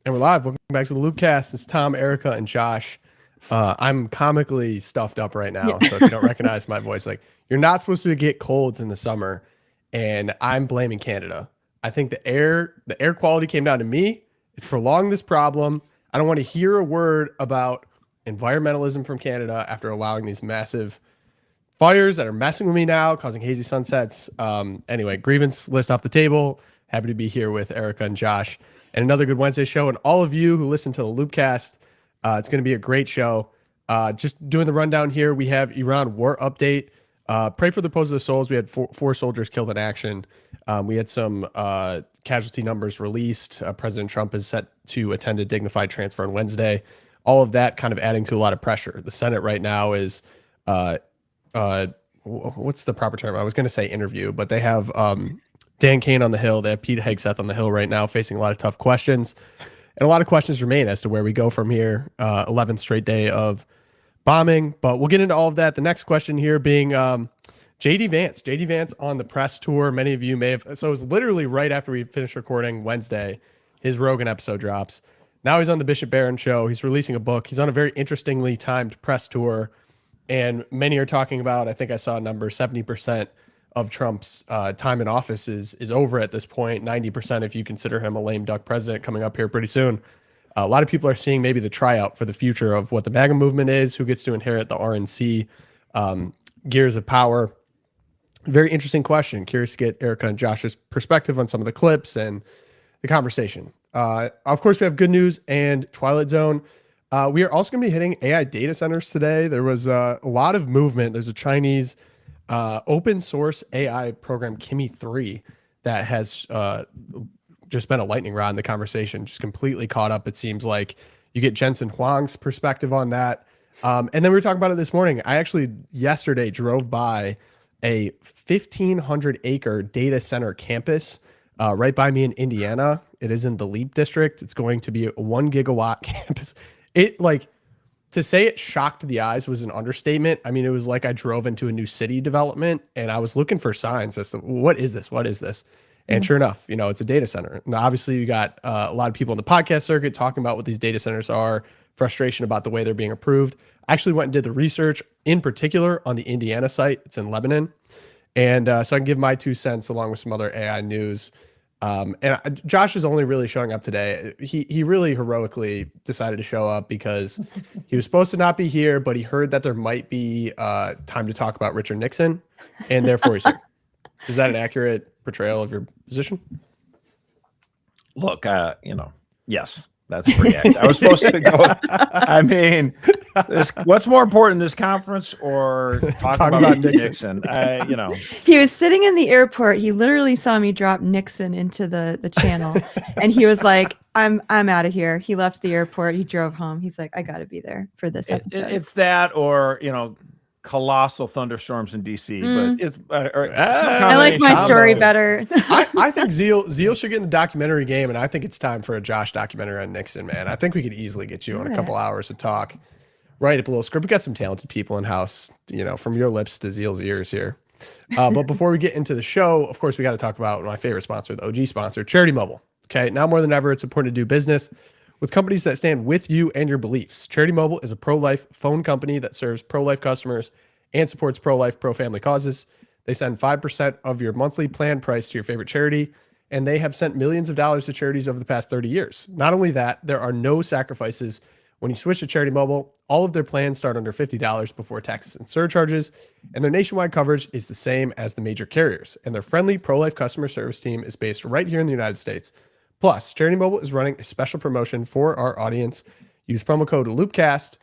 And we're live. Welcome back to the Loopcast. It's Tom, Erica, and Josh. I'm comically stuffed up right Yeah. now, so if you don't recognize my voice, like you're not supposed to get colds in the summer, and I'm blaming Canada. I think the air quality came down to me. It's prolonged this problem. I don't want to hear a word about environmentalism from Canada after allowing these massive fires that are messing with me now, causing hazy sunsets. Anyway, grievance list off the table. Happy to be here with Erica and Josh and another good Wednesday show. And all of you who listen to the Loopcast, it's going to be a great show. Just doing the rundown here, we have Iran war update. Pray for the repose of the souls. We had four soldiers killed in action. We had some casualty numbers released. President Trump is set to attend a dignified transfer on Wednesday. All of that kind of adding to a lot of pressure. The Senate right now is what's the proper term? I was going to say interview, but they have Dan Kane on the Hill. They have Pete Hegseth on the Hill right now, facing a lot of tough questions, and a lot of questions remain as to where we go from here. 11th straight day of bombing, but we'll get into all of that. The next question here being JD Vance. JD Vance on the press tour. Many of you may have. So it was literally right after we finished recording Wednesday. His Rogan episode drops. Now he's on the Bishop Barron show. He's releasing a book. He's on a very interestingly timed press tour. And many are talking about, I think I saw a number, 70% of Trump's time in office is over at this point. 90% if you consider him a lame duck president coming up here pretty soon. A lot of people are seeing maybe the tryout for the future of what the MAGA movement is, who gets to inherit the RNC gears of power. Very interesting question. Curious to get Erica and Josh's perspective on some of the clips and the conversation. Of course, we have good news and Twilight Zone. We are also going to be hitting AI data centers today. There was a lot of movement. There's a Chinese open source AI program, Kimi 3, that has just been a lightning rod in the conversation, just completely caught up. It seems like you get Jensen Huang's perspective on that. And then we were talking about it this morning. I actually yesterday drove by a 1,500 acre data center campus right by me in Indiana. It is in the Leap district. It's going to be a 1 gigawatt campus. It like to say it shocked the eyes was an understatement. I mean, it was like I drove into a new city development and I was looking for signs as to what is this? What is this? And sure enough, it's a data center. Now, obviously, you got a lot of people in the podcast circuit talking about what these data centers are, frustration about the way they're being approved. I actually went and did the research in particular on the Indiana site. It's in Lebanon. And so I can give my 2 cents along with some other AI news. And Josh is only really showing up today. He really heroically decided to show up because he was supposed to not be here, but he heard that there might be time to talk about Richard Nixon, and therefore he's here. Is that an accurate portrayal of your position? Look, yes, that's pretty accurate. I was supposed to go. I mean, what's more important, this conference or talking about Nixon? He was sitting in the airport. He literally saw me drop Nixon into the channel, and he was like, "I'm out of here." He left the airport. He drove home. He's like, "I got to be there for this episode." It's that, or colossal thunderstorms in DC, but it's I like my story better. I think Zeal should get in the documentary game, and I think it's time for a Josh documentary on Nixon, man. I think we could easily get you on a couple hours to talk. Write up a little script. We got some talented people in house, from your lips to Zeal's ears here. But before we get into the show, of course, we got to talk about my favorite sponsor, the OG sponsor, Charity Mobile. Okay, now more than ever, it's important to do business with companies that stand with you and your beliefs. Charity Mobile is a pro-life phone company that serves pro-life customers and supports pro-life, pro-family causes. They send 5% of your monthly plan price to your favorite charity, and they have sent millions of dollars to charities over the past 30 years. Not only that, there are no sacrifices when you switch to Charity Mobile. All of their plans start under $50 before taxes and surcharges, and their nationwide coverage is the same as the major carriers. And their friendly pro-life customer service team is based right here in the United States. Plus, Charity Mobile is running a special promotion for our audience. Use promo code LOOPcast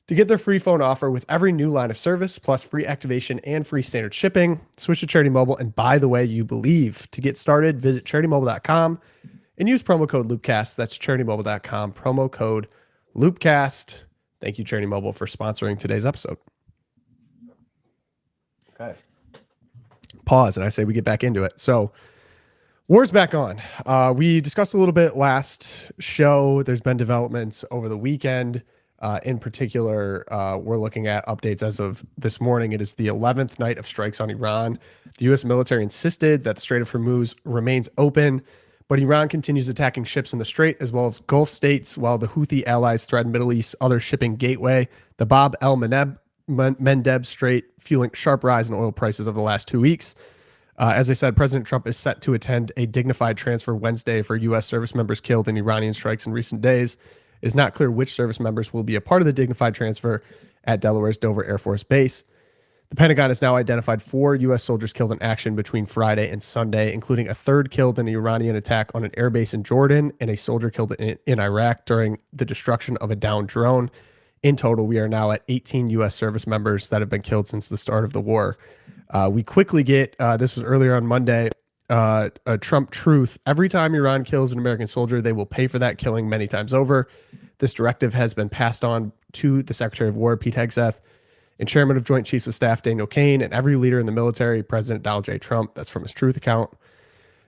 to get their free phone offer with every new line of service, plus free activation and free standard shipping. Switch to Charity Mobile and buy the way you believe. To get started, visit CharityMobile.com and use promo code LOOPcast. That's CharityMobile.com, promo code LOOPcast. Thank you, Charity Mobile, for sponsoring today's episode. Okay. Pause, and I say we get back into it. So, war's back on. We discussed a little bit last show. There's been developments over the weekend. In particular, we're looking at updates as of this morning. It is the 11th night of strikes on Iran. The U.S. military insisted that the Strait of Hormuz remains open, But Iran continues attacking ships in the Strait as well as Gulf states, while the Houthi allies threaten Middle East other shipping gateway, the Bab el-Mandeb Strait, fueling sharp rise in oil prices over the last 2 weeks. As I said, President Trump is set to attend a dignified transfer Wednesday for U.S. service members killed in Iranian strikes in recent days. It is not clear which service members will be a part of the dignified transfer at Delaware's Dover Air Force Base. The Pentagon has now identified 4 U.S. soldiers killed in action between Friday and Sunday, including a third killed in an Iranian attack on an airbase in Jordan and a soldier killed in Iraq during the destruction of a downed drone. In total, we are now at 18 U.S. service members that have been killed since the start of the war. We quickly get, this was earlier on Monday, a Trump truth. Every time Iran kills an American soldier, they will pay for that killing many times over. This directive has been passed on to the Secretary of War, Pete Hegseth, and Chairman of Joint Chiefs of Staff, Daniel Kaine, and every leader in the military, President Donald J. Trump. That's from his truth account.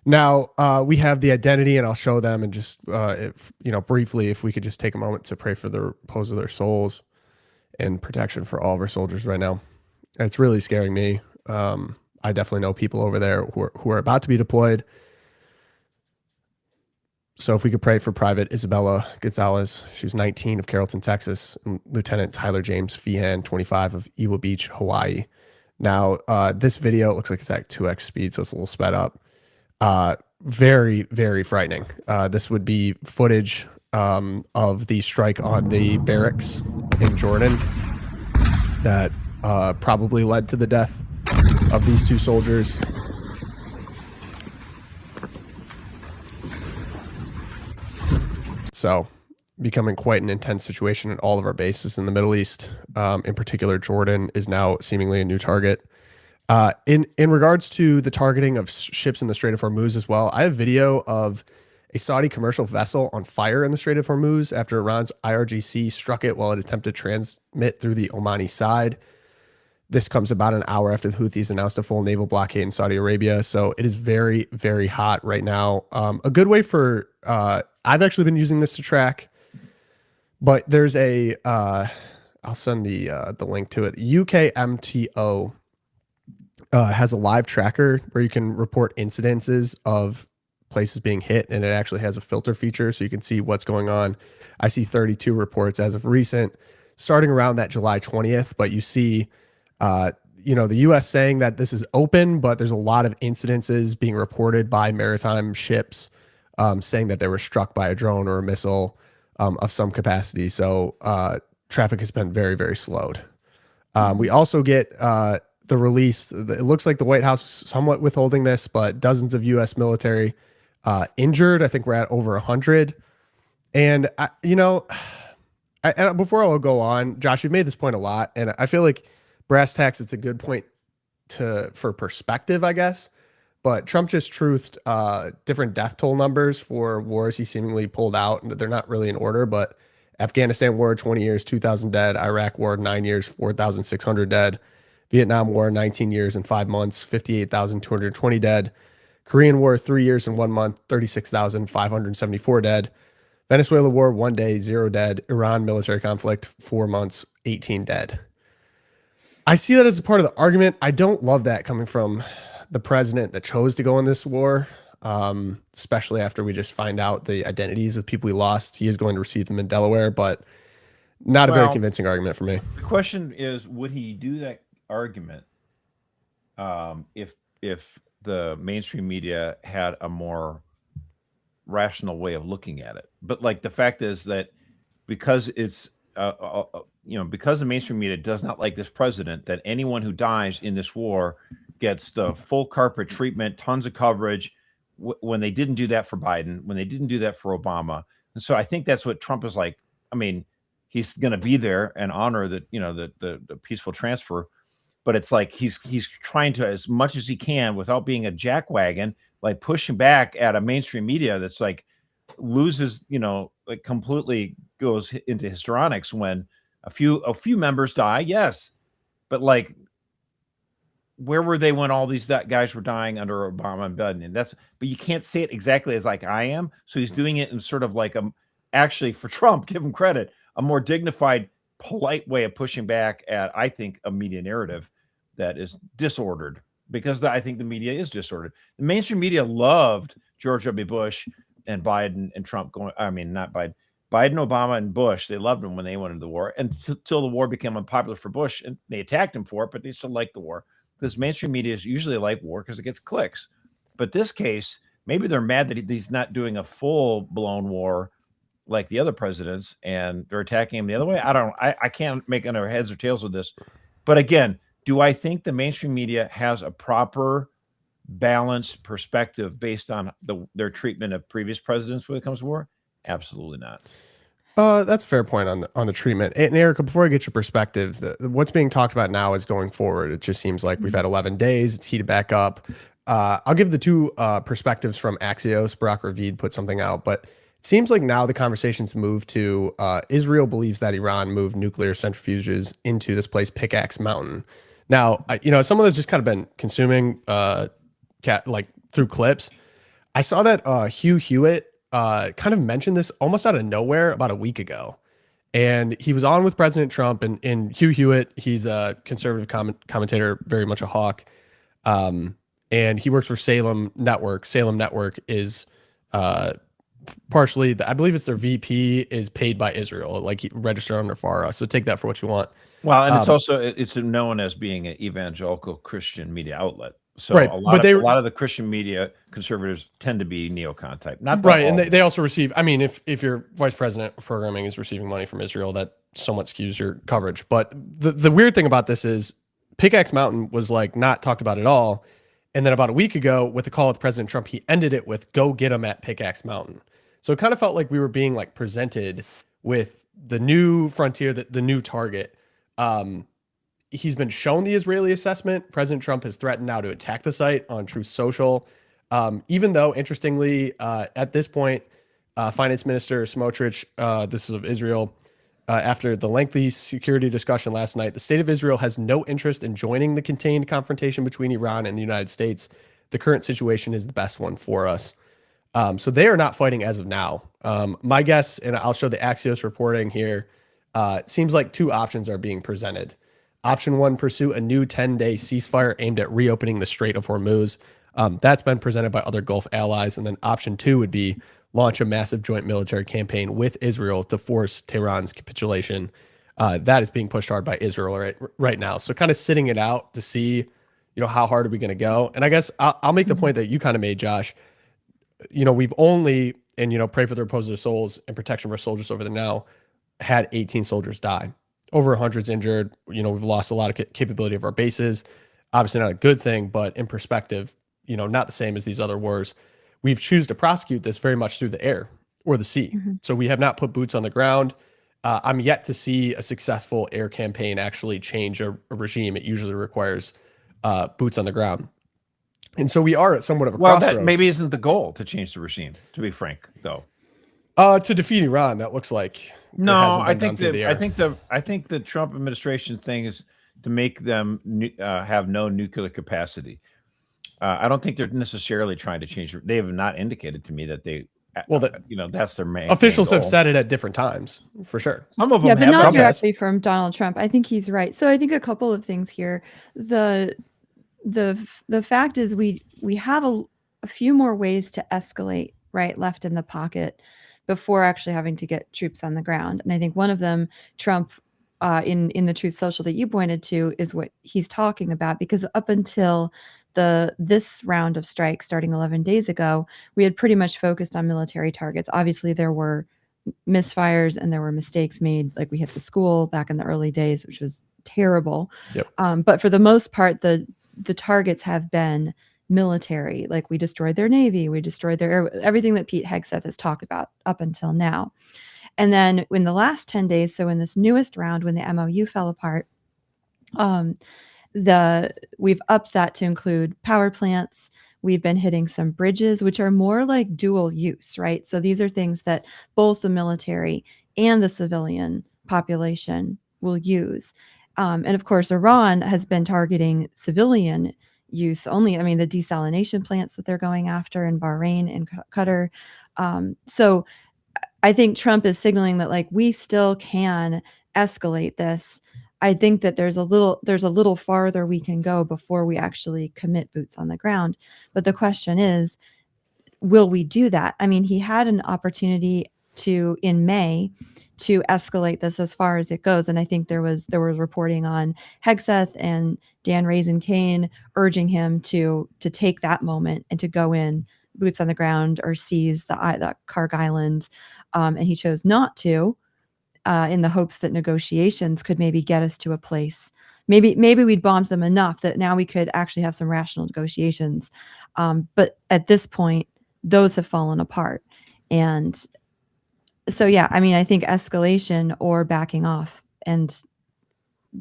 Now, we have the identity, and I'll show them, and just, briefly, if we could just take a moment to pray for the repose of their souls and protection for all of our soldiers right now. It's really scaring me. I definitely know people over there who are about to be deployed. So if we could pray for Private Isabella Gonzalez, she was 19 of Carrollton, Texas, and Lieutenant Tyler James Feehan, 25 of Iwo Beach, Hawaii. Now, this video looks like it's at 2x speed, so it's a little sped up. Very, very frightening. This would be footage of the strike on the barracks in Jordan that probably led to the death of these 2 soldiers. So, becoming quite an intense situation in all of our bases in the Middle East. In particular, Jordan is now seemingly a new target. In regards to the targeting of ships in the Strait of Hormuz as well, I have video of a Saudi commercial vessel on fire in the Strait of Hormuz after Iran's IRGC struck it while it attempted to transmit through the Omani side. This comes about an hour after the Houthis announced a full naval blockade in Saudi Arabia. So it is very, very hot right now. A good way for, I've actually been using this to track, but there's a, I'll send the link to it. UKMTO has a live tracker where you can report incidences of places being hit, and it actually has a filter feature so you can see what's going on. I see 32 reports as of recent, starting around that July 20th, but you see, the U.S. saying that this is open, but there's a lot of incidences being reported by maritime ships saying that they were struck by a drone or a missile of some capacity. So traffic has been very, very slowed. We also get the release. It looks like the White House is somewhat withholding this, but dozens of U.S. military injured. I think we're at over 100. And, before I will go on, Josh, you've made this point a lot, and I feel like brass tacks, it's a good point for perspective, I guess. But Trump just truthed different death toll numbers for wars he seemingly pulled out, and they're not really in order, but Afghanistan war, 20 years, 2,000 dead. Iraq war, 9 years, 4,600 dead. Vietnam war, 19 years and 5 months, 58,220 dead. Korean war, 3 years and 1 month, 36,574 dead. Venezuela war, 1 day, 0 dead. Iran military conflict, 4 months, 18 dead. I see that as a part of the argument. I don't love that coming from the president that chose to go in this war, especially after we just find out the identities of people we lost. He is going to receive them in Delaware, but not a very convincing argument for me. The question is, would he do that argument if the mainstream media had a more rational way of looking at it? But like the fact is that because it's because the mainstream media does not like this president, that anyone who dies in this war gets the full carpet treatment, tons of coverage, when they didn't do that for Biden, when they didn't do that for Obama. And so I think that's what Trump is like. I mean, he's going to be there and honor that, the peaceful transfer, but it's like he's trying to, as much as he can, without being a jackwagon, like pushing back at a mainstream media that's like loses, like completely goes into histrionics when a few members die. Yes, but like, where were they when all these guys were dying under Obama and Biden? But you can't say it exactly as like I am. So he's doing it in sort of like actually, for Trump, give him credit, a more dignified, polite way of pushing back at, I think, a media narrative that is disordered. because I think the media is disordered. The mainstream media loved George W. Bush and Biden and Trump going. I mean, not Biden. Biden, Obama, and Bush, they loved him when they went into the war until the war became unpopular for Bush, and they attacked him for it, but they still liked the war. Because mainstream media is usually like war because it gets clicks. But this case, maybe they're mad that he's not doing a full-blown war like the other presidents, and they're attacking him the other way. I can't make any heads or tails of this. But again, do I think the mainstream media has a proper, balanced perspective based on their treatment of previous presidents when it comes to war? Absolutely not. That's a fair point on the treatment. And Erica, before I get your perspective, what's being talked about now is going forward. It just seems like we've had 11 days. It's heated back up. I'll give the two perspectives from Axios. Barack Ravid put something out, but it seems like now the conversation's moved to Israel believes that Iran moved nuclear centrifuges into this place, Pickaxe Mountain. Now, someone that's just kind of been consuming like through clips, I saw that Hugh Hewitt kind of mentioned this almost out of nowhere about a week ago. And he was on with President Trump, and Hugh Hewitt, he's a conservative commentator, very much a hawk. And he works for Salem Network. Salem Network is partially, I believe it's their VP is paid by Israel, like registered under FARA. So take that for what you want. Well, and it's known as being an evangelical Christian media outlet. So right. a lot of the Christian media conservatives tend to be neocon type. Not right. And they also receive, I mean, if your vice president of programming is receiving money from Israel, that somewhat skews your coverage. But the weird thing about this is Pickaxe Mountain was like not talked about at all. And then about a week ago with the call with President Trump, he ended it with go get him at Pickaxe Mountain. So it kind of felt like we were being like presented with the new frontier, the new target. He's been shown the Israeli assessment. President Trump has threatened now to attack the site on Truth Social. Even though, interestingly, at this point, Finance Minister Smotrich, this is of Israel, after the lengthy security discussion last night, the state of Israel has no interest in joining the contained confrontation between Iran and the United States. The current situation is the best one for us. So they are not fighting as of now. My guess, and I'll show the Axios reporting here, it seems like two options are being presented. Option one, pursue a new 10-day ceasefire aimed at reopening the Strait of Hormuz. That's been presented by other Gulf allies. And then option two would be launch a massive joint military campaign with Israel to force Tehran's capitulation. That is being pushed hard by Israel right now. So kind of sitting it out to see, how hard are we going to go? And I guess I'll make the point that you kind of made, Josh. We've only, and pray for the repose of their souls and protection of our soldiers over there now, had 18 soldiers die. Over 100's injured. We've lost a lot of capability of our bases. Obviously not a good thing, but in perspective, not the same as these other wars. We've chosen to prosecute this very much through the air or the sea. Mm-hmm. So we have not put boots on the ground. I'm yet to see a successful air campaign actually change a regime. It usually requires boots on the ground. And so we are at somewhat of a crossroads. That maybe isn't the goal to change the regime, to be frank, though. To defeat Iran, that looks like no. I think the Trump administration thing is to make them have no nuclear capacity. I don't think they're necessarily trying to change. They have not indicated to me that they. Well, that's their main. Officials have said it at different times, for sure. Some of them, yeah, but not directly from Donald Trump. I think he's right. So I think a couple of things here. The fact is we have a few more ways to escalate, right, left in the pocket before actually having to get troops on the ground. And I think one of them, Trump, in the Truth Social that you pointed to, is what he's talking about, because up until this round of strikes starting 11 days ago, we had pretty much focused on military targets. Obviously, there were misfires and there were mistakes made, like we hit the school back in the early days, which was terrible. Yep. But for the most part, the targets have been military. Like we destroyed their Navy, we destroyed their everything that Pete Hegseth has talked about up until now. And then in the last 10 days, so in this newest round, when the MOU fell apart, we've upped that to include power plants. We've been hitting some bridges, which are more like dual use, right? So these are things that both the military and the civilian population will use. And of course, Iran has been targeting civilian use only. I mean, the desalination plants that they're going after in Bahrain and Qatar. So I think Trump is signaling that like we still can escalate this. I think that there's a little farther we can go before we actually commit boots on the ground. But the question is, will we do that? I mean, he had an opportunity in May to escalate this as far as it goes. And I think there was reporting on Hegseth and Dan Raisin Kane urging him to take that moment and to go in boots on the ground or seize the Karg Island. And he chose not to, in the hopes that negotiations could maybe get us to a place. Maybe we'd bombed them enough that now we could actually have some rational negotiations. But at this point, those have fallen apart. And so, yeah, I mean, I think escalation or backing off, and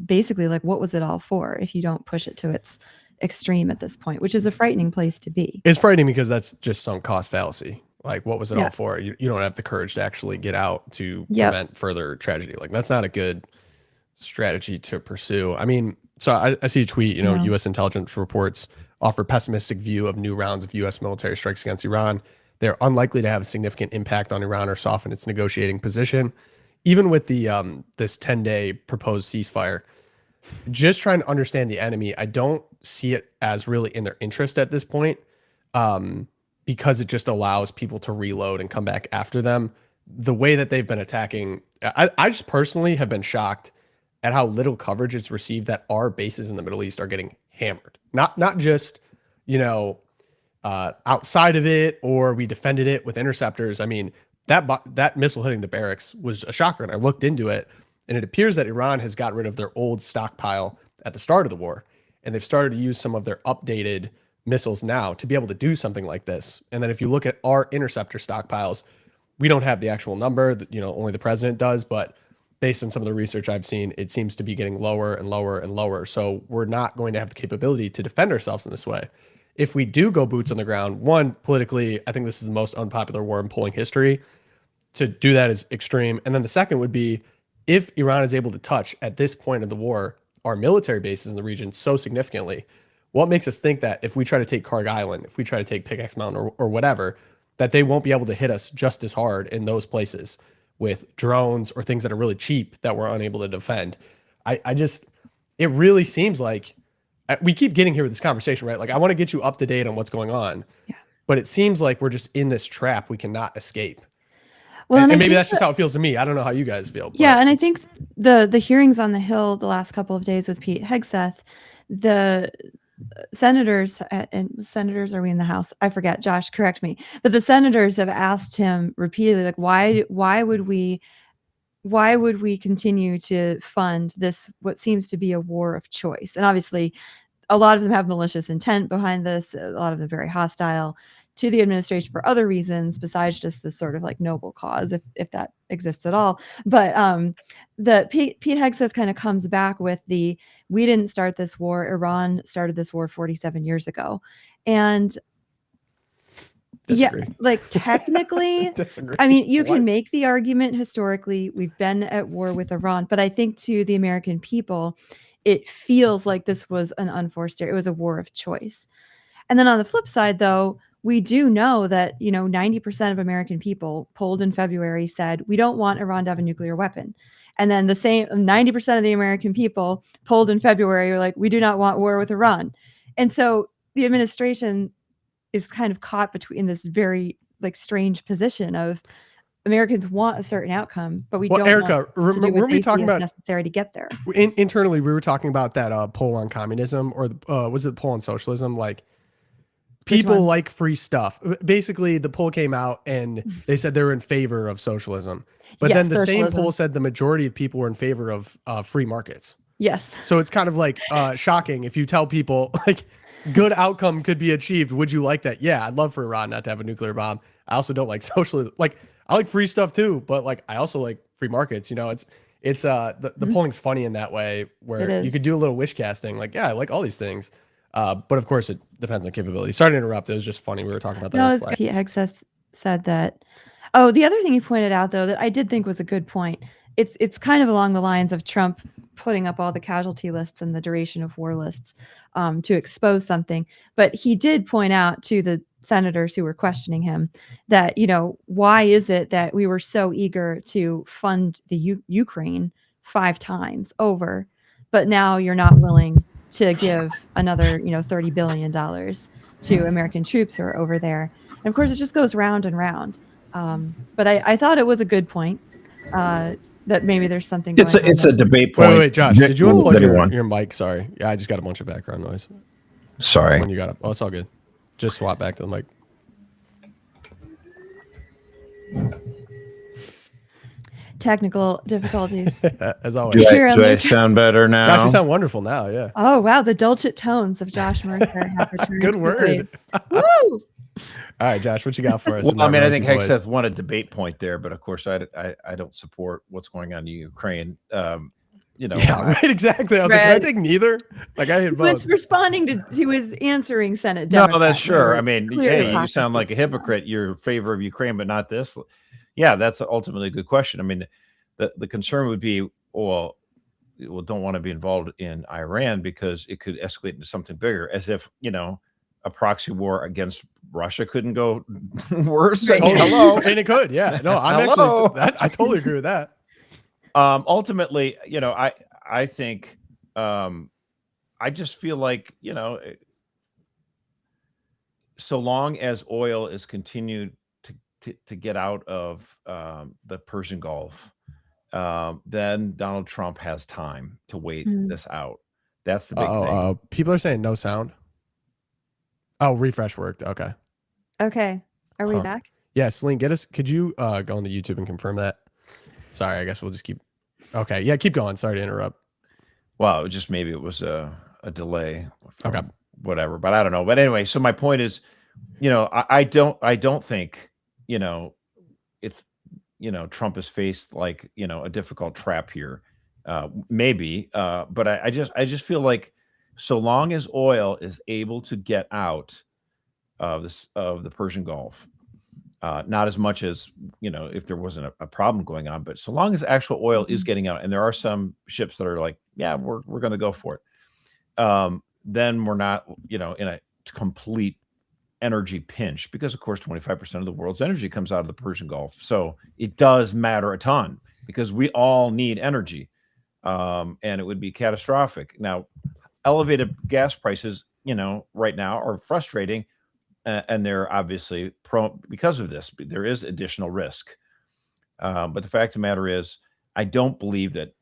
basically, like, what was it all for if you don't push it to its extreme at this point, which is a frightening place to be. It's frightening because that's just sunk cost fallacy. Like, what was it all for? You don't have the courage to actually get out to prevent further tragedy. Like, that's not a good strategy to pursue. I mean, so I see a tweet, U.S. intelligence reports offer pessimistic view of new rounds of U.S. military strikes against Iran. They're unlikely to have a significant impact on Iran or soften its negotiating position. Even with the this 10-day proposed ceasefire, just trying to understand the enemy, I don't see it as really in their interest at this point, because it just allows people to reload and come back after them. The way that they've been attacking, I just personally have been shocked at how little coverage it's received that our bases in the Middle East are getting hammered. Not just, outside of it, or we defended it with interceptors. I mean, that missile hitting the barracks was a shocker, and I looked into it, and it appears that Iran has got rid of their old stockpile at the start of the war, and they've started to use some of their updated missiles now to be able to do something like this. And then if you look at our interceptor stockpiles, we don't have the actual number that, only the president does, but based on some of the research I've seen, it seems to be getting lower and lower and lower. So we're not going to have the capability to defend ourselves in this way. If we do go boots on the ground, one, politically, I think this is the most unpopular war in polling history. To do that is extreme. And then the second would be, if Iran is able to touch at this point of the war our military bases in the region so significantly, what makes us think that if we try to take Karg Island, if we try to take Pickaxe Mountain or whatever, that they won't be able to hit us just as hard in those places with drones or things that are really cheap that we're unable to defend? It really seems like we keep getting here with this conversation, right? Like, I want to get you up to date on what's going on, but it seems like we're just in this trap we cannot escape. Well, and maybe that's just how it feels to me. I don't know how you guys feel. Yeah, and I think the hearings on the Hill the last couple of days with Pete Hegseth, the senators, are we in the House? I forget. Josh, correct me. But the senators have asked him repeatedly, like, why would we continue to fund this, what seems to be a war of choice? And obviously, a lot of them have malicious intent behind this. A lot of them very hostile to the administration for other reasons besides just this sort of like noble cause, if that exists at all. But the Pete Hegseth kind of comes back with we didn't start this war. Iran started this war 47 years ago. And disagree. Yeah, like technically, I mean, you can make the argument historically, we've been at war with Iran, but I think to the American people, it feels like this was an unforced, it was a war of choice. And then on the flip side, though, we do know that, 90% of American people polled in February said, we don't want Iran to have a nuclear weapon. And then the same 90% of the American people polled in February were like, we do not want war with Iran. And so the administration is kind of caught between this very strange position of Americans want a certain outcome, but we don't Erica, want to do were we talking about necessary to get there. Internally, we were talking about that poll on communism, or was it the poll on socialism? Like, people like free stuff. Basically, the poll came out and they said they were in favor of socialism. But then the socialism. Same poll said the majority of people were in favor of free markets. Yes. So it's kind of like shocking if you tell people like good outcome could be achieved. Would you like that? Yeah, I'd love for Iran not to have a nuclear bomb. I also don't like socialism. Like, I like free stuff too, but like I also like free markets. It's the polling's funny in that way where you could do a little wish casting. Like, yeah, I like all these things. But of course, it depends on capability. Sorry to interrupt. It was just funny. We were talking about that. No, Pete Hegseth said that. Oh, the other thing he pointed out, though, that I did think was a good point. It's kind of along the lines of Trump putting up all the casualty lists and the duration of war lists to expose something. But he did point out to the senators who were questioning him that, why is it that we were so eager to fund the Ukraine 5 times over, but now you're not willing to give another, $30 billion to American troops who are over there. And of course, it just goes round and round. But I thought it was a good point that maybe there's something going on. It's a debate point. Wait, Josh, did you unplug anyone? your mic? Sorry. Yeah, I just got a bunch of background noise. Sorry. When you got up. Oh, it's all good. Just swap back to the mic. Technical difficulties. As always. Do I sound better now? Josh, you sound wonderful now, yeah. Oh, wow. The dulcet tones of Josh Mercer have returned. Good word. Woo! All right, Josh, what you got for us? Well, I mean, I think Hegseth won a debate point there, but of course, I don't support what's going on in Ukraine. Yeah, right, exactly. I was like, can I take neither? Like, I hit both. He was answering Senate Democrats. No, that's sure. I mean, hey, you hypocrisy. sound like a hypocrite. You're in favor of Ukraine, but not this. Yeah, that's ultimately a good question. I mean, the concern would be, well, don't want to be involved in Iran because it could escalate into something bigger, as if, a proxy war against Russia couldn't go worse. Right. Hello. I mean, it could. Yeah. No, I'm Hello. actually, I totally agree with that. Ultimately, I think, I just feel like, so long as oil is continued to get out of the Persian Gulf, then Donald Trump has time to wait this out. That's the big thing. People are saying no sound. Oh, refresh worked. Okay. Okay. Are we back? Yeah, Celine, could you go on the YouTube and confirm that? Sorry, I guess we'll just keep. Okay. Yeah, keep going. Sorry to interrupt. Well, maybe it was a delay. Okay. Whatever, but I don't know. But anyway, so my point is, I don't think, if, Trump is faced like, a difficult trap here. Maybe, but I just feel like so long as oil is able to get out of the Persian Gulf, not as much as, if there wasn't a problem going on, but so long as actual oil is getting out, and there are some ships that are like, yeah, we're going to go for it. Then we're not, in a complete energy pinch, because of course 25% of the world's energy comes out of the Persian Gulf. So it does matter a ton because we all need energy. And it would be catastrophic. Now, elevated gas prices, right now are frustrating. And they're obviously because of this, there is additional risk. But the fact of the matter is, I don't believe that,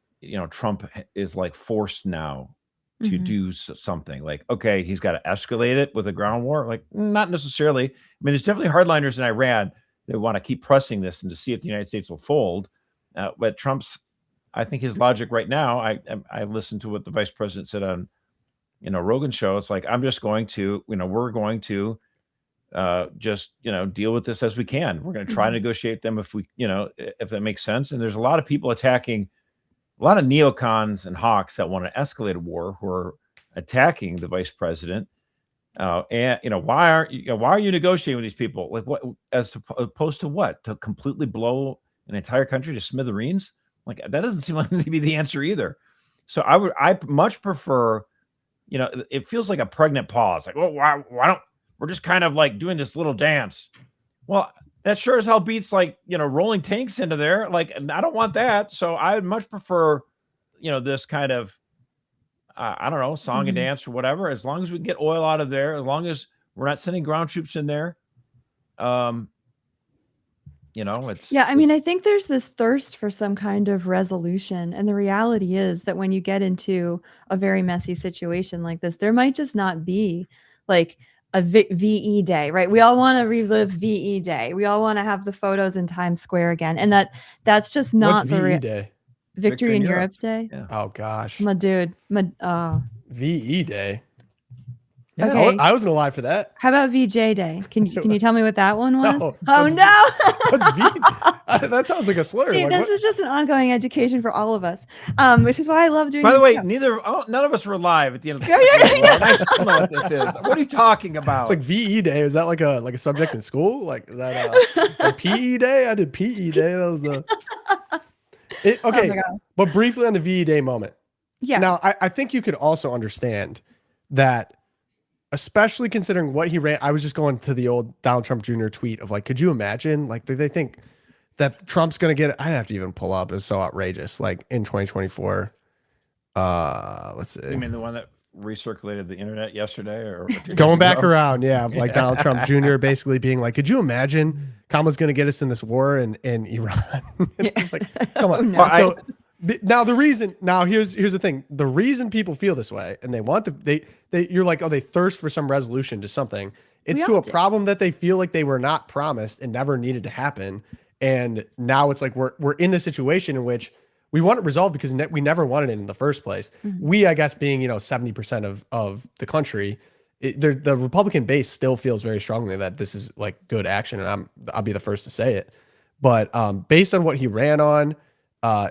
Trump is like forced now to do something like, okay, he's got to escalate it with a ground war. Like, not necessarily. I mean, there's definitely hardliners in Iran that want to keep pressing this and to see if the United States will fold. But I think his logic right now, I listened to what the vice president said on, Rogan show. It's like, I'm just going to, we're going to just, deal with this as we can. We're going to try to negotiate them if we, if that makes sense. And there's a lot of people attacking, a lot of neocons and hawks that want to escalate a war who are attacking the vice president. And why are you negotiating with these people? Like, what, as opposed to what? To completely blow an entire country to smithereens? Like, that doesn't seem like to be the answer either. So I much prefer, it feels like a pregnant pause. Like, well, why don't we're just kind of like doing this little dance? Well, that sure as hell beats like, rolling tanks into there. Like, I don't want that. So I would much prefer, this kind of, I don't know, song and dance or whatever. As long as we can get oil out of there, as long as we're not sending ground troops in there. It's. Yeah, I mean, I think there's this thirst for some kind of resolution. And the reality is that when you get into a very messy situation like this, there might just not be like a VE day, right? We all want to relive VE day. We all want to have the photos in Times Square again. And that's just not What's the VE Day? Victory in Europe Day. Yeah. Oh gosh. My dude. VE Day. Yeah. Okay. I wasn't alive for that. How about VJ Day? Can you tell me what that one was? No, Oh no. What's V? That sounds like a slur. See, Like, this what? is just an ongoing education for all of us, which is why I love doing. By the this way, show. none of us were alive at the end of the Yeah. I still know what this is. What are you talking about? It's like VE Day. Is that like a subject in school? Like that like PE Day? I did PE Day. That was the okay. Oh my God. But briefly on the VE Day moment. Yeah. Now, I think you could also understand that, especially considering what he ran. I was just going to the old Donald Trump Jr. tweet of like, could you imagine? Like, do they think that Trump's going to get it? I'd have to even pull up. It's so outrageous. Like in 2024, Let's see. You mean the one that recirculated the internet yesterday or 2 days Going back ago? around, yeah, of like Donald Trump Jr. basically being like, could you imagine Kamala's going to get us in this war in Iran? It's like, come on. Oh, no. Well, So here's the thing. The reason people feel this way and they want you're like, oh, they thirst for some resolution to something. It's We to all a do. problem that they feel like they were not promised and never needed to happen. And now it's like we're in this situation in which we want it resolved because we never wanted it in the first place. We, I guess, being 70% of the country, the Republican base still feels very strongly that this is like good action, and I'll be the first to say it. But based on what he ran on,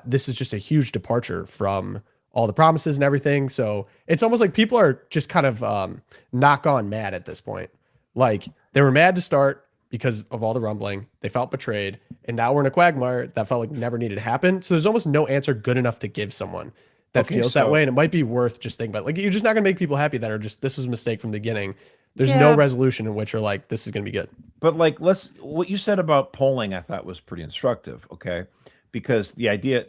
this is just a huge departure from all the promises and everything. So it's almost like people are just kind of knock on mad at this point. Like they were mad to start because of all the rumbling. They felt betrayed. And now we're in a quagmire that felt like never needed to happen. So there's almost no answer good enough to give someone that feels that way. And it might be worth just thinking about, like, you're just not going to make people happy that are just, this was a mistake from the beginning. There's no resolution in which you're like, this is going to be good. But like, what you said about polling, I thought was pretty instructive. Okay. Because the idea,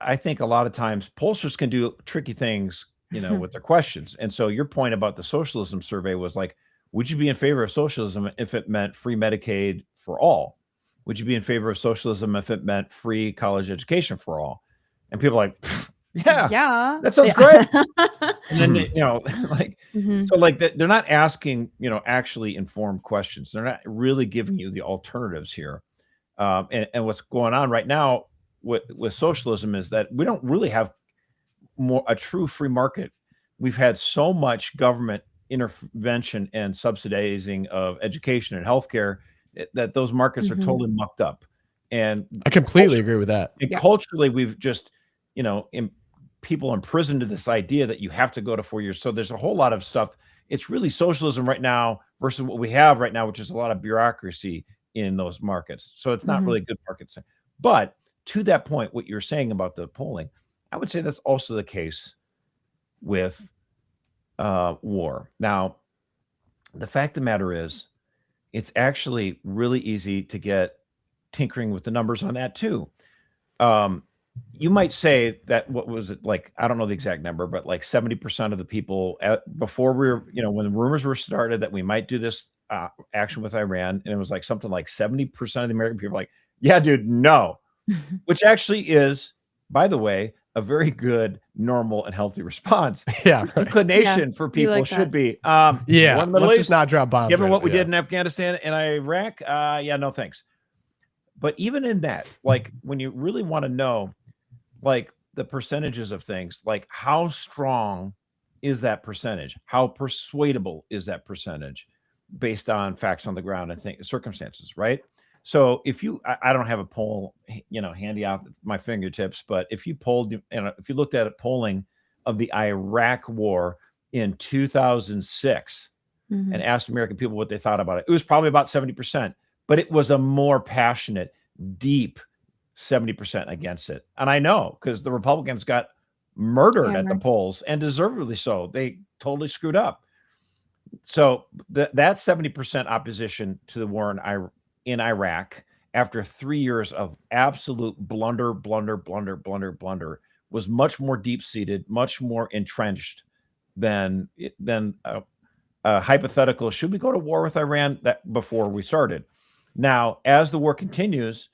I think a lot of times pollsters can do tricky things, with their questions. And so your point about the socialism survey was like, would you be in favor of socialism if it meant free Medicaid for all? Would you be in favor of socialism if it meant free college education for all? And people are like, yeah, that sounds great. And then, like, so like they're not asking, actually informed questions. They're not really giving you the alternatives here. And what's going on right now with socialism is that we don't really have a true free market. We've had so much government intervention and subsidizing of education and healthcare that those markets are totally mucked up. And I completely agree with that. And culturally, we've just, people imprisoned to this idea that you have to go to 4 years. So there's a whole lot of stuff. It's really socialism right now versus what we have right now, which is a lot of bureaucracy in those markets. So it's not really good markets. But to that point, what you're saying about the polling, I would say that's also the case with war. Now, the fact of the matter is, it's actually really easy to get tinkering with the numbers on that too. You might say that, what was it, like, I don't know the exact number, but like 70% of the people before we were, when the rumors were started that we might do this action with Iran, and it was like something like 70% of the American people were like, yeah, dude, no, which actually is, by the way, a very good, normal, and healthy response. Yeah. Inclination for people like should be, let's just not drop bombs. given what we did in Afghanistan and Iraq, no thanks. But even in that, like, when you really want to know, like, the percentages of things, like, how strong is that percentage? How persuadable is that percentage based on facts on the ground and circumstances, right? So if I don't have a poll, handy out my fingertips, but if you polled, if you looked at polling of the Iraq war in 2006 and asked American people what they thought about it, it was probably about 70%, but it was a more passionate, deep 70% against it. And I know, because the Republicans got murdered at the polls, and deservedly so. They totally screwed up. So that 70% opposition to the war in Iraq, after 3 years of absolute blunder, was much more deep-seated, much more entrenched than a hypothetical, should we go to war with Iran, that before we started. Now, as the war continues,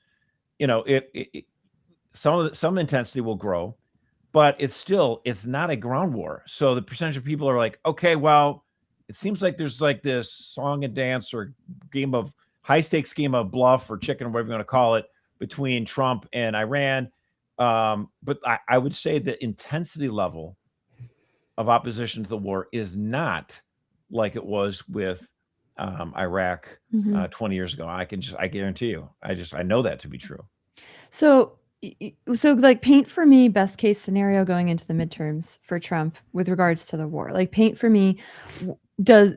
some intensity will grow, but it's not a ground war. So the percentage of people are like, okay, well, it seems like there's like this song and dance or high stakes game of bluff or chicken, or whatever you want to call it, between Trump and Iran. But I would say the intensity level of opposition to the war is not like it was with Iraq 20 years ago. I guarantee you. I know that to be true. So like, paint for me best case scenario going into the midterms for Trump with regards to the war. Like, paint for me, do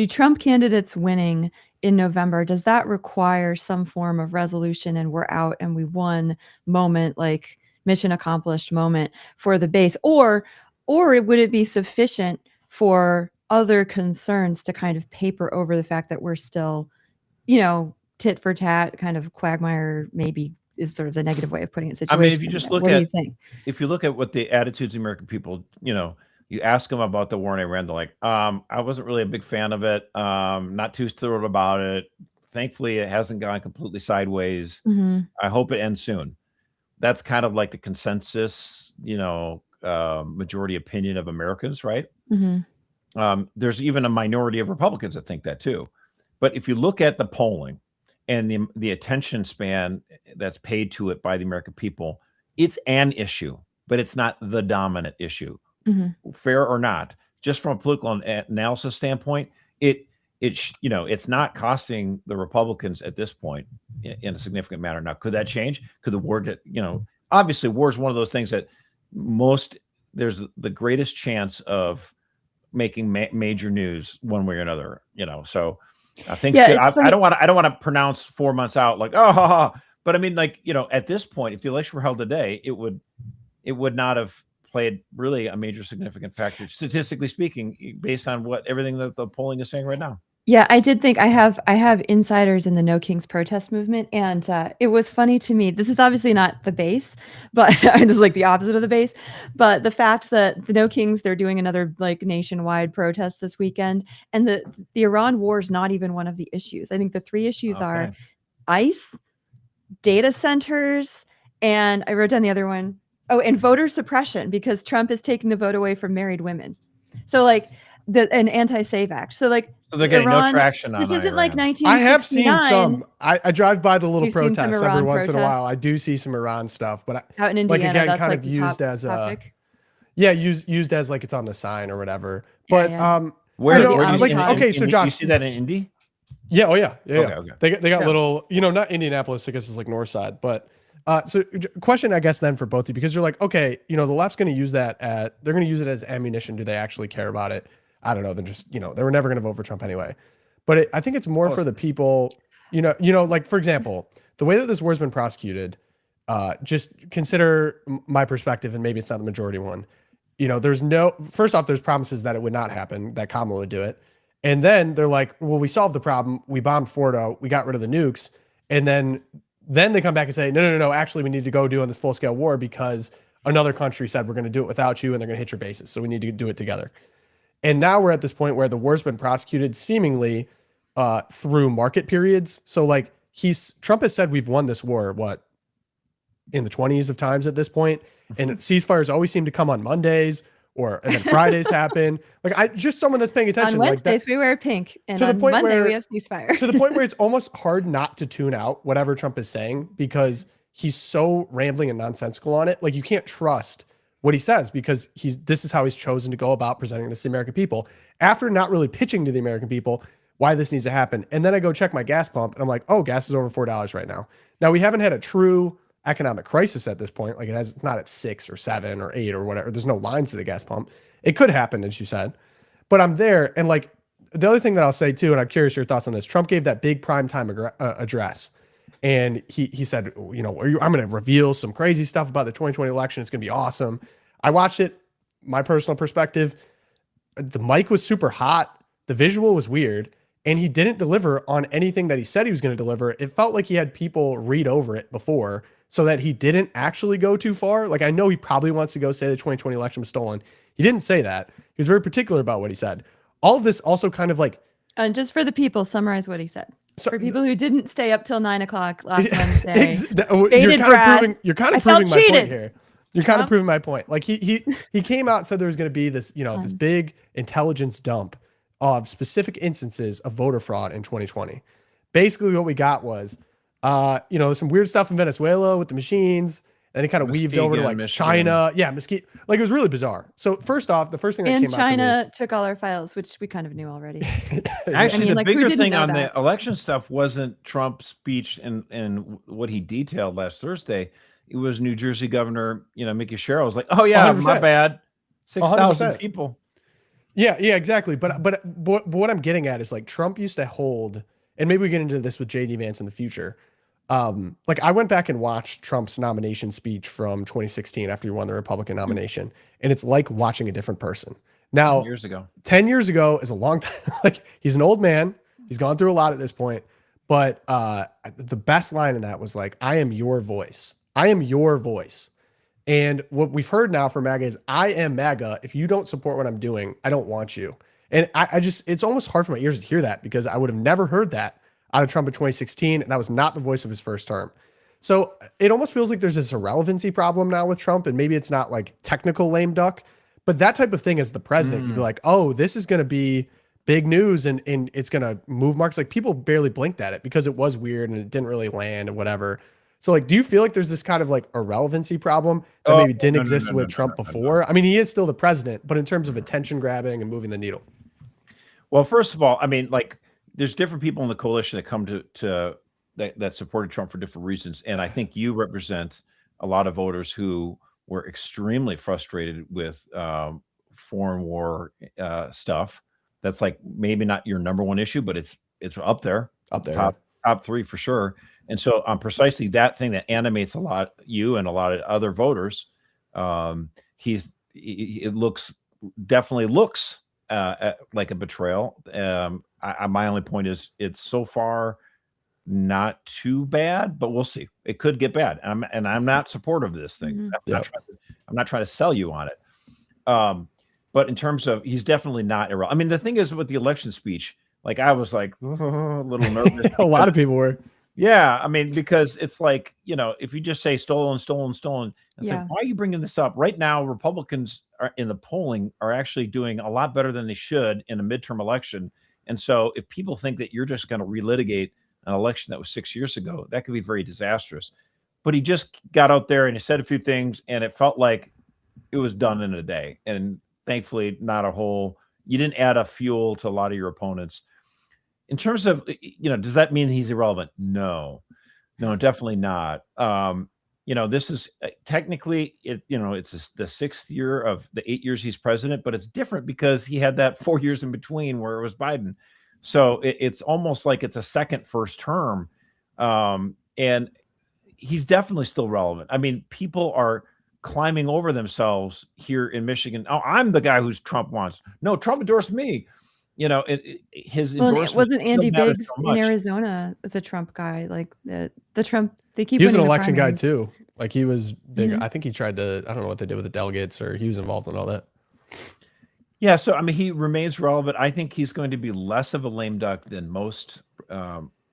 Trump candidates winning in November, does that require some form of resolution and we're out and we won moment, like mission accomplished moment for the base, or would it be sufficient for other concerns to kind of paper over the fact that we're still, tit for tat kind of quagmire, maybe is sort of the negative way of putting it. I mean, if Situation. you just Yeah. look What do you at think? if you look at what the attitudes of American people, you ask them about the war in Iran, they're like, I wasn't really a big fan of it. Not too thrilled about it. Thankfully, it hasn't gone completely sideways. Mhm. I hope it ends soon. That's kind of like the consensus, majority opinion of Americans, right? Mhm. There's even a minority of Republicans that think that too. But if you look at the polling and the attention span that's paid to it by the American people, it's an issue, but it's not the dominant issue. Mhm. Fair or not, just from a political analysis standpoint, it's not costing the Republicans at this point in a significant manner. Now, could that change? Could the war get, obviously war is one of those things that there's the greatest chance of making major news one way or another, so I think Yeah, it's I funny. don't want to pronounce 4 months out like, oh, ha, ha. But I mean, like, at this point, if the election were held today, it would not have played really a major significant factor, statistically speaking, based on everything that the polling is saying right now. Yeah, I did think I have insiders in the No Kings protest movement, and it was funny to me. This is obviously not the base, but this is like the opposite of the base. But the fact that the No Kings, they're doing another like nationwide protest this weekend, and the Iran war is not even one of the issues. I think the three issues are Okay. ICE, data centers, and I wrote down the other one. Oh, and voter suppression, because Trump is taking the vote away from married women. So like an anti-SAVE Act. So like So they're getting no Iran, traction on this isn't like Iran. 1969. I have seen some. I drive by the little You've seen some protests every Iran once in a while. protests? I do see some Iran stuff, but Out in Indiana, like again, that's kind like of the used top as topic. used as like it's on the sign or whatever. Yeah, But yeah. Where Or do the you like, okay, so you Josh, see that in Indy? yeah, oh yeah. Okay. They got Yeah. little, not Indianapolis. I guess it's like north side, but so question, I guess then for both of you, because you're like, okay, the left's going to use they're going to use it as ammunition. Do they actually care about it? I don't know. Then just, they were never going to vote for Trump anyway. But I think it's more for the people, like for example, the way that this war's been prosecuted. Just consider my perspective, and maybe it's not the majority one. First off, there's promises that it would not happen, that Kamala would do it. And then they're like, well, we solved the problem. We bombed Fordo. We got rid of the nukes. And then they come back and say, no, actually, we need to go do on this full scale war because another country said we're going to do it without you and they're going to hit your bases. So we need to do it together. And now we're at this point where the war's been prosecuted seemingly through market periods. So like Trump has said we've won this war, in the 20s of times at this point, and ceasefires always seem to come on Mondays and then Fridays happen. Like just someone that's paying attention. On Wednesdays like that, we wear pink, and to the on point Monday where- we have ceasefire. to the point where it's almost hard not to tune out whatever Trump is saying because he's so rambling and nonsensical on it. Like you can't trust what he says because this is how he's chosen to go about presenting this to the American people after not really pitching to the American people why this needs to happen. And then I go check my gas pump and I'm like, oh, gas is over $4 right now. Now we haven't had a true economic crisis at this point. Like it's not at 6 or 7 or 8 or whatever. There's no lines to the gas pump. It could happen, as you said, but I'm there. And like the other thing that I'll say too, and I'm curious your thoughts on this, Trump gave that big primetime address and he said, I'm going to reveal some crazy stuff about the 2020 election. It's going to be awesome. I watched it. My personal perspective, the mic was super hot. The visual was weird. And he didn't deliver on anything that he said he was going to deliver. It felt like he had people read over it before so that he didn't actually go too far. Like, I know he probably wants to go say the 2020 election was stolen. He didn't say that. He was very particular about what he said. All of this also kind of like... And just for the people, summarize what he said. For people who didn't stay up till 9 o'clock last Wednesday. You're kind of proving my cheated. point here. You're kind of proving my point. Like he came out and said there was going to be this, this big intelligence dump of specific instances of voter fraud in 2020. Basically what we got was, some weird stuff in Venezuela with the machines. And he kind of weaved over to like Michigan. China. Yeah, Mesquite. Like it was really bizarre. So first off, the first thing that came out to me. And China took all our files, which we kind of knew already. Actually, the bigger thing on the election stuff wasn't Trump's speech and what he detailed last Thursday. It was New Jersey Governor, Mickey Sherrill was like, oh yeah, 100%. my bad. 6,000 100%. people. Yeah, exactly. But what I'm getting at is like Trump used to hold, and maybe we get into this with JD Vance in the future. Like I went back and watched Trump's nomination speech from 2016 after he won the Republican nomination, and it's like watching a different person. Now, 10 years ago is a long time. Like he's an old man. He's gone through a lot at this point, But the best line in that was like, I am your voice. I am your voice. And what we've heard now from MAGA is, I am MAGA. If you don't support what I'm doing, I don't want you. And I just, it's almost hard for my ears to hear that, because I would have never heard that out of Trump in 2016. And that was not the voice of his first term. So it almost feels like there's this irrelevancy problem now with Trump. And maybe it's not like technical lame duck, but that type of thing as the president, you'd be like, oh, this is going to be big news, and it's going to move markets. Like, people barely blinked at it because it was weird and it didn't really land and whatever. So like, do you feel like there's this kind of like irrelevancy problem that maybe didn't exist with Trump before? I mean, he is still the president, but in terms of attention grabbing and moving the needle. Well, first of all, I mean, like, there's different people in the coalition that come to that supported Trump for different reasons. And I think you represent a lot of voters who were extremely frustrated with foreign war stuff. That's like maybe not your number one issue, but it's up there, top three for sure. And so on precisely that thing that animates a lot you and a lot of other voters, it definitely looks like a betrayal. My only point is, it's so far not too bad, but we'll see. It could get bad. And I'm not supportive of this thing. I'm not trying to sell you on it. But in terms of, he's definitely not irrelevant. I mean, the thing is with the election speech, like, I was like a little nervous. A lot of people were. Yeah, I mean, because it's like, if you just say stolen, it's like, why are you bringing this up? Right now, Republicans in the polling are actually doing a lot better than they should in a midterm election. And so if people think that you're just going to relitigate an election that was 6 years ago, that could be very disastrous. But he just got out there and he said a few things, and it felt like it was done in a day. And thankfully, you didn't add a fuel to a lot of your opponents. In terms of, does that mean he's irrelevant? No, definitely not. This is technically, it's the 6th year of the 8 years he's president, but it's different because he had that 4 years in between where it was Biden. So it's almost like it's a second first term. And he's definitely still relevant. I mean, people are climbing over themselves here in Michigan. Oh, I'm the guy who's Trump wants. No, Trump endorsed me. His endorsement wasn't Andy Biggs in Arizona as a Trump guy, like the Trump. They keep. He was an election guy too. Like, he was big. I think he tried to. I don't know what they did with the delegates, or he was involved in all that. Yeah, so I mean, he remains relevant. I think he's going to be less of a lame duck than most,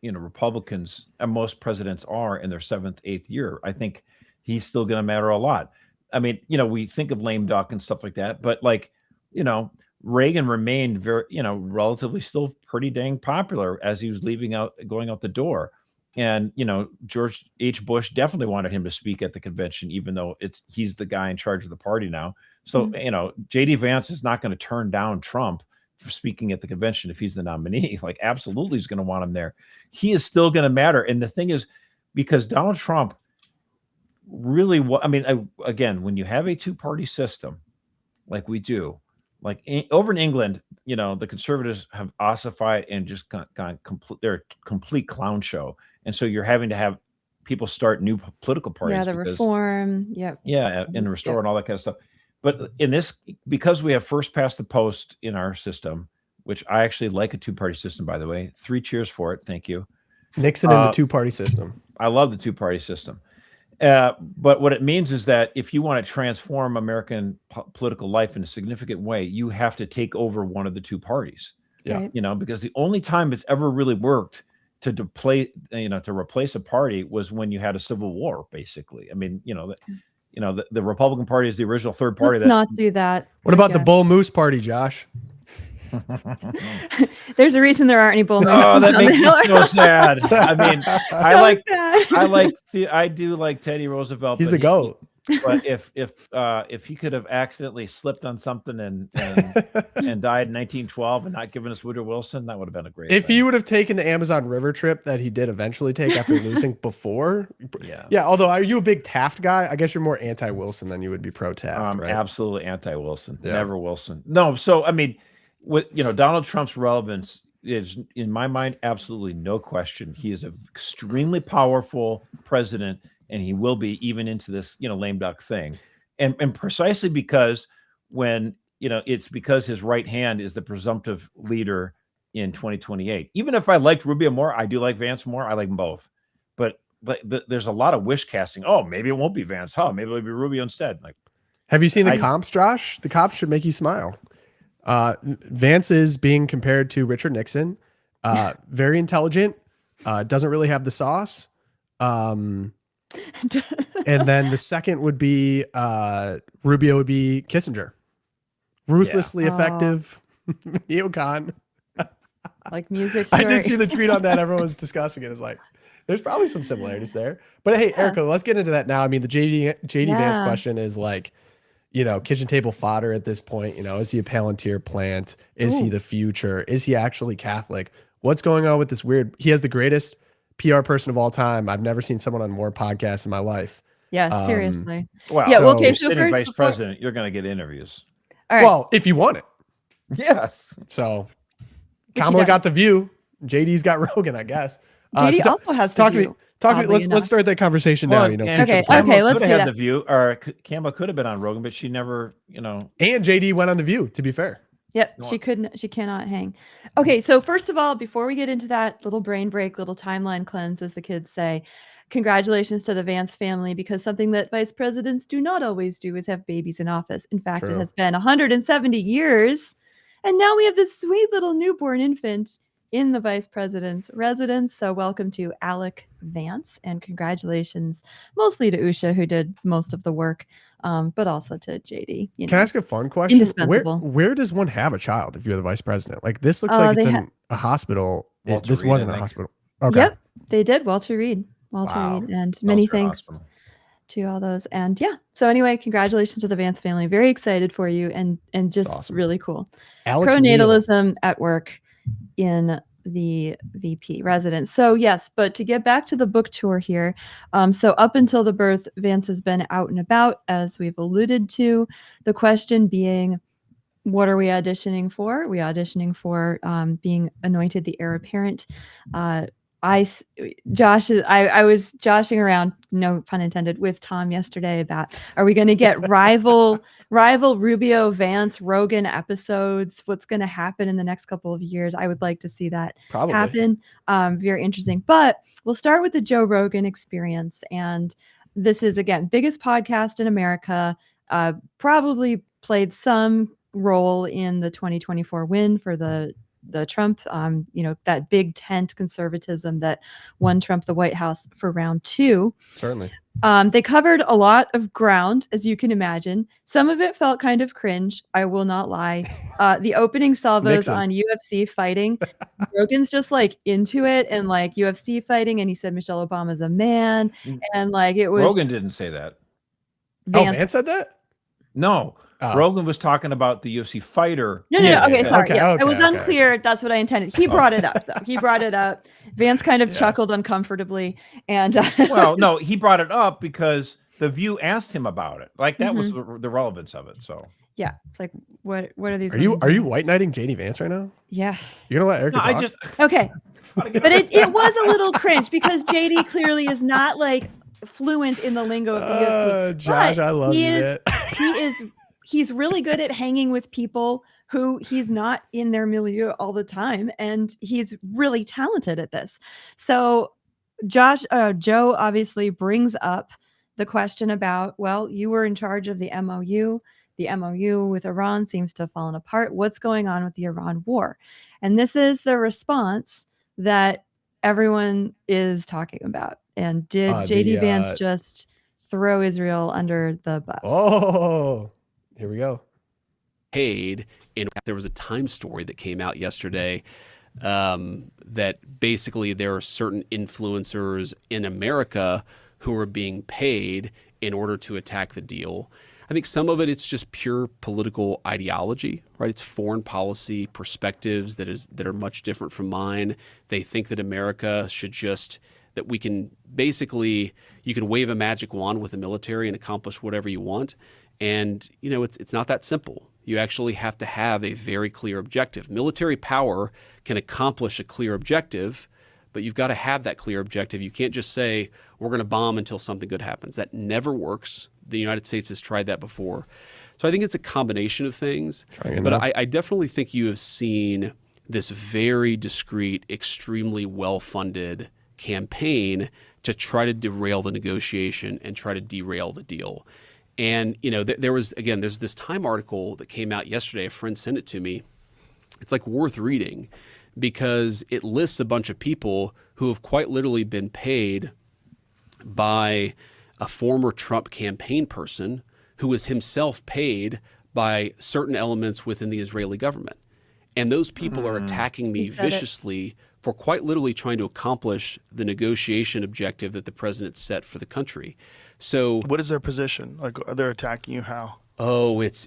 Republicans and most presidents are in their 7th, 8th year. I think he's still going to matter a lot. I mean, we think of lame duck and stuff like that, but like, Reagan remained very, relatively still pretty dang popular as he was going out the door. And, George H. Bush definitely wanted him to speak at the convention, even though he's the guy in charge of the party now. So, JD Vance is not going to turn down Trump for speaking at the convention if he's the nominee. Like, absolutely he's going to want him there. He is still going to matter. And the thing is, because Donald Trump really, again, when you have a two-party system like we do, like over in England, the conservatives have ossified and just gone complete. They're a complete clown show, and so you're having to have people start new political parties. Yeah, reform. Yep. Yeah, and the restore and all that kind of stuff. But in this, because we have first past the post in our system, which I actually like a two-party system, by the way. 3 cheers for it. Thank you. Nixon and the two-party system. I love the two-party system. But what it means is that if you want to transform American political life in a significant way, you have to take over one of the two parties. Yeah. Right. Because the only time it's ever really worked to replace a party was when you had a civil war, basically. I mean, the Republican Party is the original third party. Let's not do that. What about the Bull Moose Party, Josh? There's a reason there aren't any bull moose. Oh, that makes me so sad. I mean, I do like Teddy Roosevelt. He's the GOAT. But if he could have accidentally slipped on something and died in 1912 and not given us Woodrow Wilson, that would have been a great. If thing. he would have taken the Amazon River trip that he did eventually take after losing before, yeah. Although, are you a big Taft guy? I guess you're more anti-Wilson than you would be pro-Taft, right? Absolutely anti-Wilson. Yeah. Never Wilson. No. So I mean, Donald Trump's relevance is, in my mind, absolutely no question. He is an extremely powerful president. And he will be even into this, lame duck thing. And precisely because when, it's because his right hand is the presumptive leader, in 2028. Even if I liked Rubio more, I do like Vance more. I like them both. But there's a lot of wish casting. Oh, maybe it won't be Vance. Huh? Maybe it'll be Rubio instead. Like, have you seen the comps, Josh? The comps should make you smile. Vance is being compared to Richard Nixon. Very intelligent. Doesn't really have the sauce. And then the second would be Rubio would be Kissinger. Ruthlessly effective neocon. Like music. I did see the tweet on that. Everyone was discussing it. It's like, there's probably some similarities there. But hey, Erica, let's get into that now. I mean, the JD Vance question is like, kitchen table fodder at this point. Is he a Palantir plant? Is he the future? Is he actually Catholic? What's going on with this weird? He has the greatest PR person of all time. I've never seen someone on more podcasts in my life. Yeah, seriously. Well, yeah, so okay, so first, vice president, you're going to get interviews. All right. Well, if you want it. Yes. So Kamala got the View. JD's got Rogan, I guess. JD also has the View. Talk to me. Let's start that conversation now. Okay, let's do that. The View, or Kamala could have been on Rogan, but she never, And JD went on the View. To be fair. Yep, she couldn't. She cannot hang. Okay, so first of all, before we get into that little brain break, little timeline cleanse, as the kids say, congratulations to the Vance family, because something that vice presidents do not always do is have babies in office. In fact, It has been 170 years, and now we have this sweet little newborn infant in the vice president's residence. So welcome to Alec Vance, and congratulations mostly to Usha, who did most of the work, but also to JD. Can I ask a fun question? Indispensable. Where does one have a child if you're the vice president? Like, this looks like it's in a hospital. This wasn't a hospital. Okay. Yep, they did. Walter Reed, and many thanks to all those. And so anyway, congratulations to the Vance family. Very excited for you, and just awesome. Really cool. Pronatalism at work in the VP residence. So yes, but to get back to the book tour here, so up until the birth, Vance has been out and about, as we've alluded to. The question being, what are we auditioning for? We auditioning for being anointed the heir apparent. I was joshing around, no pun intended, with Tom yesterday about, are we going to get rival Rubio Vance Rogan episodes? What's going to happen in the next couple of years? I would like to see that happen. Very interesting. But we'll start with the Joe Rogan Experience. And this is, again, biggest podcast in America, probably played some role in the 2024 win for the Trump, that big tent conservatism that won Trump the White House for round 2. Certainly. They covered a lot of ground, as you can imagine. Some of it felt kind of cringe, I will not lie. The opening salvos on UFC fighting, Rogan's just like into it, and like UFC fighting, and he said Michelle Obama's a man, and like it was. Rogan didn't say that. Vance said that? No. Rogan was talking about the UFC fighter. No. Okay, sorry. I was unclear. That's what I intended. He brought it up, though. He brought it up. Vance kind of chuckled uncomfortably, and well, no, he brought it up because the View asked him about it. Like that was the relevance of it. So yeah, it's like, what are these? Are you white knighting JD Vance right now? Yeah. You're gonna let Erica talk? Okay, but it was a little cringe because JD clearly is not like fluent in the lingo of the UFC. Josh, I love you. He's really good at hanging with people who he's not in their milieu all the time. And he's really talented at this. So Joe obviously brings up the question about, well, you were in charge of the MOU. The MOU with Iran seems to have fallen apart. What's going on with the Iran war? And this is the response that everyone is talking about. And did JD Vance just throw Israel under the bus? Oh, here we go. Paid. And there was a Time story that came out yesterday that basically there are certain influencers in America who are being paid in order to attack the deal. I think some of it's just pure political ideology, right? It's foreign policy perspectives that are much different from mine. They think that America should that we can basically, you can wave a magic wand with the military and accomplish whatever you want. And, it's not that simple. You actually have to have a very clear objective. Military power can accomplish a clear objective, but you've got to have that clear objective. You can't just say, we're going to bomb until something good happens. That never works. The United States has tried that before. So I think it's a combination of things. But I definitely think you have seen this very discreet, extremely well-funded campaign to try to derail the negotiation and try to derail the deal. And, there's this Time article that came out yesterday. A friend sent it to me. It's like worth reading because it lists a bunch of people who have quite literally been paid by a former Trump campaign person who was himself paid by certain elements within the Israeli government. And those people are attacking me viciously for quite literally trying to accomplish the negotiation objective that the president set for the country. So what is their position? Like, are they attacking you how? Oh, it's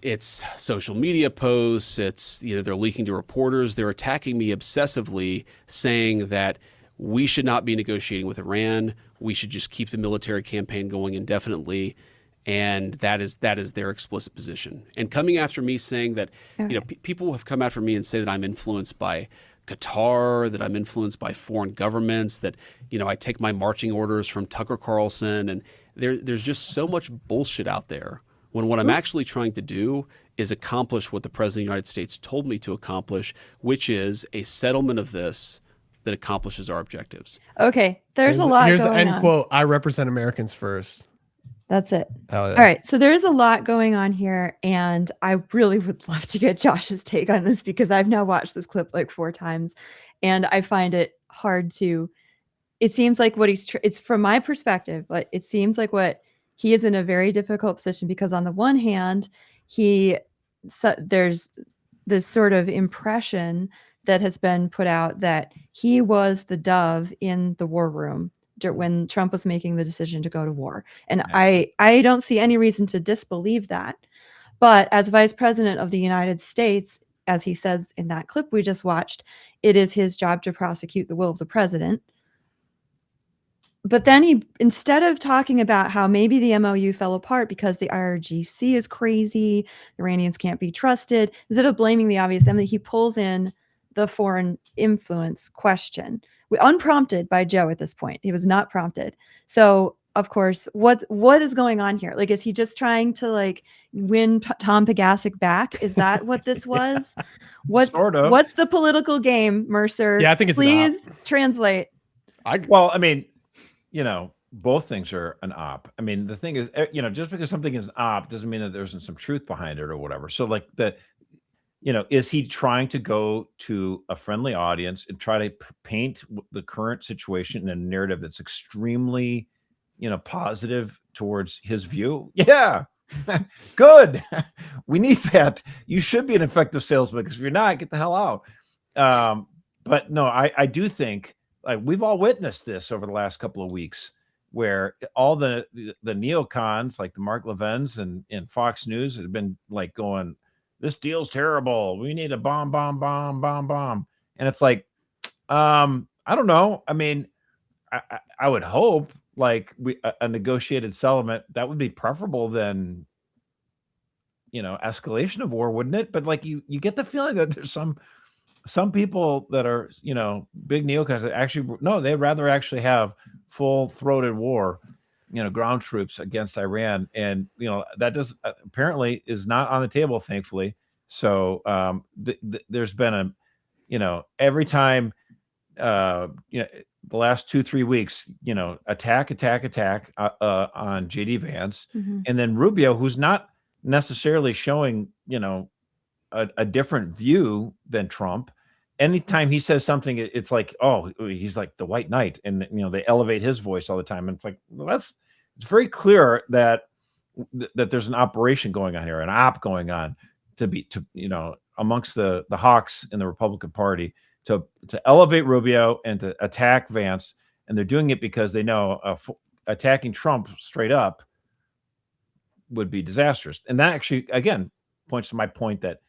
social media posts. It's, they're leaking to reporters. They're attacking me obsessively, saying that we should not be negotiating with Iran. We should just keep the military campaign going indefinitely. And that is their explicit position. And coming after me saying that, people have come after me and say that I'm influenced by Qatar, that I'm influenced by foreign governments, that, I take my marching orders from Tucker Carlson. And there's just so much bullshit out there when what I'm actually trying to do is accomplish what the President of the United States told me to accomplish, which is a settlement of this that accomplishes our objectives. Okay, there's a lot Here's going the end on. quote. I represent Americans first. That's it. Hell yeah. All right, so there's a lot going on here, and I really would love to get Josh's take on this because I've now watched this clip like 4 times, and I find it hard to. It seems like what it's from my perspective, but it seems like what he is in a very difficult position because on the one hand, there's this sort of impression that has been put out that he was the dove in the war room when Trump was making the decision to go to war. And I don't see any reason to disbelieve that. But as Vice President of the United States, as he says in that clip we just watched, it is his job to prosecute the will of the president. But then he, instead of talking about how maybe the MOU fell apart because the IRGC is crazy, the Iranians can't be trusted, instead of blaming the obvious enemy, he pulls in the foreign influence question, unprompted by Joe at this point. He was not prompted. So, of course, what is going on here? Like, is he just trying to win Tom Pegasic back? Is that what this was? Sort of. What's the political game, Mercer? Yeah, I think it's Please translate. Both things are an op. I mean, the thing is, just because something is an op doesn't mean that there isn't some truth behind it or whatever. So is he trying to go to a friendly audience and try to paint the current situation in a narrative that's extremely, positive towards his view? Yeah, good. We need that. You should be an effective salesman because if you're not, get the hell out. But no, I do think we've all witnessed this over the last couple of weeks where all the neocons like the Mark Levins and Fox News have been going, this deal's terrible. We need a bomb. And it's I don't know. I mean, I would hope a negotiated settlement that would be preferable than, escalation of war, wouldn't it? But you get the feeling that there's some people that are, big neocons that actually, no, they'd rather actually have full-throated war, ground troops against Iran. And, that does apparently is not on the table, thankfully. So there's been every time, the last 2-3 weeks, attack on JD Vance. Mm-hmm. And then Rubio, who's not necessarily showing, a different view than Trump. Anytime he says something, it's he's like the white knight, and they elevate his voice all the time. And it's it's very clear that there's an operation going on here, an op going on amongst the hawks in the Republican Party to elevate Rubio and to attack Vance. And they're doing it because they know attacking Trump straight up would be disastrous. And that actually, again, points to my point that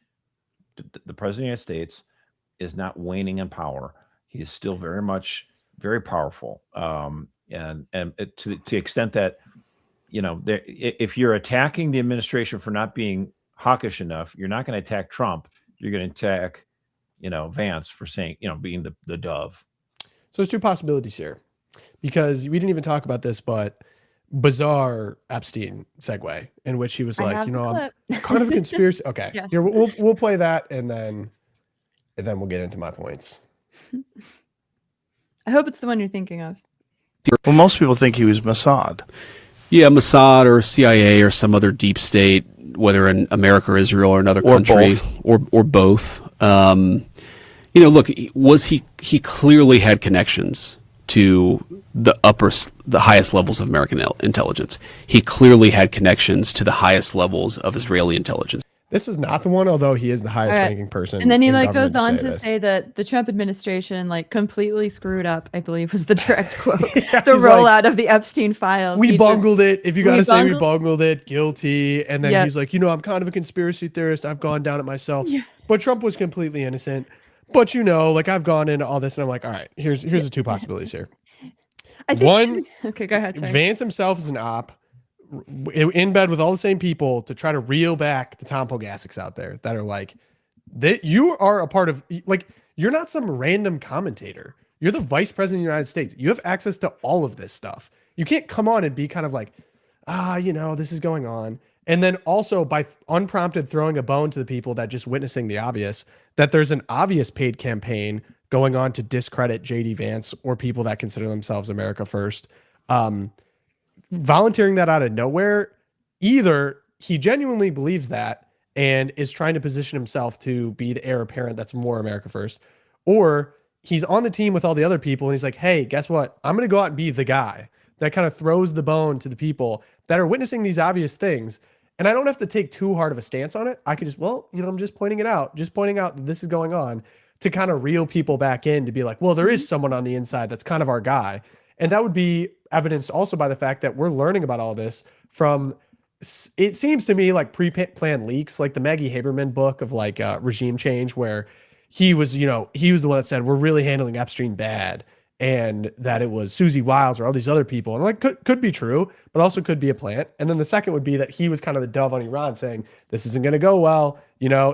the president of the United States is not waning in power. He is still very much very powerful. And to the extent that, if you're attacking the administration for not being hawkish enough, you're not going to attack Trump. You're going to attack, Vance for saying, being the dove. So there's 2 possibilities here because we didn't even talk about this, but bizarre Epstein segue in which he was I'm kind of a conspiracy. Okay, Yeah. Here we'll play that and then and then we'll get into my points. I hope it's the one you're thinking of. Well, most people think he was Mossad. Yeah, Mossad or CIA or some other deep state, whether in America or Israel or another Or country, or both. Look, he clearly had connections to the highest levels of American intelligence. He clearly had connections to the highest levels of Israeli intelligence. This was not the one, although he is the highest All right. ranking person. And then he in like goes government on to this. say that the Trump administration like completely screwed up, I believe was the direct quote. Yeah, the he's like, rollout of the Epstein files. We He bungled it. If you got to say we bungled- bungled it, guilty. And then Yeah. he's like, I'm kind of a conspiracy theorist. I've gone down it myself. Yeah. But Trump was completely innocent. But like I've gone into all this and I'm like, all right, here's the two possibilities here. I think, One, okay, go ahead. Sorry. Vance himself is an op in bed with all the same people to try to reel back the Tom Pogasics out there that are like, that you are a part of, like, you're not some random commentator. You're the vice president of the United States. You have access to all of this stuff. You can't come on and be kind of like, this is going on. And then also by unprompted throwing a bone to the people that just witnessing the obvious, that there's an obvious paid campaign going on to discredit JD Vance or people that consider themselves America first. Volunteering that out of nowhere, either he genuinely believes that and is trying to position himself to be the heir apparent that's more America first, or he's on the team with all the other people and he's like, hey, guess what? I'm going to go out and be the guy that kind of throws the bone to the people that are witnessing these obvious things. And I don't have to take too hard of a stance on it. I can just, I'm just pointing it out, just pointing out that this is going on to kind of reel people back in to be like, well, there is someone on the inside that's kind of our guy. And that would be evidenced also by the fact that we're learning about all this from, it seems to me like pre-planned leaks, like the Maggie Haberman book of like regime change, where he was the one that said, we're really handling Epstein bad. And that it was Susie Wiles or all these other people. And like, could be true, but also could be a plant. And then the second would be that he was kind of the dove on Iran saying, this isn't going to go well,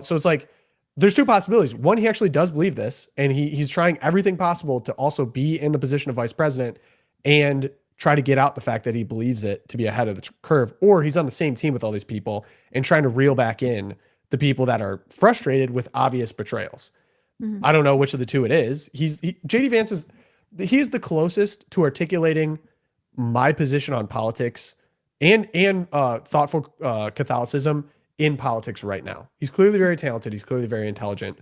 So it's like, there's two possibilities. One, he actually does believe this, and he's trying everything possible to also be in the position of vice president and try to get out the fact that he believes it to be ahead of the curve, or he's on the same team with all these people and trying to reel back in the people that are frustrated with obvious betrayals. Mm-hmm. I don't know which of the two it is. JD Vance he's the closest to articulating my position on politics and thoughtful Catholicism in politics right now. He's clearly very talented. He's clearly very intelligent.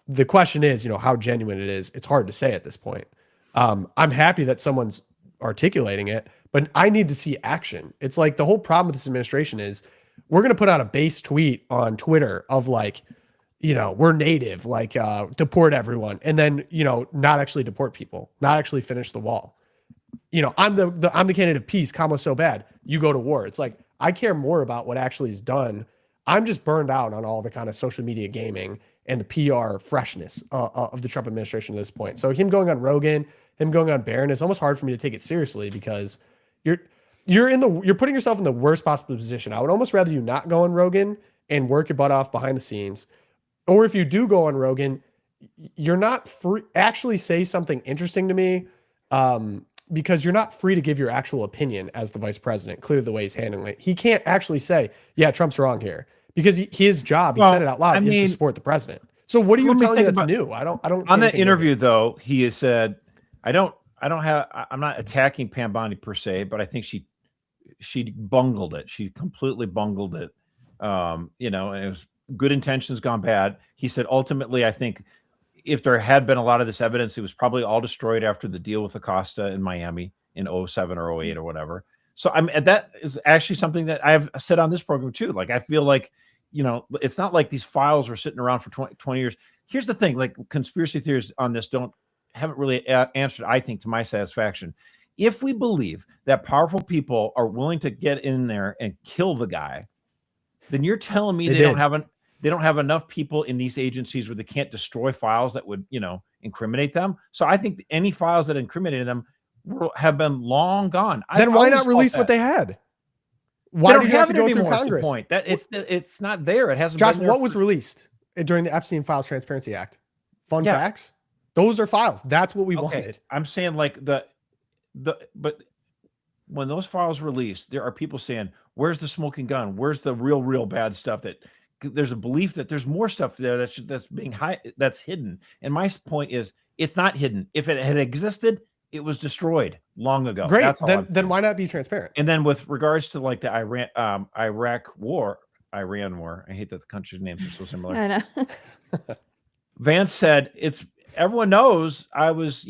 The question is, how genuine it is. It's hard to say at this point. I'm happy that someone's articulating it, but I need to see action. It's like the whole problem with this administration is we're going to put out a base tweet on Twitter of like, we're native, like deport everyone. And then, not actually deport people, not actually finish the wall. I'm the candidate of peace. Kama's so bad. You go to war. It's like, I care more about what actually is done. I'm just burned out on all the kind of social media gaming and the PR freshness of the Trump administration at this point. So him going on Rogan, him going on Barron, it's almost hard for me to take it seriously because you're putting yourself in the worst possible position. I would almost rather you not go on Rogan and work your butt off behind the scenes. Or if you do go on Rogan, you're not free, actually say something interesting to me because you're not free to give your actual opinion as the vice president, clearly the way he's handling it. He can't actually say, yeah, Trump's wrong here because his job, he said it out loud, is to support the president. So what are you telling me that's new? I don't on that interview new. Though, he has said, I'm not attacking Pam Bondi per se, but I think she bungled it. She completely bungled it. And it was good intentions gone bad. He said, ultimately, I think if there had been a lot of this evidence, it was probably all destroyed after the deal with Acosta in Miami in 07 or 08 or whatever. So that is actually something that I've said on this program too. Like, I feel like, it's not like these files were sitting around for 20 years. Here's the thing, like conspiracy theories on this haven't really answered, I think, to my satisfaction. If we believe that powerful people are willing to get in there and kill the guy, then you're telling me they don't have enough people in these agencies where they can't destroy files that would, incriminate them. So I think any files that incriminated them have been long gone. Then why not release what they had? Why did you have to go through Congress? The point that it's not there. It hasn't. Josh, been there what was released during the Epstein Files Transparency Act? Fun facts. Those are files. That's what we wanted. I'm saying like but when those files released, there are people saying, where's the smoking gun? Where's the real bad stuff that there's a belief that there's more stuff there that's being that's hidden. And my point is, it's not hidden. If it had existed, it was destroyed long ago. Great. That's all Then why not be transparent? And then with regards to like the Iraq war, Iran war. I hate that the country's names are so similar. I know. Vance said, everyone knows I was,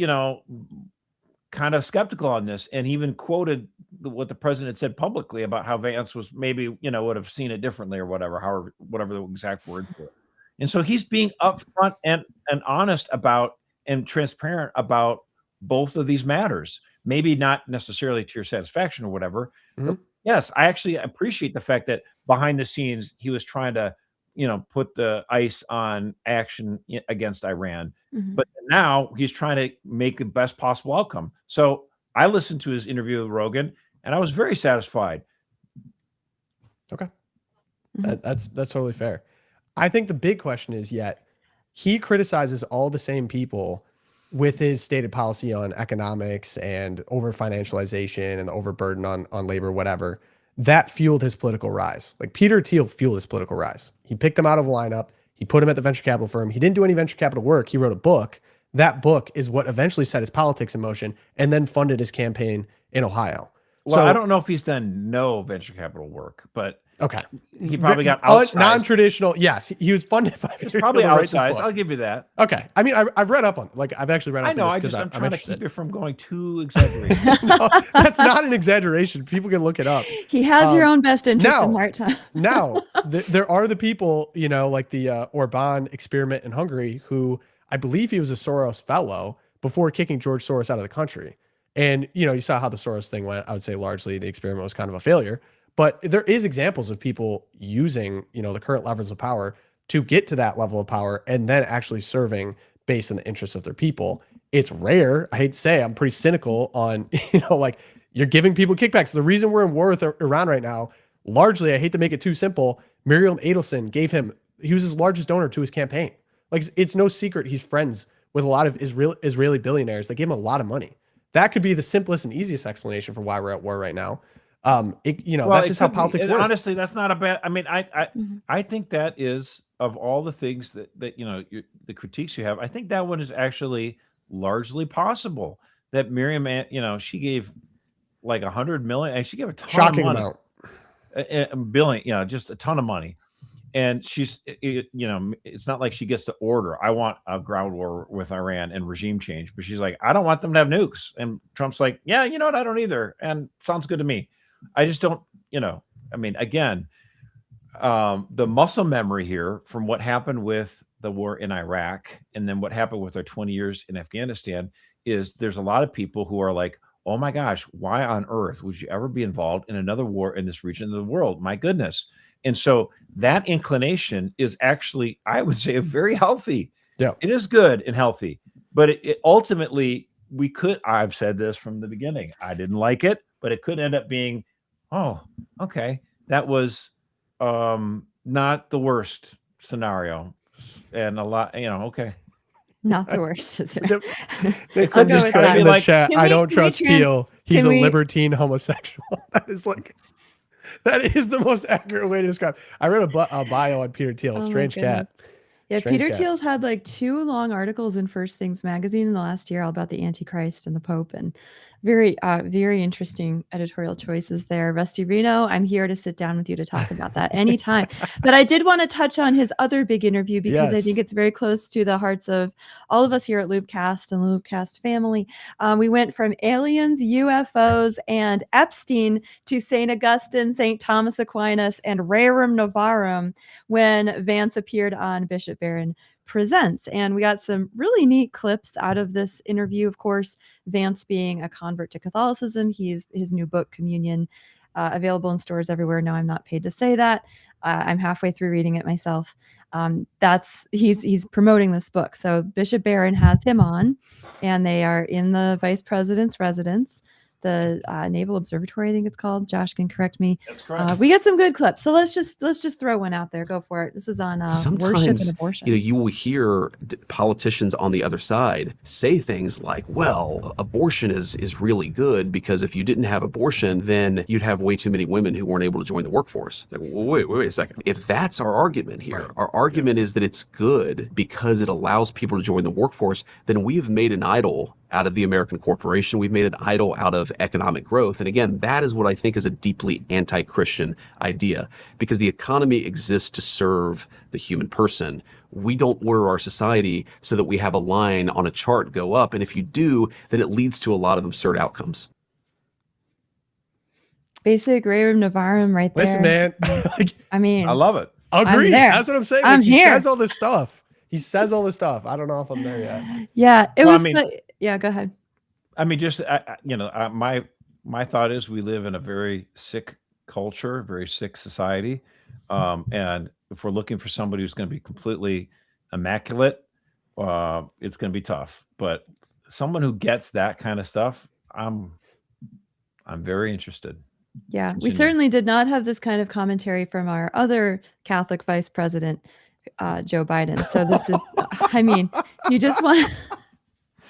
kind of skeptical on this, and he even quoted what the president said publicly about how Vance was maybe, would have seen it differently or whatever the exact word for it. And so he's being upfront and honest about and transparent about both of these matters. Maybe not necessarily to your satisfaction or whatever. Mm-hmm. Yes, I actually appreciate the fact that behind the scenes he was trying to, put the ice on action against Iran. Mhm. But now he's trying to make the best possible outcome. So I listened to his interview with Rogan, and I was very satisfied. Okay. Mhm. That's totally fair. I think the big question is, yet he criticizes all the same people with his stated policy on economics and over financialization and the overburden on labor, whatever, that fueled his political rise. Like Peter Thiel fueled his political rise. He picked him out of a lineup. He put him at the venture capital firm. He didn't do any venture capital work. He wrote a book. That book is what eventually set his politics in motion and then funded his campaign in Ohio. Well, So I don't know if he's done no venture capital work, but okay. he probably got outsized. Non-traditional. Yes, he was funded by He's Peter probably Thiel to write this outsized. book. I'll give you that. Okay. I mean, I've read up on, I've actually read up I on know. this because I'm I'm trying to interested. keep you from going too exaggerated. No, that's not an exaggeration. People can look it up. He has your own best interest now- in heart time. Now, there are the people, like the Orban experiment in Hungary, who I believe he was a Soros fellow before kicking George Soros out of the country. And, you saw how the Soros thing went. I would say largely the experiment was kind of a failure. But there is examples of people using, the current levels of power to get to that level of power and then actually serving based on the interests of their people. It's rare. I hate to say, I'm pretty cynical on, you're giving people kickbacks. The reason we're in war with Iran right now, largely, I hate to make it too simple, Miriam Adelson he was his largest donor to his campaign. Like, it's no secret he's friends with a lot of Israeli billionaires that gave him a lot of money. That could be the simplest and easiest explanation for why we're at war right now. That's just how politics works. Honestly, that's not a bad. I mean, Mhm. I think that is, of all the things that the critiques you have, I think that one is actually largely possible. That Miriam, she gave like 100 million, and she gave a ton Shocking of money, amount. a billion, just a ton of money. And she's, it's not like she gets to order, I want a ground war with Iran and regime change, but she's like, I don't want them to have nukes. And Trump's like, yeah, you know what? I don't either. And sounds good to me. I just don't, again, the muscle memory here from what happened with the war in Iraq and then what happened with our 20 years in Afghanistan is there's a lot of people who are like, oh my gosh, why on earth would you ever be involved in another war in this region of the world? My goodness. And so that inclination is actually, I would say, very healthy. Yeah. It is good and healthy, but it ultimately, I've said this from the beginning, I didn't like it, but it could end up being, oh, okay, that was not the worst scenario. And a lot, okay. Not the worst, is it? Nick I'll from go just with typed that. in the Like, chat, can I we- don't can we trust trans- Thiel. He's can a we- libertine homosexual. That is the most accurate way to describe. I read a bio on Peter Thiel. Oh my Strange cat. Yeah, Strange Peter cat. Thiel's had like 2 long articles in First Things magazine in the last year all about the Antichrist and the Pope, and very, very interesting editorial choices there. Rusty Reno, I'm here to sit down with you to talk about that anytime. But I did want to touch on his other big interview because I Yes. think it's very close to the hearts of all of us here at LOOPcast and the LOOPcast family. We went from aliens, UFOs, and Epstein to St. Augustine, St. Thomas Aquinas, and Rerum Novarum when Vance appeared on Bishop Barron Presents. And we got some really neat clips out of this interview. Of course, Vance being a convert to Catholicism, his new book, Communion, available in stores everywhere. No, I'm not paid to say that. I'm halfway through reading it myself. He's promoting this book. So Bishop Barron has him on, and they are in the vice president's residence. the Naval Observatory, I think it's called. Josh can correct me. That's correct. We get some good clips, so let's just throw one out there. Go for it. This is on worship Sometimes, and abortion. you will hear politicians on the other side say things like, well, abortion is really good because if you didn't have abortion, then you'd have way too many women who weren't able to join the workforce. Like, wait a second. If that's our argument here, our argument is that it's good because it allows people to join the workforce, then we have made an idol out of the American corporation. We've made an idol out of economic growth. And again, that is what I think is a deeply anti-Christian idea, because the economy exists to serve the human person. We don't order our society so that we have a line on a chart go up. And if you do, then it leads to a lot of absurd outcomes. Basic Rerum Novarum right there. Listen, man. I mean, I love it. Agree. there. That's what I'm saying. I'm Like, he here. says all this stuff. He says all this stuff. I don't know if I'm there yet. yeah, it Well, I was. mean- Yeah, go ahead. I mean, just my thought is we live in a very sick culture, very sick society, and if we're looking for somebody who's going to be completely immaculate, it's going to be tough. But someone who gets that kind of stuff, I'm very interested. Yeah, we Continue. certainly did not have this kind of commentary from our other Catholic vice president, Joe Biden. So this is, I mean, you just want.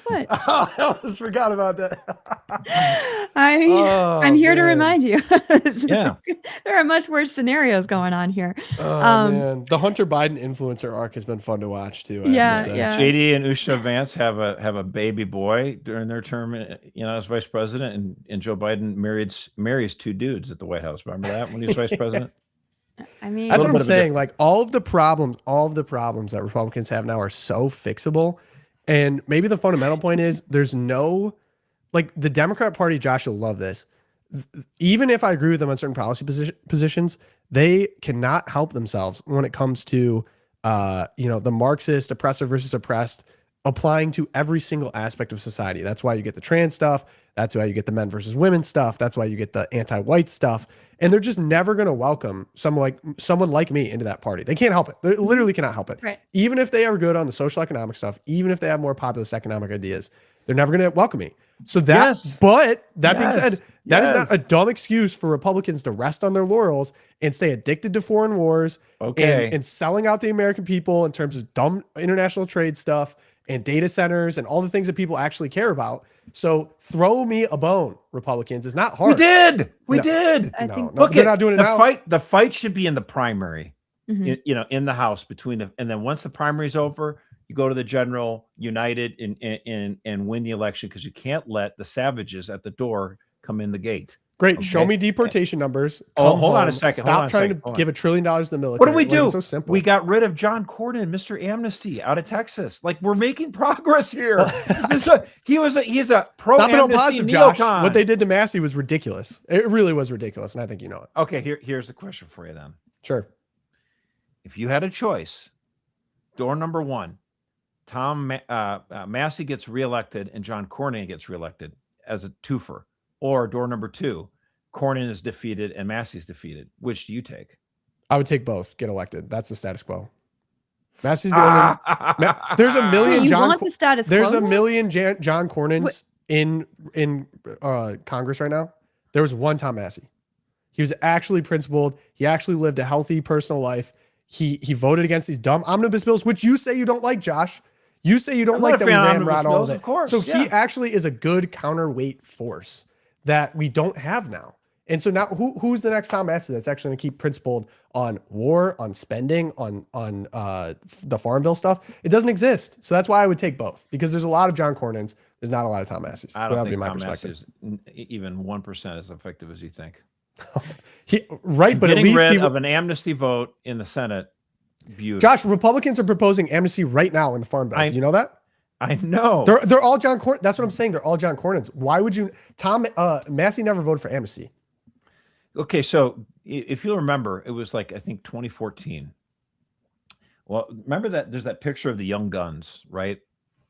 What? I almost forgot about that. I'm here to man. remind you. Yeah. There are much worse scenarios going on here. Oh, man. The Hunter Biden influencer arc has been fun to watch too. I have to Yeah, say. yeah. JD and Usha Vance have a baby boy during their term, as vice president, and Joe Biden marries two dudes at the White House. Remember that when he was vice president? I mean, That's little what I'm bit of a saying. Like all of the problems that Republicans have now are so fixable. And maybe the fundamental point is there's no, like the Democrat Party, Josh, you'll love this. Even if I agree with them on certain policy positions, they cannot help themselves when it comes to, the Marxist oppressor versus oppressed applying to every single aspect of society. That's why you get the trans stuff. That's why you get the men versus women stuff. That's why you get the anti-white stuff. And they're just never going to welcome someone like me into that party. They can't help it. They literally cannot help it. Right. Even if they are good on the social economic stuff, even if they have more populist economic ideas, they're never going to welcome me. So that, Yes. but that being Yes. said, that is not Yes. a dumb excuse for Republicans to rest on their laurels and stay addicted to foreign wars Okay. and selling out the American people in terms of dumb international trade stuff and data centers and all the things that people actually care about. So throw me a bone, Republicans. It's not hard. We did. We No. did. I No, think no, Look, they're not doing it the now. fight. The fight should be in the primary. Mhm. In the House and then once the primary's over, you go to the general, united, and win the election, because you can't let the savages at the door come in the gate. Great. Show Okay. me deportation numbers. Oh, Come hold on a home. second, hold Stop on a trying second, to hold on. give $1 trillion to the military. What do we Like, do? it's so simple. We got rid of John Cornyn, Mr. Amnesty, out of Texas. Like, we're making progress here. He's a pro Stop it on amnesty positive, Josh. neocon. What they did to Massey was ridiculous. It really was ridiculous, and I think you know it. Okay, here's the question for you then. Sure. If you had a choice, door number one, Massey gets reelected and John Cornyn gets reelected as a twofer, or door number two, Cornyn is defeated and Massey's defeated. Which do you take? I would take both. Get elected. That's the status quo. Massey's the only. There's a million you John. want the status There's quo a now? million John Cornyns in Congress right now. There was one Tom Massey. He was actually principled. He actually lived a healthy personal life. He voted against these dumb omnibus bills, which you say you don't like, Josh. You say you don't I'm like not a that we fan of ramrod omnibus all of bills, it. of course, So yeah. he actually is a good counterweight force that we don't have now. And so now who's the next Tom Massey that's actually going to keep principled on war, on spending, on the farm bill stuff? It doesn't exist. So that's why I would take both, because there's a lot of John Cornyns. There's not a lot of Tom Masseys. I That don't would be think my Tom perspective. Massey is even 1% as effective as you think. Right, but at Getting least rid of an amnesty vote in the Senate, beautiful. Josh, Republicans are proposing amnesty right now in the farm bill. Do you know that? I know. They're all John Cornyn. That's what I'm saying. They're all John Cornyns. Why would you? Massey never voted for amnesty. Okay, so if you'll remember, it was like, I think 2014. Well, remember that there's that picture of the young guns, right?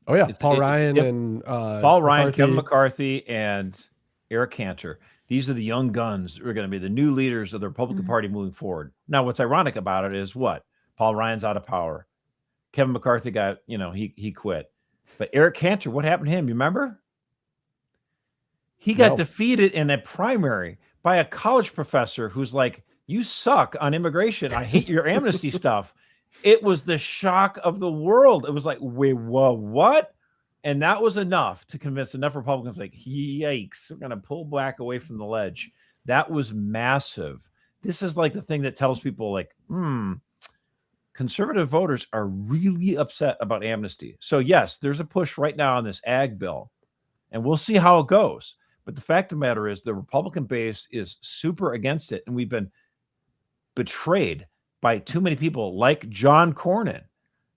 Oh yeah, It's- Paul it's- Ryan yep. and Paul Ryan, McCarthy. Kevin McCarthy, and Eric Cantor. These are the young guns who are going to be the new leaders of the Republican Party moving forward. Now, what's ironic about it is what? Paul Ryan's out of power. Kevin McCarthy got, he quit. But Eric Cantor, what happened to him? You remember? He got No. defeated in a primary by a college professor who's like, you suck on immigration. I hate your amnesty stuff. It was the shock of the world. It was like, wait, whoa, what? And that was enough to convince enough Republicans, like, yikes, we're going to pull back away from the ledge. That was massive. This is like the thing that tells people, like, conservative voters are really upset about amnesty. So, yes, there's a push right now on this ag bill, and we'll see how it goes. But the fact of the matter is the Republican base is super against it, and we've been betrayed by too many people like John Cornyn.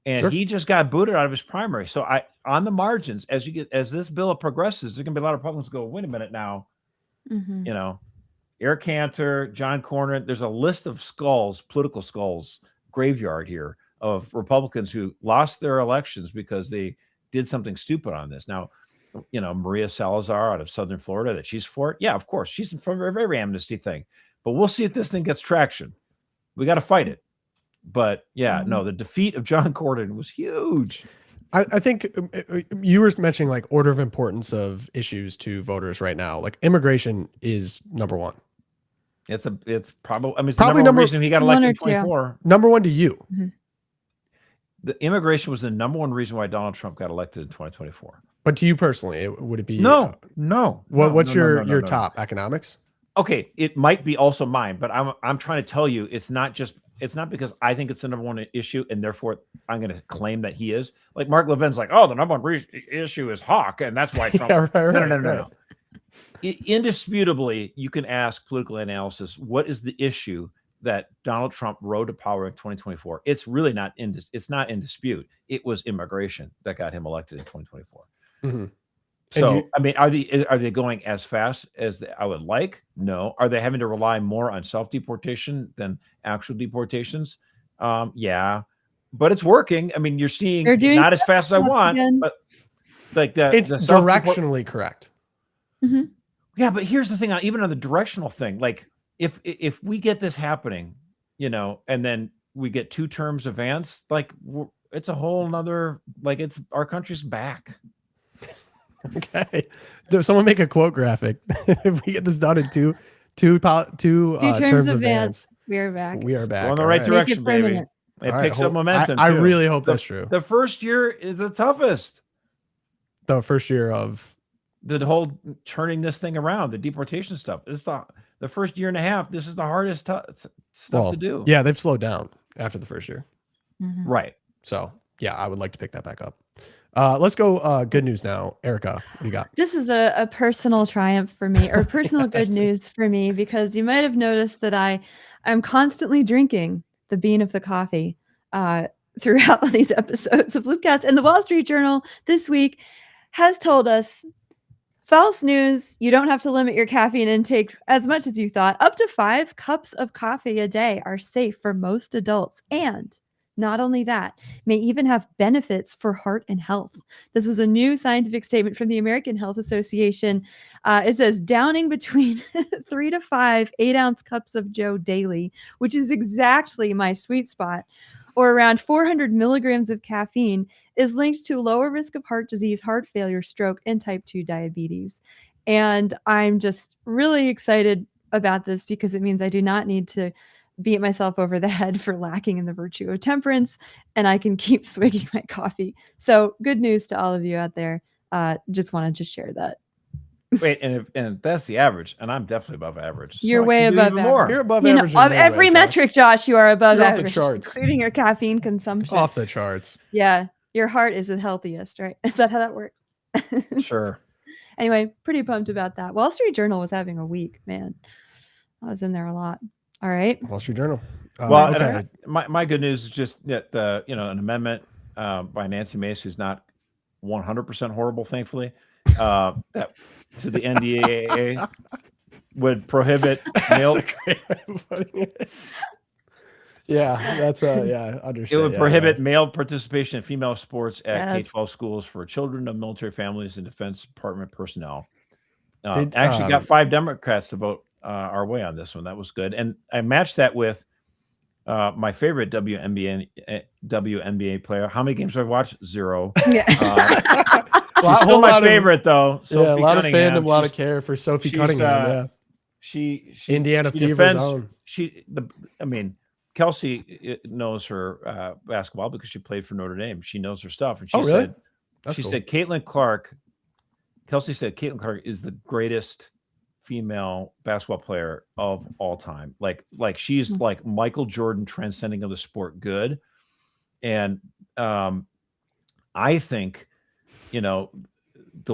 And Sure. he just got booted out of his primary. So on the margins, as this bill progresses, there's gonna be a lot of Republicans go, wait a minute now, Eric Cantor, John Cornyn, there's a list of skulls, political skulls, graveyard here of Republicans who lost their elections because they did something stupid on this. Now, Maria Salazar out of Southern Florida, that she's for it. Yeah, of course. She's for every amnesty thing. But we'll see if this thing gets traction. We got to fight it. But yeah, no, the defeat of John Cornyn was huge. I think you were mentioning like order of importance of issues to voters right now. Like immigration is number one. It's probably, I mean, it's Probably the number one number reason he got one elected in or two. 24. Number one to you. The immigration was the number one reason why Donald Trump got elected in 2024. But to you personally, would it be No. What's No. your top? Economics? Okay, it might be also mine, but I'm trying to tell you it's not because I think it's the number one issue and therefore I'm going to claim that he is. Like Mark Levin's like, oh, the number one issue is Hawk, and that's why Trump. No. Indisputably, you can ask political analysis, what is the issue that Donald Trump rode to power in 2024? It's really not in dispute. It was immigration that got him elected in 2024. Mm-hmm. So, I mean, are they going as fast as I would like? No. Are they having to rely more on self-deportation than actual deportations? Yeah, but it's working. I mean, you're seeing They're doing not as fast as I want, again. but like that. It's directionally correct. Yeah, but here's the thing. Even on the directional thing, like if we get this happening, and then we get 2 terms of Vance, like it's a whole nother, like it's our country's back. Okay. Someone make a quote graphic. If we get this done in two terms of Vance, we are back. we are back. We're in the All right direction, baby. permanent. It All right, picks up momentum. I too. really hope that's true. The first year is the toughest. The first year of The whole turning this thing around, the deportation stuff. It's the first year and a half. This is the hardest stuff to do. Yeah, they've slowed down after the first year. Right. So yeah, I would like to pick that back up. Let's go good news now. Erica, what do you got? This is a personal triumph for me, or personal good news for me, because you might have noticed that I'm constantly drinking the bean of the coffee throughout these episodes of LOOPcast. And the Wall Street Journal this week has told us, false news, you don't have to limit your caffeine intake as much as you thought. Up to 5 cups of coffee a day are safe for most adults. And not only that, may even have benefits for heart and health. This was a new scientific statement from the American Health Association. It says downing between 3 to 5 8-ounce cups of Joe daily, which is exactly my sweet spot, or around 400 milligrams of caffeine, is linked to lower risk of heart disease, heart failure, stroke, and type 2 diabetes. And I'm just really excited about this because it means I do not need to beat myself over the head for lacking in the virtue of temperance, and I can keep swigging my coffee. So good news to all of you out there. Just wanted to share that. Wait, and that's the average, and I'm definitely above average. So You're I way can do above even more. You're above You know, average. in of many every ways, metric, Josh, you are above You're off the average, charts. including your caffeine consumption. Off the charts. Yeah, your heart is the healthiest, right? Is that how that works? Sure. Anyway, pretty pumped about that. Wall Street Journal was having a week, man. I was in there a lot. All right. Wall Street Journal. Well, okay. and my good news is just that an amendment by Nancy Mace, who's not 100% horrible, thankfully, that to the NDAA would prohibit male. That's a great way of putting it. Yeah, that's I understand. It would prohibit male participation in female sports at Yes. K-12 schools for children of military families and Defense Department personnel. Did, Actually got 5 Democrats to vote our way on this one. That was good. And I matched that with my favorite WNBA player. How many games have I watched? 0. Yeah. She's still my favorite, though. Yeah, a Sophie lot Cunningham. of fandom, a lot of care for Sophie Cunningham. Yeah, she Indiana she Fever defends, zone. I mean, Kelsey knows her basketball because she played for Notre Dame. She knows her stuff, and she really? said, That's cool. said Caitlin Clark. Kelsey said Caitlin Clark is the greatest female basketball player of all time. Like she's like Michael Jordan transcending of the sport good. And I think, the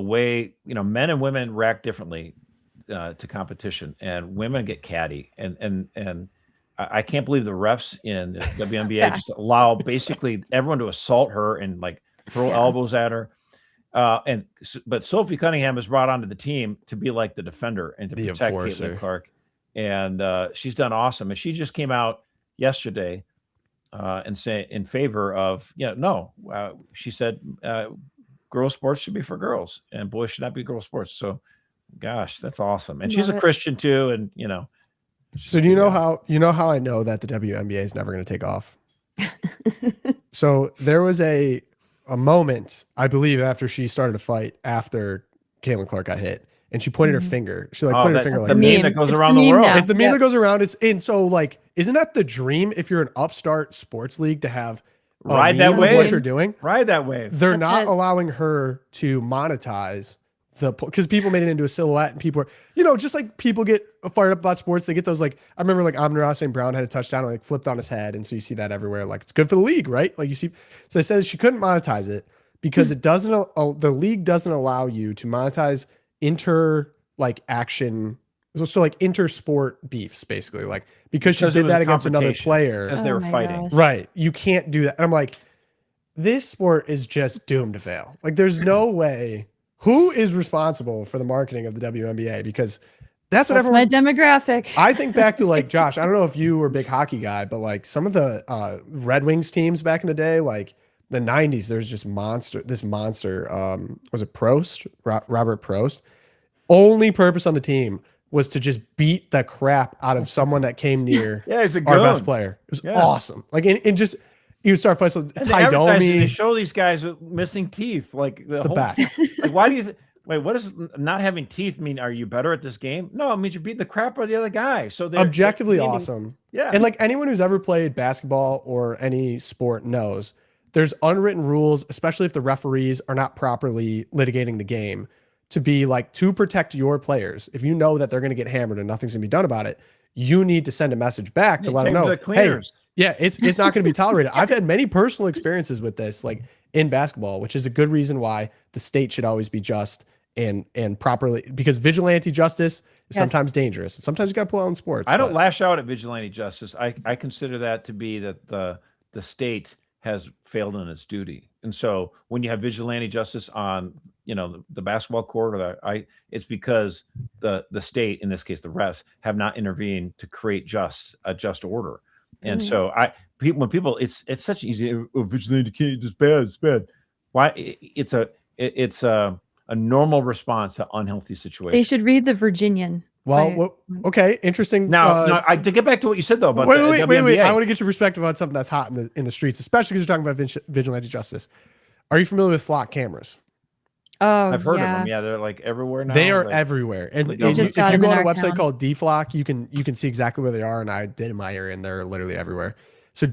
way, men and women react differently to competition, and women get catty. And I can't believe the refs in the WNBA just allow basically everyone to assault her and like throw elbows at her. But Sophie Cunningham is brought onto the team to be like the defender and to protect Caitlin Clark. And she's done awesome. And she just came out yesterday and say in favor of, she said, girls sports should be for girls and boys should not be girls sports. So gosh, that's awesome. And she's a Christian too. And, so do you know how I know that the WNBA is never going to take off? So there was a moment, I believe, after she started a fight after Caitlin Clark got hit, and she pointed her finger. She pointed her finger like the meme that goes around the world. Now. It's the meme that goes around. And so like, isn't that the dream if you're an upstart sports league to have ride that wave? What you're doing? Ride that wave. They're not allowing her to monetize because people made it into a silhouette, and people are, just like people get fired up about sports. They get those, like, I remember like Amon-Ra St. Brown had a touchdown and like flipped on his head. And so you see that everywhere. Like, it's good for the league, right? Like you see, so they said she couldn't monetize it because it doesn't, the league doesn't allow you to monetize action. So like inter-sport beefs, basically, like because she did that against another player as they were fighting. Gosh. Right. You can't do that. And I'm like, this sport is just doomed to fail. Like, there's no way. Who is responsible for the marketing of the WNBA? Because that's what everyone's my demographic. I think back to like Josh. I don't know if you were a big hockey guy, but like some of the Red Wings teams back in the day, like the 90s, there's just this monster. Was it Prost? Robert Prost. Only purpose on the team was to just beat the crap out of someone that came near he's a our goon. best player. It was awesome. Like, and just you would start fights with Ty They Domi. show these guys with missing teeth, like the whole, best. Like, why do you wait? What does not having teeth mean? Are you better at this game? No, it means you're beating the crap out of the other guy. So they're Objectively awesome. Yeah. And like anyone who's ever played basketball or any sport knows, there's unwritten rules, especially if the referees are not properly litigating the game, to be like, to protect your players. If you know that they're going to get hammered and nothing's going to be done about it, you need to send a message back to let them know, hey, yeah, it's not going to be tolerated. I've had many personal experiences with this, like in basketball, which is a good reason why the state should always be just and properly, because vigilante justice is sometimes dangerous. Sometimes you got to pull out in sports. I don't lash out at vigilante justice. I consider that to be that the state has failed in its duty. And so when you have vigilante justice on, the basketball court, or it's because the state, in this case, the refs, have not intervened to create a just order. And so when people, it's such easy, vigilante can't, it's bad. Why? It's a normal response to unhealthy situations. They should read the Virginian. Well, okay, interesting. Now, to get back to what you said though about wait. WNBA, I want to get your perspective on something that's hot in the streets, especially because you're talking about vigilante justice. Are you familiar with flock cameras? Oh, I've heard of them. Yeah, they're like everywhere now. They are everywhere. And if you go on a website called DFlock, you can see exactly where they are. And I did in my area, and they're literally everywhere. So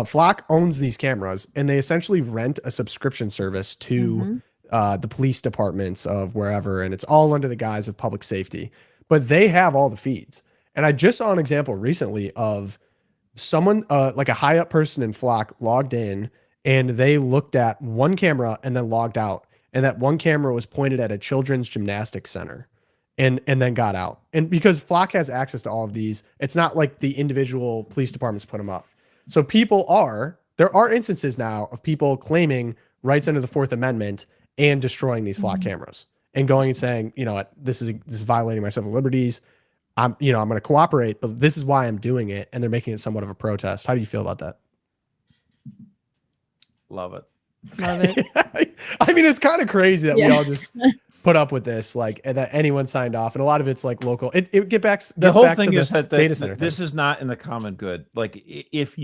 Flock owns these cameras, and they essentially rent a subscription service to the police departments of wherever, and it's all under the guise of public safety. But they have all the feeds. And I just saw an example recently of someone, like a high up person in Flock, logged in, and they looked at one camera and then logged out. And that one camera was pointed at a children's gymnastics center and then got out. And because Flock has access to all of these, it's not like the individual police departments put them up. So there are instances now of people claiming rights under the Fourth Amendment and destroying these Flock cameras and going and saying, this is violating my civil liberties. I'm going to cooperate, but this is why I'm doing it. And they're making it somewhat of a protest. How do you feel about that? Love it. I mean, it's kind of crazy that we all just put up with this, like, and that anyone signed off, and a lot of it's like local. It gets back. The whole thing to is that data center. This is not in the common good. Like if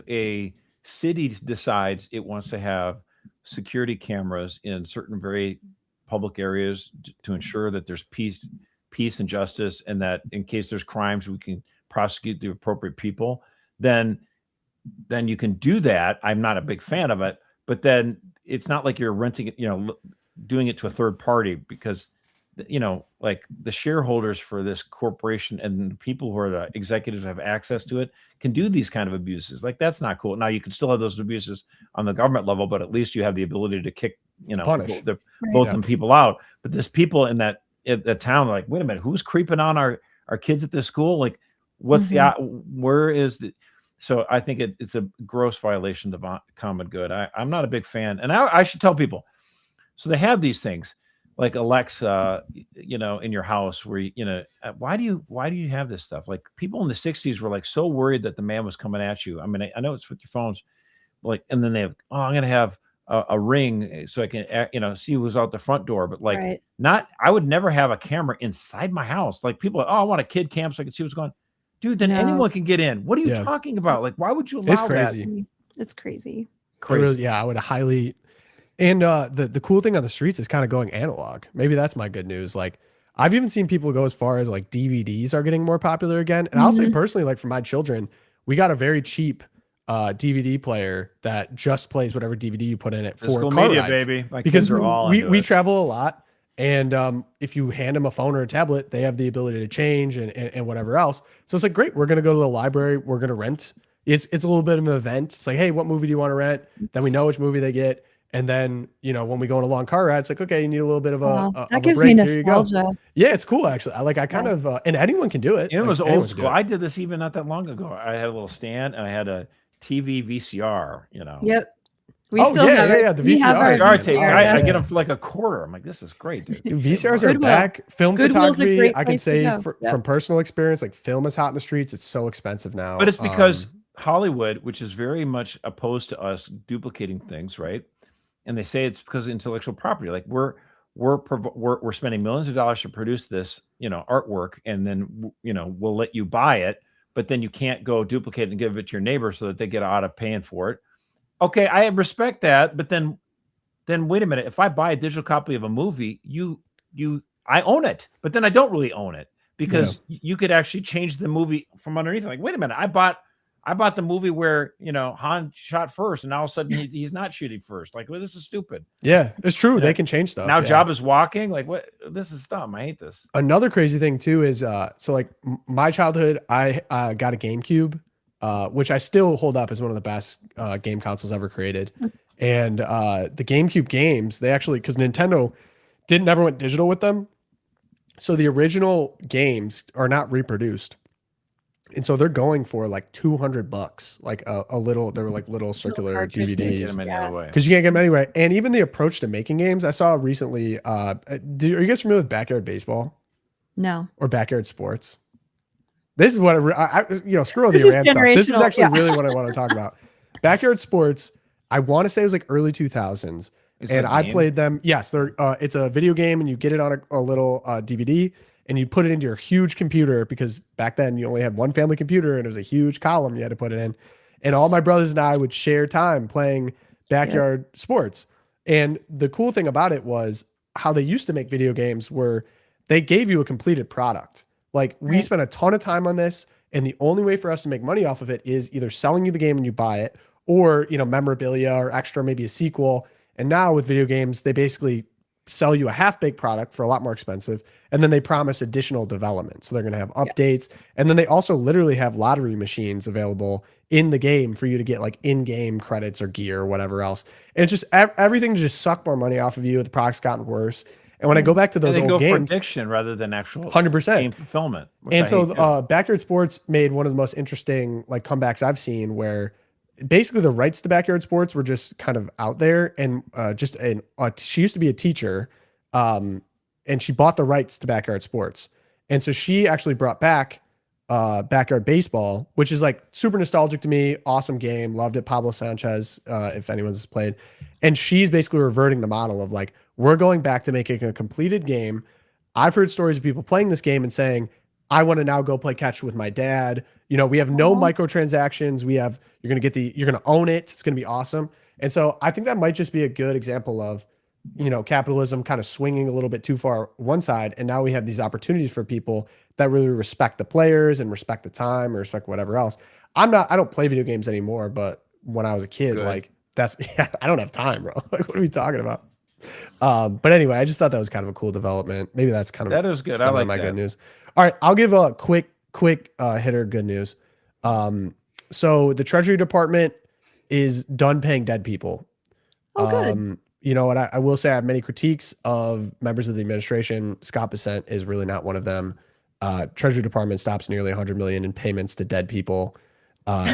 a city decides it wants to have security cameras in certain very public areas to ensure that there's peace and justice, and that in case there's crimes, we can prosecute the appropriate people, then you can do that. I'm not a big fan of it, but then it's not like you're renting it, doing it to a third party, because like the shareholders for this corporation and the people who are the executives have access to it can do these kind of abuses. Like, that's not cool. Now, you can still have those abuses on the government level, but at least you have the ability to kick, Punish. vote them people out. But there's people in that town like, wait a minute, who's creeping on our kids at this school? Like, what's where is the? So I think it's a gross violation of the common good. I'm not a big fan, and I should tell people. So they have these things like Alexa, in your house, where why do you have this stuff? Like, people in the 60s were like so worried that the man was coming at you. I mean, I know it's with your phones, like, and then they have, I'm gonna have a ring so I can see who's out the front door, but like, not, I would never have a camera inside my house. Like, people are, I want a kid cam so I can see what's going on. Dude, then anyone can get in. What are you talking about? Like, why would you allow it's crazy. That? It's crazy. Really, I would highly. And the cool thing on the streets is kind of going analog. Maybe that's my good news. Like, I've even seen people go as far as like DVDs are getting more popular again. And I'll say personally, like for my children, we got a very cheap DVD player that just plays whatever DVD you put in it for car media, rides. Baby. My because kids are all we travel a lot. And if you hand them a phone or a tablet, they have the ability to change and whatever else. So it's like, great, we're going to go to the library. We're going to rent. It's a little bit of an event. It's like, hey, what movie do you want to rent? Then we know which movie they get. And then, when we go on a long car ride, it's like, okay, you need a little bit of that gives me nostalgia. Yeah, it's cool, actually. I kind of, and anyone can do it. It was old school. I did this even not that long ago. I had a little stand and I had a TV VCR, Yep. We still have it. The VCR tape. I get them for like $0.25. I'm like, this is great, dude. VCRs are back. Film photography, I can say from personal experience, like, film is hot in the streets. It's so expensive now. But it's because Hollywood, which is very much opposed to us duplicating things, right? And they say it's because of intellectual property. Like, we're spending millions of dollars to produce this, artwork, and then we'll let you buy it, but then you can't go duplicate it and give it to your neighbor so that they get out of paying for it. Okay, I respect that, but then wait a minute. If I buy a digital copy of a movie, I own it, but then I don't really own it, because you could actually change the movie from underneath. Like, wait a minute, I bought the movie where Han shot first, and now all of a sudden he's not shooting first. Like, well, this is stupid. Yeah, it's true. They can change stuff. Now Jabba's walking. Like, what? This is dumb. I hate this. Another crazy thing too is so like my childhood, I got a GameCube, which I still hold up as one of the best game consoles ever created. And the GameCube games, they actually, because Nintendo never went digital with them, so the original games are not reproduced. And so they're going for like $200, like a little. They were like little circular DVDs, because you can't get them anyway. And even the approach to making games, I saw recently. Are you guys familiar with backyard baseball? No. Or backyard sports? This is what screw all the Iran stuff. This is actually really what I want to talk about. Backyard sports. I want to say it was like early 2000s, and I played them. Yes, they're. It's a video game, and you get it on a little DVD. And you put it into your huge computer, because back then you only had one family computer and it was a huge column you had to put it in. And all my brothers and I would share time playing backyard sports. And the cool thing about it was how they used to make video games were they gave you a completed product. Like, we spent a ton of time on this, and the only way for us to make money off of it is either selling you the game and you buy it, or, memorabilia or extra, maybe a sequel. And now with video games, they basically sell you a half-baked product for a lot more expensive, and then they promise additional development. So they're going to have updates, and then they also literally have lottery machines available in the game for you to get like in-game credits or gear or whatever else. And it's just everything to just suck more money off of you. The product's gotten worse. And when I go back to those old games, for addiction rather than actual 100% game fulfillment. And so Backyard Sports made one of the most interesting like comebacks I've seen, where basically the rights to Backyard Sports were just kind of out there, and she used to be a teacher, and she bought the rights to Backyard Sports, and so she actually brought back Backyard Baseball, which is like super nostalgic to me. Awesome game, loved it. Pablo Sanchez, if anyone's played, and she's basically reverting the model of like, we're going back to making a completed game. I've heard stories of people playing this game and saying, I want to now go play catch with my dad. We have no microtransactions. You're going to own it. It's going to be awesome. And so I think that might just be a good example of, capitalism kind of swinging a little bit too far one side. And now we have these opportunities for people that really respect the players and respect the time or respect whatever else. I don't play video games anymore, but when I was a kid, Good. like I don't have time, bro. Like, what are we talking about? But anyway, I just thought that was kind of a cool development. Maybe that's kind of That is good. I some like of my that. good news. All right, I'll give a quick hitter good news. So the Treasury Department is done paying dead people. Oh, good. And I will say I have many critiques of members of the administration. Scott Bessent is really not one of them. Treasury Department stops nearly 100 million in payments to dead people.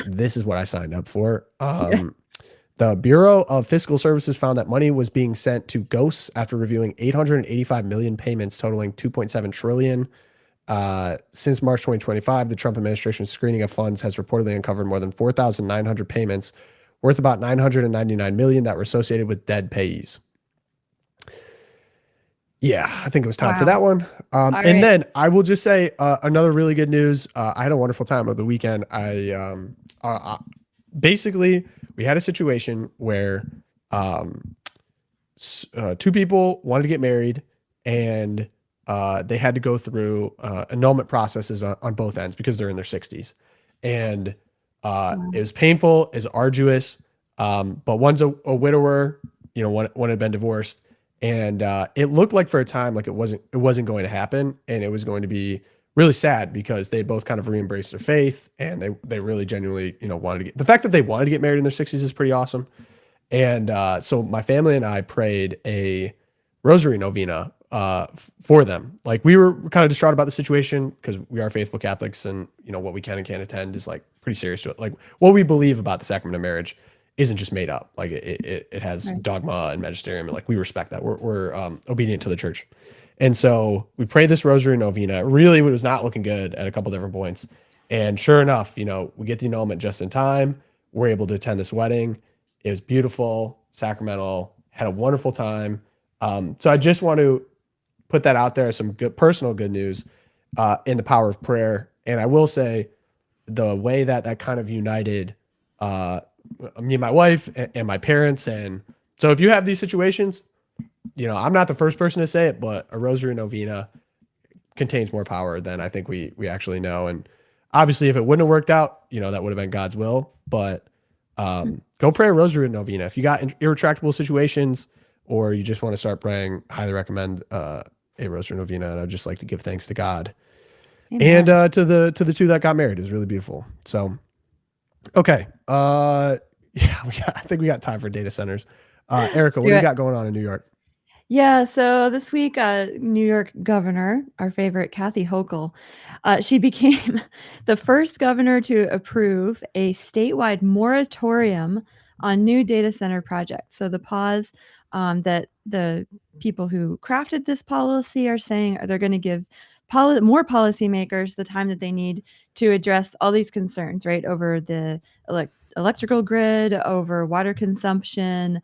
This is what I signed up for. The Bureau of Fiscal Services found that money was being sent to ghosts after reviewing 885 million payments totaling 2.7 trillion. Since March 2025, the Trump administration's screening of funds has reportedly uncovered more than 4,900 payments worth about 999 million that were associated with dead payees. Yeah, I think it was time for that one. And then I will just say another really good news. I had a wonderful time over the weekend. Basically, we had a situation where two people wanted to get married, and they had to go through annulment processes on both ends because they're in their 60s. And it was painful, it's arduous, but one's a widower, one had been divorced. And it looked like for a time like it wasn't going to happen, and it was going to be really sad because they both kind of re-embraced their faith, and they really genuinely wanted to get, the fact that they wanted to get married in their 60s is pretty awesome. And so my family and I prayed a rosary novena for them. Like, we were kind of distraught about the situation because we are faithful Catholics, and what we can and can't attend is like pretty serious to it. Like, what we believe about the sacrament of marriage isn't just made up. Like, it has dogma and magisterium, and like, we respect that. We're obedient to the church. And so we prayed this rosary novena. It really was not looking good at a couple different points. And sure enough, we get the annulment just in time. We're able to attend this wedding. It was beautiful, sacramental, had a wonderful time. So I just want to put that out there as some good personal good news in the power of prayer. And I will say the way that kind of united me and my wife and my parents. And so if you have these situations, I'm not the first person to say it, but a rosary novena contains more power than I think we actually know. And obviously, if it wouldn't have worked out, that would have been God's will. But go pray a rosary novena. If you got irretractable situations, or you just want to start praying, highly recommend a rosary novena. And I'd just like to give thanks to God. Amen. And to the two that got married. It was really beautiful. So, okay. I think we got time for data centers. Erica, what do you got going on in New York? Yeah, so this week, New York governor, our favorite Kathy Hochul, she became the first governor to approve a statewide moratorium on new data center projects. So the pause that the people who crafted this policy are saying they're going to give more policymakers the time that they need to address all these concerns, right, over the electrical grid, over water consumption,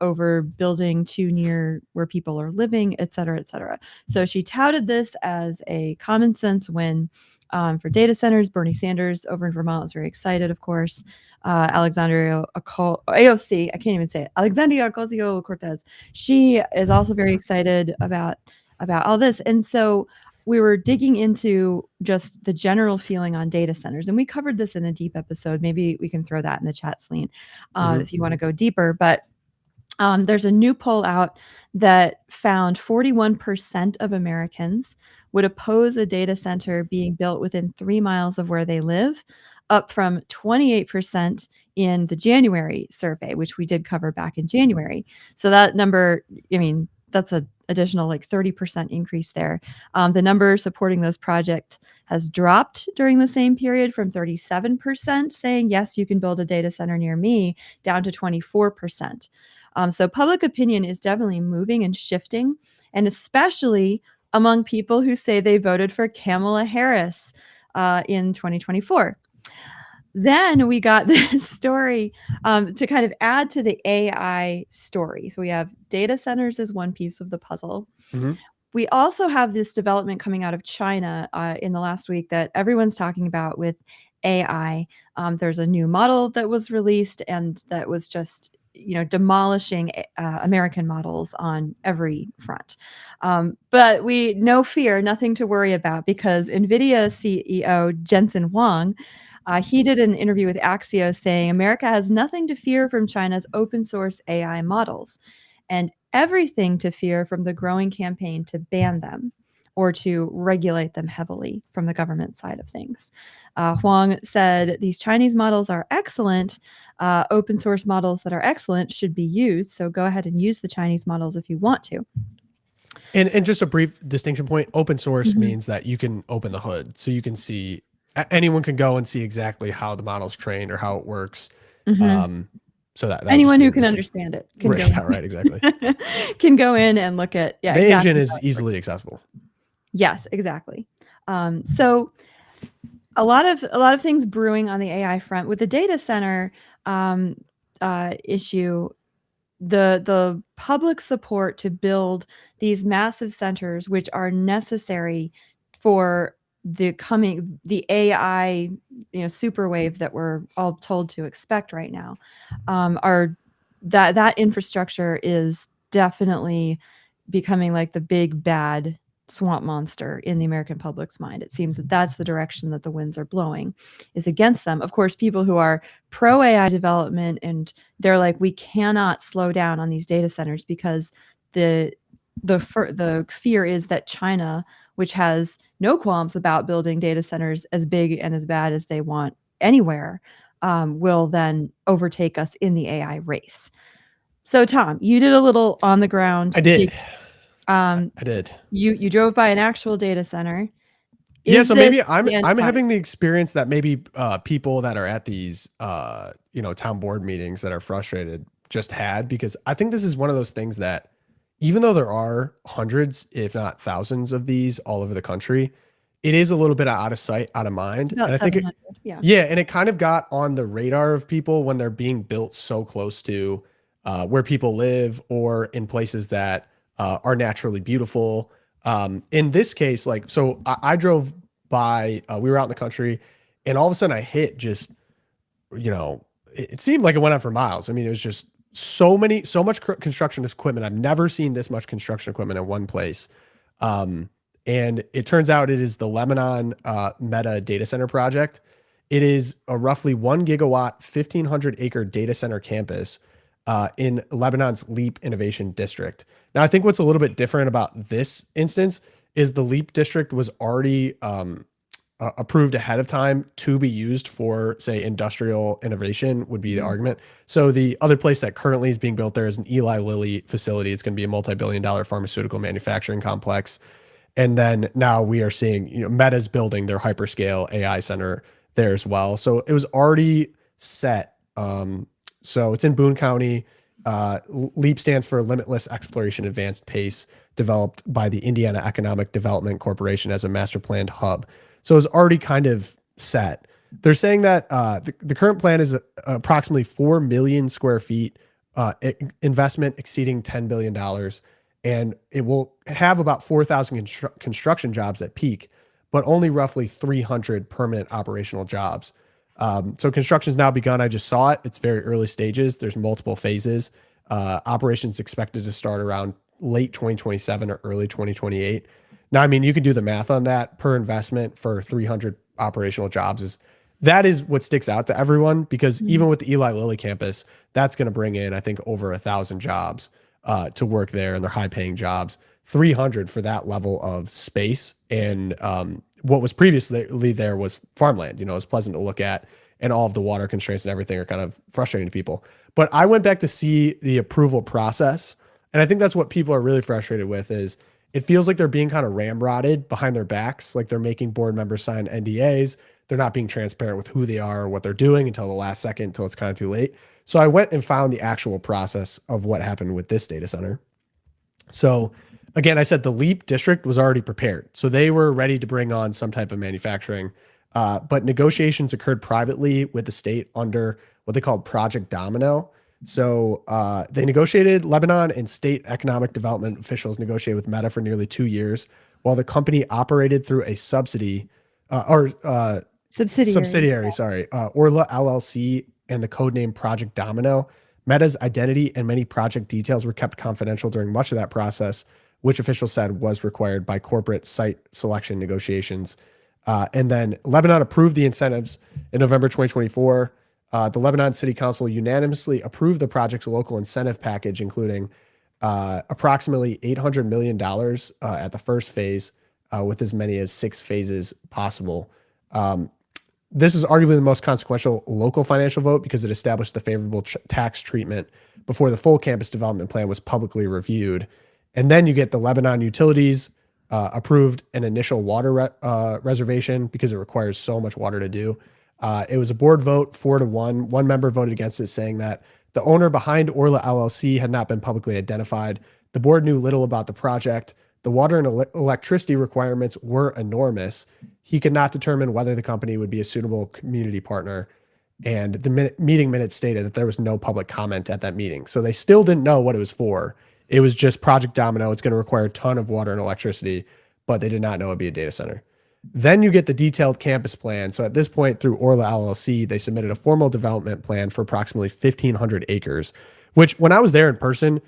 over building too near where people are living, et cetera, et cetera. So she touted this as a common sense win for data centers. Bernie Sanders over in Vermont was very excited, of course. Alexandria AOC, I can't even say it. Alexandria Ocasio-Cortez. She is also very excited about all this. And so we were digging into just the general feeling on data centers. And we covered this in a deep episode. Maybe we can throw that in the chat, Celine, if you want to go deeper. But there's a new poll out that found 41% of Americans would oppose a data center being built within 3 miles of where they live, up from 28% in the January survey, which we did cover back in January. So that number, that's an additional 30% increase there. The number supporting those projects has dropped during the same period from 37% saying, yes, you can build a data center near me, down to 24%. So public opinion is definitely moving and shifting, and especially among people who say they voted for Kamala Harris in 2024. Then we got this story to kind of add to the AI story. So we have data centers as one piece of the puzzle. Mm-hmm. We also have this development coming out of China in the last week that everyone's talking about with AI. There's a new model that was released, and that was just demolishing American models on every front. But no fear, nothing to worry about, because NVIDIA CEO Jensen Huang, he did an interview with Axios saying America has nothing to fear from China's open source AI models and everything to fear from the growing campaign to ban them or to regulate them heavily from the government side of things. Huang said these Chinese models are excellent. Open source models that are excellent should be used. So go ahead and use the Chinese models if you want to. And just a brief distinction point, open source means that you can open the hood. So you can see, anyone can go and see exactly how the model's trained or how it works. So that anyone who can understand it can right, yeah, right, exactly. can go in and look at the engine is easily accessible. Yes, exactly. So a lot of things brewing on the AI front with the data center issue. The public support to build these massive centers, which are necessary for the AI super wave that we're all told to expect right now, are that infrastructure is definitely becoming like the big bad swamp monster in the American public's mind. It seems that that's the direction that the winds are blowing, is against them. Of course, people who are pro AI development, and they're like, we cannot slow down on these data centers because the fear is that China, which has no qualms about building data centers as big and as bad as they want anywhere, will then overtake us in the AI race. So, Tom, you did a little on the ground. I did. I did. You drove by an actual data center. Yeah, so maybe I'm having the experience that maybe people that are at these town board meetings that are frustrated just had, because I think this is one of those things that, even though there are hundreds, if not thousands of these all over the country, it is a little bit out of sight, out of mind. About and I think and it kind of got on the radar of people when they're being built so close to where people live or in places that are naturally beautiful. In this case, I drove by, we were out in the country, and all of a sudden I hit just, it seemed like it went on for miles. I mean, it was just so much construction equipment. I've never seen this much construction equipment in one place. And it turns out it is the Lebanon Meta data center project. It is a roughly 1 gigawatt, 1,500 acre data center campus in Lebanon's LEAP Innovation District. Now, I think what's a little bit different about this instance is the LEAP district was already approved ahead of time to be used for, say, industrial innovation would be the argument. So the other place that currently is being built there is an Eli Lilly facility. It's going to be a multi-billion-dollar pharmaceutical manufacturing complex. And then now we are seeing, Meta's building their hyperscale AI center there as well. So it was already set. So it's in Boone County. LEAP stands for Limitless Exploration Advanced Pace, developed by the Indiana Economic Development Corporation as a master planned hub. So it's already kind of set. They're saying that the current plan is approximately 4 million square feet, investment exceeding $10 billion. And it will have about 4,000 construction jobs at peak, but only roughly 300 permanent operational jobs. So construction's now begun. I just saw it. It's very early stages. There's multiple phases. Operations expected to start around late 2027 or early 2028. Now, I mean, you can do the math on that. Per investment for 300 operational jobs that is what sticks out to everyone, because even with the Eli Lilly campus, that's going to bring in, I think, over 1,000 jobs to work there, and they're high paying jobs. 300 for that level of space. And what was previously there was farmland. It was pleasant to look at, and all of the water constraints and everything are kind of frustrating to people. But I went back to see the approval process, and I think that's what people are really frustrated with. Is it feels like they're being kind of ramrodded behind their backs, like they're making board members sign NDAs. They're not being transparent with who they are or what they're doing until the last second, until it's kind of too late. So I went and found the actual process of what happened with this data center. So again, I said the LEAP district was already prepared. So they were ready to bring on some type of manufacturing, but negotiations occurred privately with the state under what they called Project Domino. So they negotiated, Lebanon and state economic development officials negotiated with Meta for nearly 2 years, while the company operated through a subsidiary, Orla LLC, and the codename Project Domino. Meta's identity and many project details were kept confidential during much of that process, which officials said was required by corporate site selection negotiations. And then Lebanon approved the incentives in November 2024. The Lebanon City Council unanimously approved the project's local incentive package, including approximately $800 million at the first phase, with as many as 6 phases possible. This was arguably the most consequential local financial vote because it established the favorable tax treatment before the full campus development plan was publicly reviewed. And then you get the Lebanon utilities approved an initial water reservation because it requires so much water to do. It was a board vote 4-1. One member voted against it, saying that the owner behind Orla LLC had not been publicly identified. The board knew little about the project. The water and electricity requirements were enormous. He could not determine whether the company would be a suitable community partner. And the meeting minutes stated that there was no public comment at that meeting. So they still didn't know what it was for. It was just Project Domino. It's going to require a ton of water and electricity, but they did not know it'd be a data center. Then you get the detailed campus plan. So at this point, through Orla LLC, they submitted a formal development plan for approximately 1,500 acres, which when I was there in person,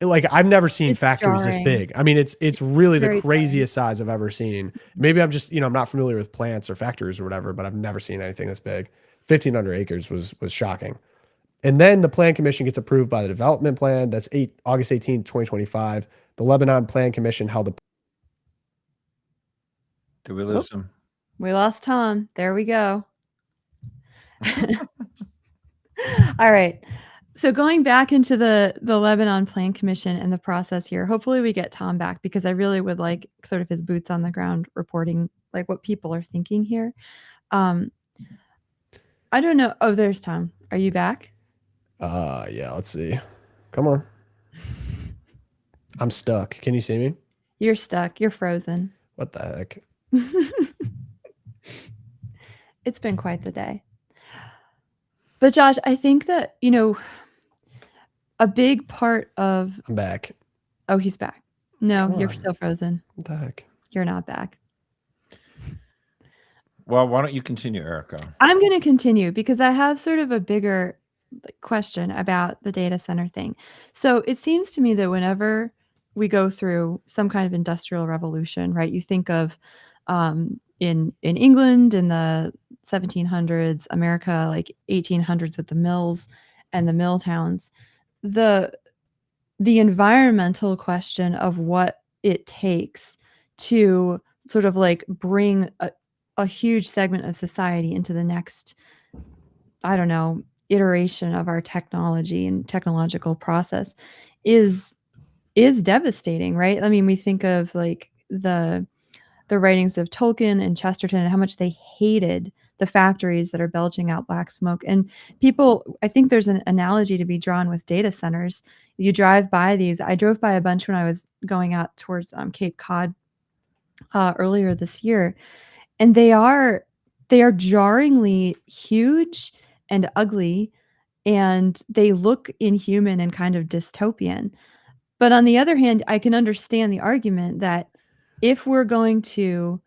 like I've never seen factories this big. I mean, it's really the craziest size I've ever seen. Maybe I'm just, I'm not familiar with plants or factories or whatever, but I've never seen anything this big. 1,500 acres was shocking. And then the plan commission gets approved by the development plan. That's August 18th, 2025. The Lebanon Plan Commission held a. Did we lose him? We lost Tom. There we go. All right. So going back into the Lebanon Plan Commission and the process here, hopefully we get Tom back because I really would like sort of his boots on the ground reporting, like what people are thinking here. I don't know. Oh, there's Tom. Are you back? Yeah, let's see. Come on. I'm stuck. Can you see me? You're stuck. You're frozen. What the heck? It's been quite the day. But Josh, I think that, a big part of... I'm back. Oh, he's back. No, Come you're on. still frozen. What the heck? You're not back. Well, why don't you continue, Erica? I'm going to continue because I have sort of a bigger question about the data center thing. So it seems to me that whenever we go through some kind of industrial revolution, right, you think of in England in the 1700s, America like 1800s with the mills and the mill towns, the environmental question of what it takes to sort of like bring a huge segment of society into the next, I don't know, iteration of our technology and technological process is devastating, right? I mean, we think of like the writings of Tolkien and Chesterton and how much they hated the factories that are belching out black smoke. And people, I think there's an analogy to be drawn with data centers. You drive by these. I drove by a bunch when I was going out towards Cape Cod earlier this year, and they are jarringly huge and ugly, and they look inhuman and kind of dystopian. But on the other hand, I can understand the argument that if we're going to,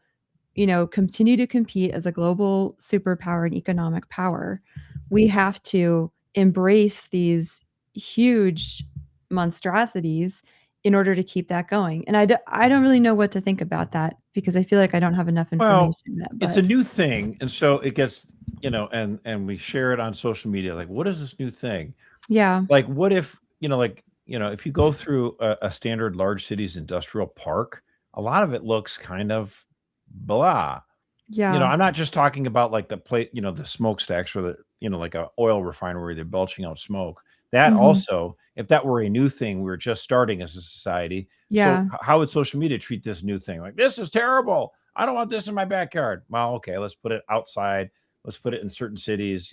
continue to compete as a global superpower and economic power, we have to embrace these huge monstrosities in order to keep that going. And I don't really know what to think about that because I feel like I don't have enough information. It's a new thing. And so it gets, and we share it on social media. Like, what is this new thing? Yeah. Like, what if, if you go through a standard large city's industrial park, a lot of it looks kind of blah. Yeah. I'm not just talking about like the plate, the smokestacks or the, like a oil refinery where they're belching out smoke. That also, if that were a new thing, we were just starting as a society. Yeah. So how would social media treat this new thing? Like, this is terrible. I don't want this in my backyard. Well, okay, let's put it outside. Let's put it in certain cities,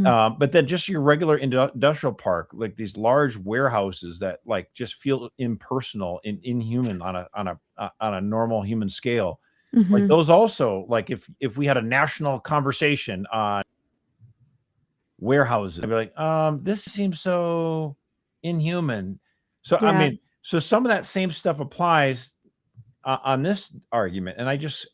but then just your regular industrial park, like these large warehouses that like just feel impersonal and inhuman on a normal human scale. Like those also, like if we had a national conversation on warehouses, I'd be like, this seems so inhuman. So Yeah. I mean, so some of that same stuff applies on this argument, and I guess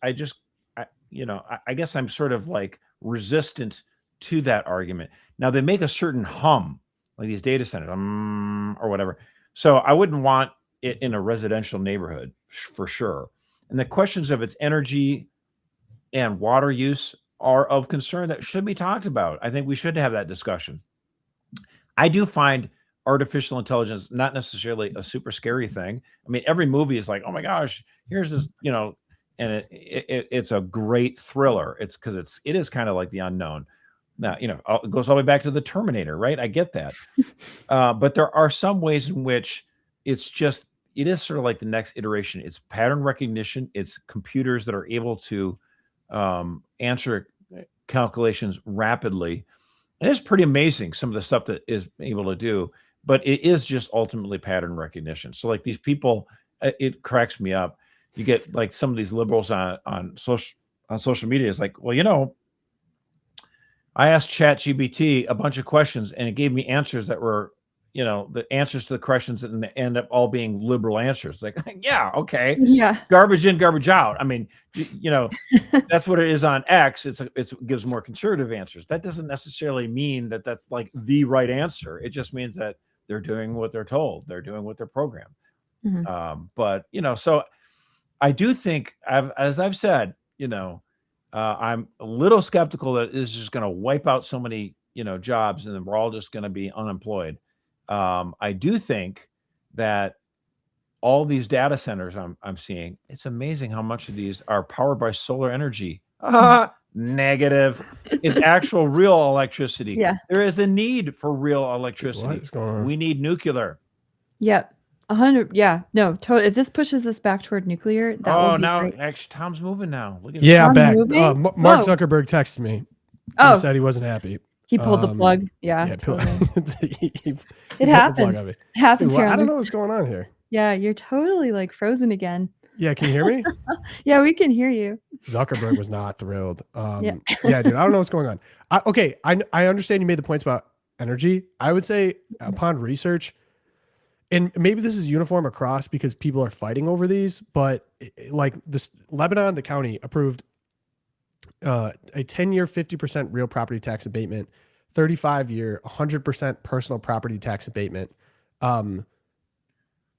I'm sort of like resistant to that argument. Now they make a certain hum, like these data centers, or whatever. So I wouldn't want it in a residential neighborhood for sure. And the questions of its energy and water use are of concern that should be talked about. I think we should have that discussion. I do find artificial intelligence not necessarily a super scary thing. I mean, every movie is like, oh my gosh, here's this, and it's a great thriller. It's because it is kind of like the unknown. Now, it goes all the way back to the Terminator, right? I get that. But there are some ways in which it is sort of like the next iteration. It's pattern recognition. It's computers that are able to answer calculations rapidly. And it's pretty amazing, some of the stuff that is able to do, but it is just ultimately pattern recognition. So like these people, it cracks me up. You get like some of these liberals on social media is like, well, I asked ChatGPT a bunch of questions and it gave me answers that were, the answers to the questions and they end up all being liberal answers. Like, yeah, okay. Yeah. Garbage in, garbage out. I mean, that's what it is on X. It gives more conservative answers. That doesn't necessarily mean that that's like the right answer. It just means that they're doing what they're told. They're doing what they're programmed. Mhm. But, so I do think, as I've said, I'm a little skeptical that it's just going to wipe out so many, jobs and then we're all just going to be unemployed. I do think that all these data centers I'm seeing, it's amazing how much of these are powered by solar energy. Negative. It's actual real electricity. Yeah. There is a need for real electricity. What is going on? We need nuclear. Yep. 100. Yeah. No. If this pushes us back toward nuclear, that will be now great. actually Tom's moving now. Look at Yeah, Tom back. moving? Mark Whoa. Zuckerberg texted me. Oh. He said he wasn't happy. He pulled the plug. Yeah. Yeah, totally. he It pulled the plug happens. on me. It happens Dude, here. I on don't the- know what's going on here. Yeah, you're totally like frozen again. Yeah, can you hear me? Yeah, we can hear you. Zuckerberg was not thrilled. Yeah. Yeah, dude, I don't know what's going on. I understand you made the points about energy. I would say upon research, and maybe this is uniform across because people are fighting over these, but like this Lebanon, the county approved a 10-year 50% real property tax abatement, 35-year 100% personal property tax abatement.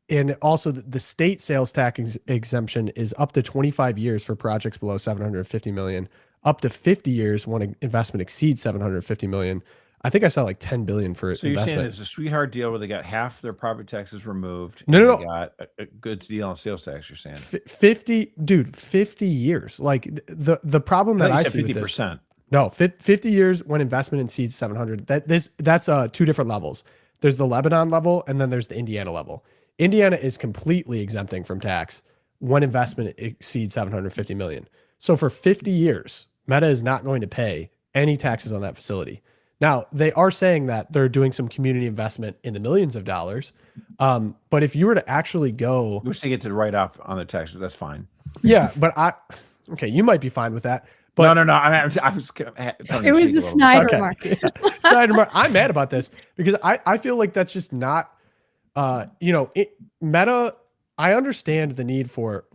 And also the state sales tax exemption is up to 25 years for projects below 750 million, up to 50 years when an investment exceeds 750 million. I think I saw like 10 billion for So you're saying investment. it's a sweetheart deal where they got half their property taxes removed. No, and no, they got a good deal on sales tax. You're saying 50 years. Like the problem that I see with this. 50%. No, 50 years when investment exceeds 700. That's two different levels. There's the Lebanon level and then there's the Indiana level. Indiana is completely exempting from tax when investment exceeds 750 million. So for 50 years, Meta is not going to pay any taxes on that facility. Now, they are saying that they're doing some community investment in the millions of dollars. But if you were to actually go... Which they get to write off on the taxes. That's fine. Yeah, but okay, you might be fine with that. But no. I was It was a snide Okay. remark. Side remark. I'm mad about this because I feel like that's just not... Meta, I understand the need for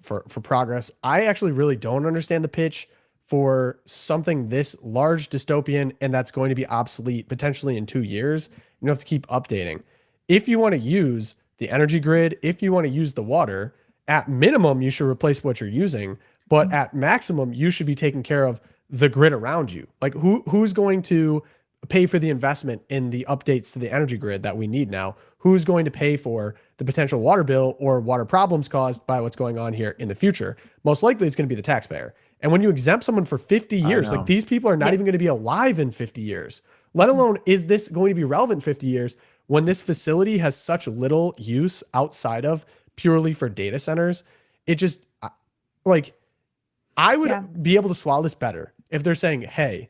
progress. I actually really don't understand the pitch for something this large dystopian and that's going to be obsolete potentially in 2 years. You have to keep updating. If you want to use the energy grid, if you want to use the water, at minimum, you should replace what you're using. But at maximum, you should be taking care of the grid around you. Like who's going to pay for the investment in the updates to the energy grid that we need now? Who's going to pay for the potential water bill or water problems caused by what's going on here in the future? Most likely it's going to be the taxpayer. And when you exempt someone for 50 years, like these people are not even going to be alive in 50 years, let alone is this going to be relevant in 50 years when this facility has such little use outside of purely for data centers. It just like, I would be able to swallow this better if they're saying, hey,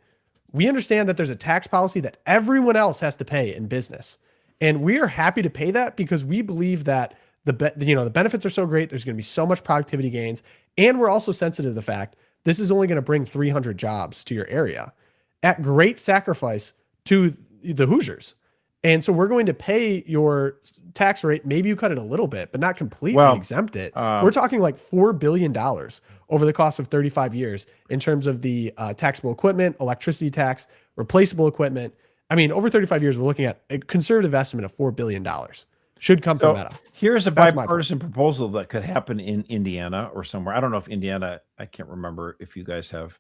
we understand that there's a tax policy that everyone else has to pay in business. And we are happy to pay that because we believe that the benefits are so great. There's going to be so much productivity gains. And we're also sensitive to the fact this is only going to bring 300 jobs to your area at great sacrifice to the Hoosiers. And so we're going to pay your tax rate. Maybe you cut it a little bit, but not completely exempt it. We're talking like $4 billion over the cost of 35 years in terms of the taxable equipment, electricity tax, replaceable equipment. I mean, over 35 years, we're looking at a conservative estimate of $4 billion should come from Meta. Here's a That's my bipartisan proposal that could happen in Indiana or somewhere. I don't know if Indiana, I can't remember if you guys have,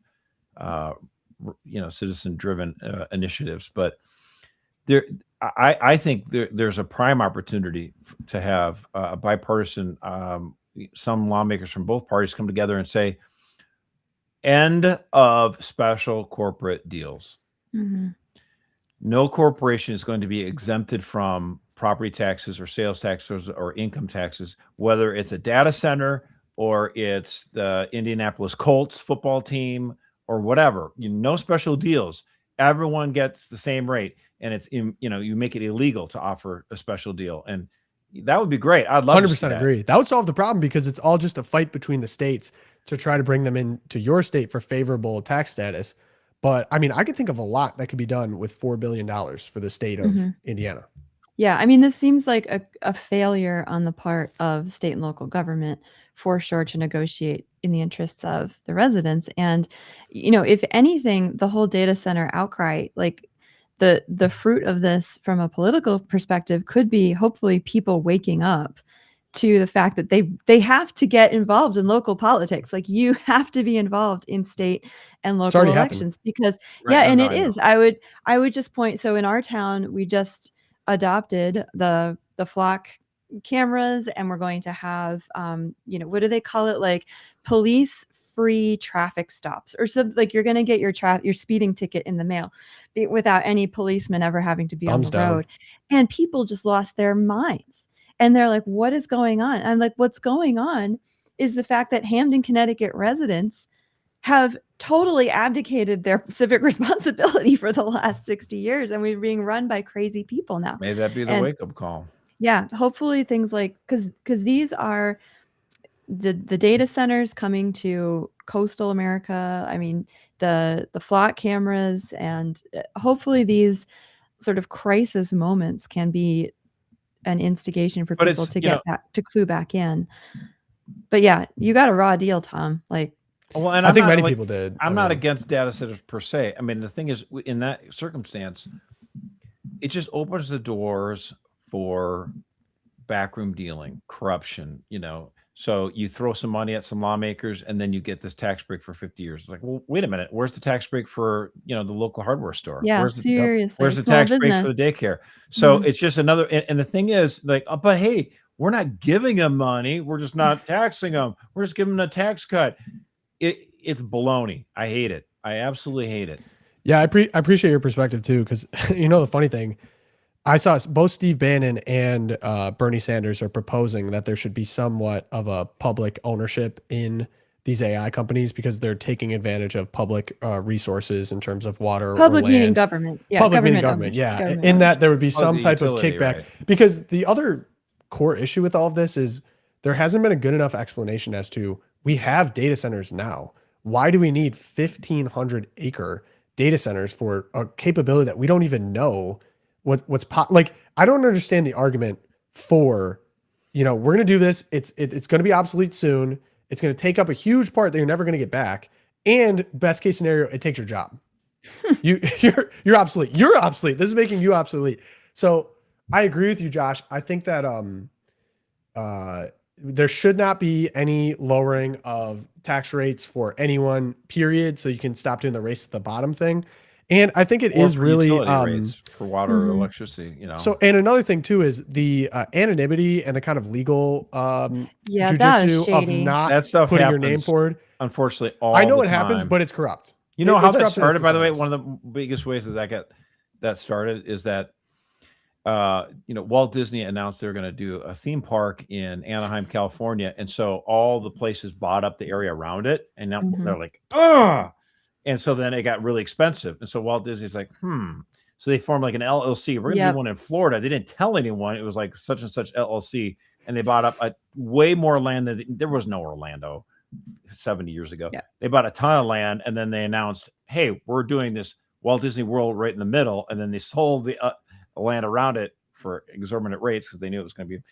citizen-driven initiatives, but I think there's a prime opportunity to have a bipartisan, some lawmakers from both parties come together and say, end of special corporate deals. Mhm. No corporation is going to be exempted from property taxes or sales taxes or income taxes, whether it's a data center or it's the Indianapolis Colts football team or whatever. No special deals. Everyone gets the same rate, and it's you make it illegal to offer a special deal, and that would be great. I'd love 100% agree. That would solve the problem because it's all just a fight between the states to try to bring them into your state for favorable tax status. But I mean, I could think of a lot that could be done with $4 billion for the state of Indiana. Yeah, I mean, this seems like a failure on the part of state and local government for sure to negotiate in the interests of the residents. And, if anything, the whole data center outcry, like the fruit of this from a political perspective could be hopefully people waking up to the fact that they have to get involved in local politics. Like you have to be involved in state and local elections because it is. I would just point. So in our town, we just adopted the flock cameras, and we're going to have what do they call it, like police free traffic stops or something. Like you're going to get your speeding ticket in the mail without any policeman ever having to be on the road. And people just lost their minds, and they're like, what is going on? I'm like, what's going on is the fact that Hamden, Connecticut residents have totally abdicated their civic responsibility for the last 60 years. And we're being run by crazy people now. Maybe that'd be the wake-up call. Yeah. Hopefully things like, because these are the data centers coming to coastal America. I mean, the flock cameras, and hopefully these sort of crisis moments can be an instigation for people to get back, to clue back in. But yeah, you got a raw deal, Tom. Like, well, and I think many people did. I'm not against data centers per se. I mean, the thing is, in that circumstance, it just opens the doors for backroom dealing, corruption, So you throw some money at some lawmakers, and then you get this tax break for 50 years. It's like, well, wait a minute. Where's the tax break for, the local hardware store? Yeah, seriously. Where's the tax break for the daycare? So it's just another, and the thing is, like, but hey, we're not giving them money. We're just not taxing them. We're just giving them a tax cut. It's baloney. I hate it. I absolutely hate it. Yeah, I appreciate your perspective too, because the funny thing, I saw both Steve Bannon and Bernie Sanders are proposing that there should be somewhat of a public ownership in these AI companies because they're taking advantage of public resources in terms of water or land. Meaning government. Yeah, public meaning government. Yeah, government in that there would be some type utility, of kickback. Right. Because the other core issue with all of this is there hasn't been a good enough explanation as to we have data centers now. Why do we need 1,500 acre data centers for a capability that we don't even know like? I don't understand the argument for, we're going to do this. It's going to be obsolete soon. It's going to take up a huge part that you're never going to get back. And best case scenario, it takes your job. You're obsolete. You're obsolete. This is making you obsolete. So I agree with you, Josh. I think that there should not be any lowering of tax rates for anyone, period. So you can stop doing the race to the bottom thing. And I think it is really rates for water or electricity, So, and another thing too is the anonymity and the kind of legal jujitsu of not putting your name forward. Unfortunately, I know it happens, but it's corrupt. You know how that started, by the way. One of the biggest ways that started is that Walt Disney announced they were going to do a theme park in Anaheim, California, and so all the places bought up the area around it, and now they're like, ugh. And so then it got really expensive. And so Walt Disney's like, So they formed like an LLC. We're going to do one in Florida. They didn't tell anyone. It was like such and such LLC. And they bought up way more land than there was no Orlando 70 years ago. Yeah. They bought a ton of land. And then they announced, hey, we're doing this Walt Disney World right in the middle. And then they sold the land around it for exorbitant rates because they knew it was going to be.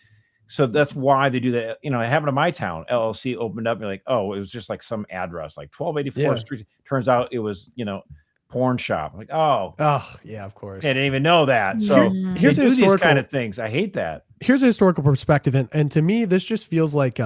So that's why they do that. It happened in my town. LLC opened up. And you're like, oh, it was just like some address, like 1284 Street. Turns out it was, porn shop. Like, oh, yeah, of course. I didn't even know that. So Here's they a do these historical kind of things. I hate that. Here's a historical perspective, and to me, this just feels like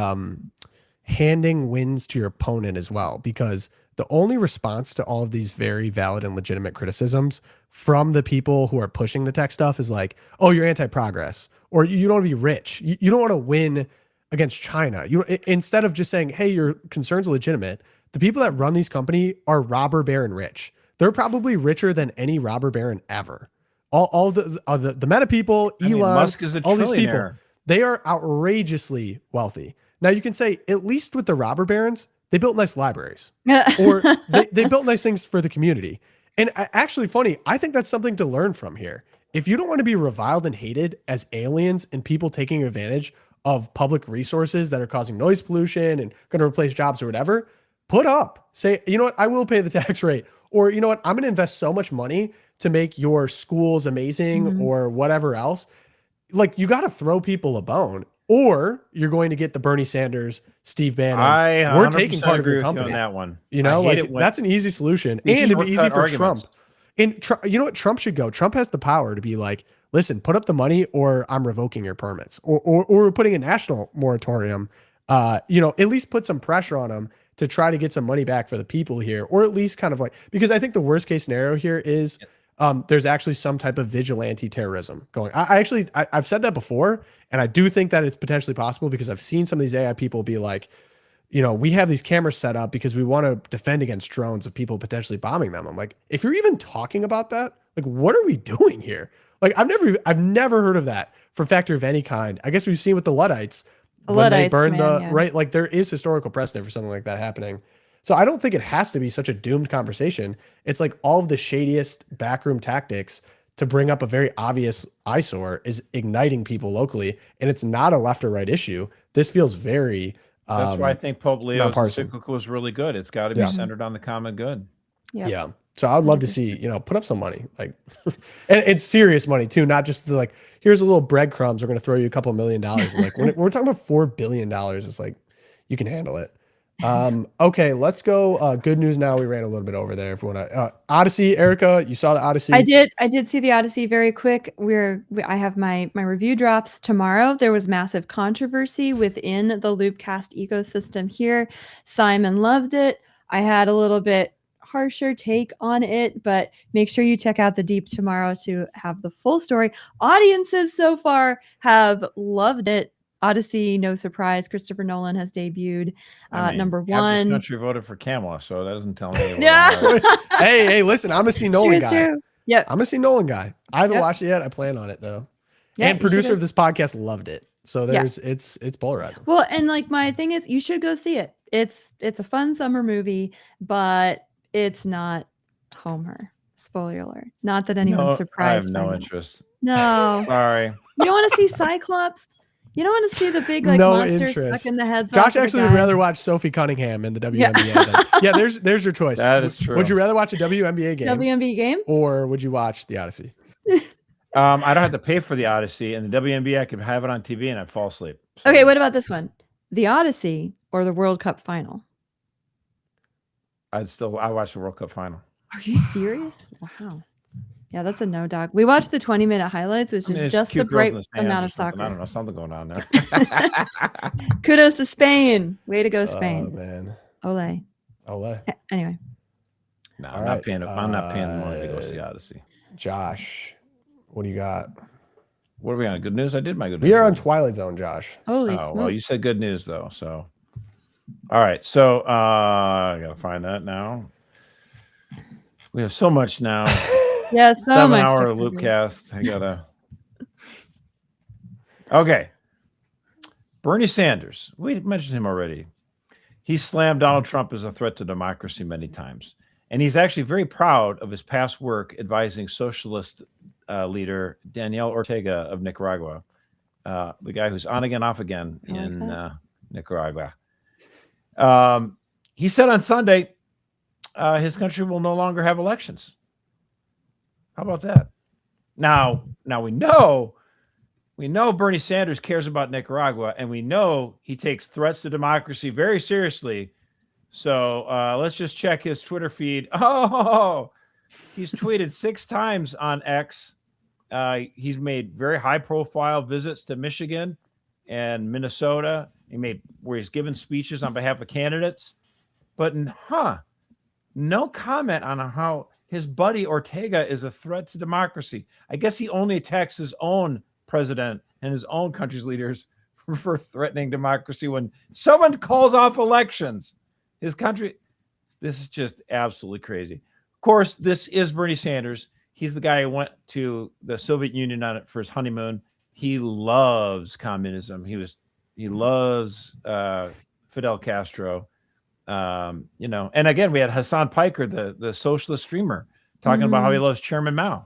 handing wins to your opponent as well, because the only response to all of these very valid and legitimate criticisms from the people who are pushing the tech stuff is like, oh, you're anti-progress, or you don't want to be rich. You don't want to win against China. Instead of just saying, hey, your concerns are legitimate, the people that run these companies are robber baron rich. They're probably richer than any robber baron ever. All the Meta people, Elon, Musk is a all these people, trillionaire. they are outrageously wealthy. Now you can say, at least with the robber barons, they built nice libraries, or they built nice things for the community. And actually, funny, I think that's something to learn from here. If you don't want to be reviled and hated as aliens and people taking advantage of public resources that are causing noise pollution and going to replace jobs or whatever, put up. Say, you know what, I will pay the tax rate. Or, you know what, I'm going to invest so much money to make your schools amazing or whatever else. Like, you got to throw people a bone, or you're going to get the Bernie Sanders, Steve Bannon. We're taking part of your company on that one. You know, like that's an easy solution, and it'd be easy for Trump. And you know what, Trump should go. Trump has the power to be like, listen, put up the money, or I'm revoking your permits, or we're putting a national moratorium. You know, at least put some pressure on him to try to get some money back for the people here, or at least kind of like, because I think the worst case scenario here is there's actually some type of vigilante terrorism going. I've said that before, and I do think that it's potentially possible, because I've seen some of these AI people be like, you know, we have these cameras set up because we want to defend against drones of people potentially bombing them. I'm like, if you're even talking about that, like, what are we doing here? Like, I've never heard of that for factor of any kind. I guess we've seen with the Luddites when they burned right. Like, there is historical precedent for something like that happening. So I don't think it has to be such a doomed conversation. It's like all of the shadiest backroom tactics to bring up a very obvious eyesore is igniting people locally, and it's not a left or right issue. This feels very. That's why I think Pope Leo's encyclical is really good. It's got to be centered on the common good. Yeah. So I'd love to see, you know, put up some money, like, and it's serious money too, not just the, like, here's a little breadcrumbs, we're going to throw you a couple $1 million. Like, when we're talking about $4 billion, it's like, you can handle it. Okay, let's go. Good news now. We ran a little bit over there. If you want to, Odyssey, Erica, you saw the Odyssey? I did see the Odyssey very quick. I have my review drops tomorrow. There was massive controversy within the Loopcast ecosystem here. Simon loved it. I had a little bit harsher take on it, but make sure you check out the deep tomorrow to have the full story. Audiences so far have loved it. Odyssey, no surprise. Christopher Nolan has debuted. Number one. Half this country voted for Kamala, so that doesn't tell me. hey, listen, I'm a C. Nolan guy. Yep. I'm a C. Nolan guy. I haven't watched it yet. I plan on it though. Yeah, and producer of this podcast loved it. So it's polarizing. Well, and like, my thing is, you should go see it. It's a fun summer movie, but it's not Homer. Spoiler alert. Not that anyone's surprised. I have no interest. No. Sorry. You don't want to see Cyclops? You don't want to see the big, like, monster stuck in the heads. Josh actually would rather watch Sophie Cunningham in the WNBA. Yeah, there's your choice. That is true. Would you rather watch a WNBA game? Or would you watch the Odyssey? I don't have to pay for the Odyssey, and the WNBA, I could have it on TV and I'd fall asleep. So. Okay, what about this one? The Odyssey or the World Cup final? I watch the World Cup final. Are you serious? Wow. Yeah, that's a no, dog. We watched the 20-minute highlights, which is just the right amount of soccer. I don't know, something going on there. Kudos to Spain. Way to go, Spain. Oh, man. Ole. Anyway. No, I'm not paying money to go see Odyssey. Josh, what do you got? What are we on? Good news? I did my good news. We are on Twilight Zone, Josh. Holy smokes. Well, you said good news, though. So, all right. So, I got to find that now. We have so much now. Yeah, so much. 7-hour Loopcast. I gotta. Okay. Bernie Sanders. We mentioned him already. He slammed Donald Trump as a threat to democracy many times, and he's actually very proud of his past work advising socialist leader Daniel Ortega of Nicaragua, the guy who's on again, off again in Nicaragua. He said on Sunday his country will no longer have elections. How about that? Now we know Bernie Sanders cares about Nicaragua, and we know he takes threats to democracy very seriously. So let's just check his Twitter feed. Oh, He's tweeted 6 times on X. He's made very high-profile visits to Michigan and Minnesota. Where he's given speeches on behalf of candidates, but no comment on how his buddy Ortega is a threat to democracy. I guess he only attacks his own president and his own country's leaders for threatening democracy when someone calls off elections. His country, this is just absolutely crazy. Of course, this is Bernie Sanders. He's the guy who went to the Soviet Union for his honeymoon. He loves communism. He loves Fidel Castro. And again, we had Hassan Piker, the socialist streamer, talking about how he loves Chairman Mao.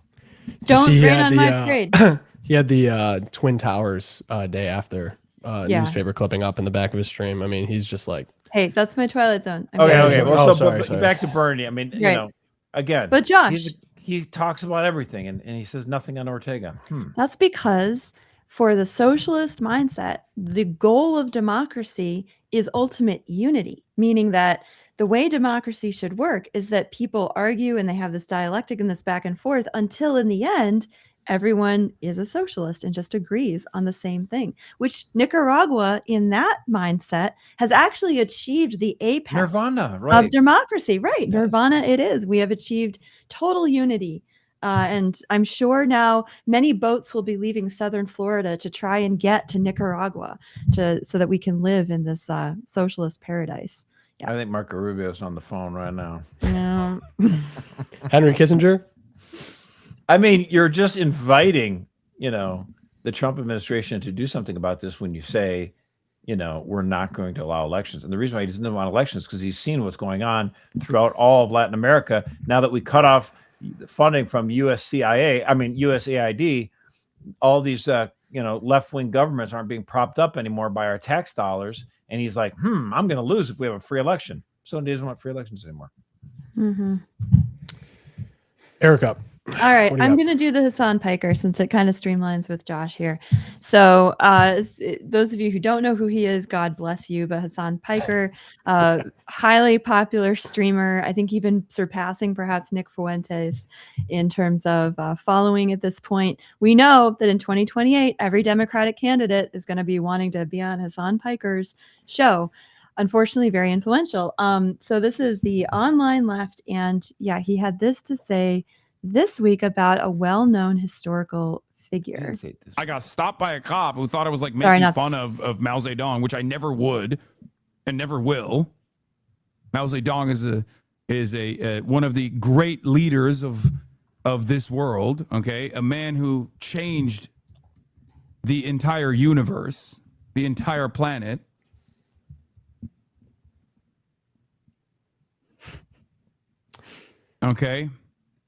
Don't rain on my parade. He had the Twin Towers day after newspaper clipping up in the back of his stream. I mean, he's just like, hey, that's my Twilight Zone. Okay. Well, sorry. Back to Bernie. I mean, right. Again, but Josh, he talks about everything, and he says nothing on Ortega. That's because for the socialist mindset, the goal of democracy is ultimate unity, meaning that the way democracy should work is that people argue and they have this dialectic and this back and forth until in the end, everyone is a socialist and just agrees on the same thing, which Nicaragua in that mindset has actually achieved the apex Nirvana, right. of democracy. Right. Yes. Nirvana it is. We have achieved total unity. And I'm sure now many boats will be leaving southern Florida to try and get to Nicaragua so that we can live in this socialist paradise. Yeah. I think Marco Rubio's on the phone right now. Yeah. Henry Kissinger. I mean, you're just inviting, the Trump administration to do something about this when you say, we're not going to allow elections. And the reason why he doesn't want elections is because he's seen what's going on throughout all of Latin America. Now that we cut off funding from USAID, all these left-wing governments aren't being propped up anymore by our tax dollars. And he's like, I'm going to lose if we have a free election. So he doesn't want free elections anymore. Mm-hmm. Erica. All right, I'm going to do the Hassan Piker since it kind of streamlines with Josh here. So those of you who don't know who he is, God bless you. But Hassan Piker, highly popular streamer, I think even surpassing perhaps Nick Fuentes in terms of following at this point. We know that in 2028, every Democratic candidate is going to be wanting to be on Hassan Piker's show. Unfortunately, very influential. So this is the online left. And yeah, he had this to say this week about a well-known historical figure. I got stopped by a cop who thought I was like making fun of Mao Zedong, which I never would and never will. Mao Zedong is a one of the great leaders of this world. Okay, a man who changed the entire universe, the entire planet. Okay.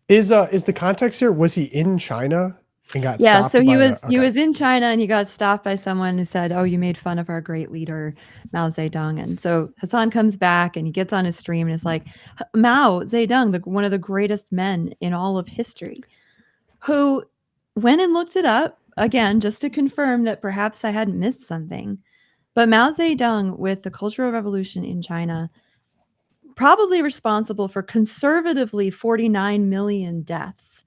Is the context here? Was he in China and got stopped? So he was in China and he got stopped by someone who said, "Oh, you made fun of our great leader Mao Zedong." And so Hassan comes back and he gets on his stream and is like, Mao Zedong, one of the greatest men in all of history, who went and looked it up again just to confirm that perhaps I hadn't missed something. But Mao Zedong, with the Cultural Revolution in China, probably responsible for conservatively 49 million deaths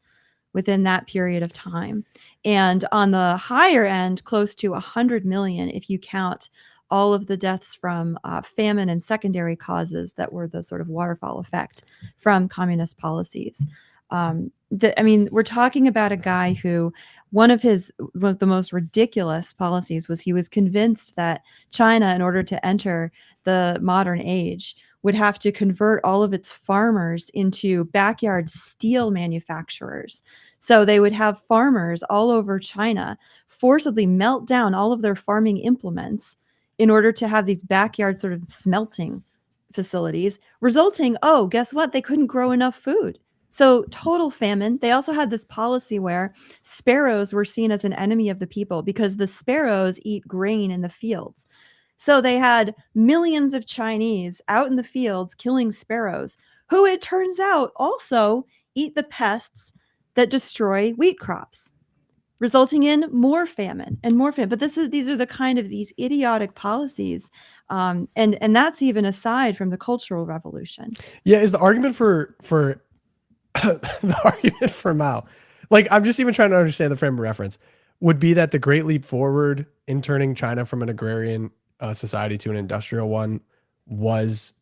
within that period of time. And on the higher end, close to 100 million if you count all of the deaths from famine and secondary causes that were the sort of waterfall effect from communist policies. We're talking about a guy who one of the most ridiculous policies was he was convinced that China, in order to enter the modern age, would have to convert all of its farmers into backyard steel manufacturers. So they would have farmers all over China forcibly melt down all of their farming implements in order to have these backyard sort of smelting facilities, resulting, guess what? They couldn't grow enough food. So total famine. They also had this policy where sparrows were seen as an enemy of the people because the sparrows eat grain in the fields. So they had millions of Chinese out in the fields killing sparrows, who it turns out also eat the pests that destroy wheat crops, resulting in more famine and more famine. But these are the kind of these idiotic policies. And that's even aside from the Cultural Revolution. Yeah, is the argument for the argument for Mao, like I'm just even trying to understand the frame of reference, would be that the great leap forward in turning China from an agrarian society to an industrial one was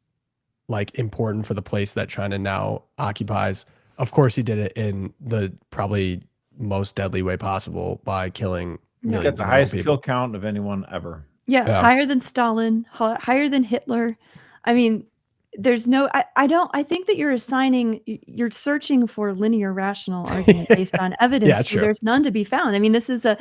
like important for the place that China now occupies. Of course, he did it in the probably most deadly way possible by killing He's got millions the of his own highest people. kill count of anyone ever. Yeah, higher than Stalin, higher than Hitler. I mean, there's no, I think that you're searching for linear rational argument based on evidence. Yeah, true. There's none to be found. I mean, this is a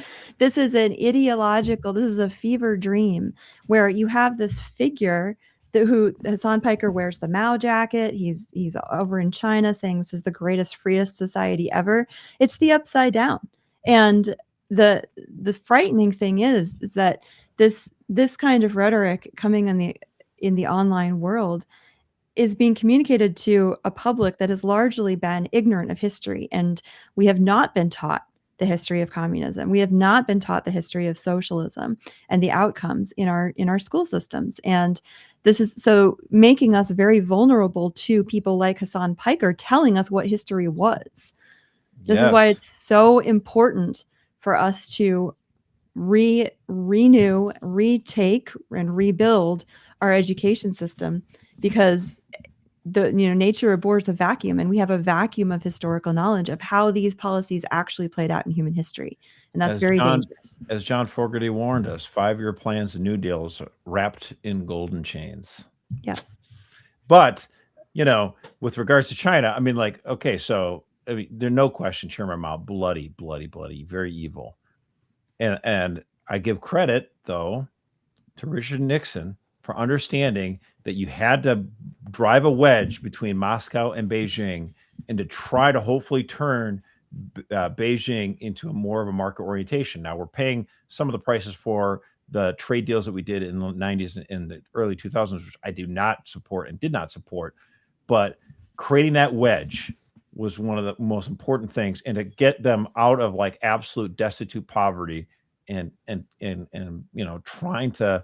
fever dream where you have this figure who Hassan Piker wears the Mao jacket. He's over in China saying this is the greatest, freest society ever. It's the upside down. And the frightening thing is that this kind of rhetoric coming in the online world is being communicated to a public that has largely been ignorant of history. And we have not been taught the history of communism. We have not been taught the history of socialism and the outcomes in our school systems. And this is so making us very vulnerable to people like Hassan Piker telling us what history was. This is why it's so important for us to renew, retake, and rebuild our education system, because nature abhors a vacuum, and we have a vacuum of historical knowledge of how these policies actually played out in human history, and that's very dangerous. As John Fogerty warned us, 5-year plans and New Deals wrapped in golden chains. Yes, but with regards to China, I mean, like, okay, so I mean, there's no question, Chairman Mao, bloody, very evil, and I give credit though to Richard Nixon for understanding that you had to drive a wedge between Moscow and Beijing, and to try to hopefully turn Beijing into more of a market orientation. Now we're paying some of the prices for the trade deals that we did in the 90s and the early 2000s, which I do not support and did not support, but creating that wedge was one of the most important things, and to get them out of like absolute destitute poverty and trying to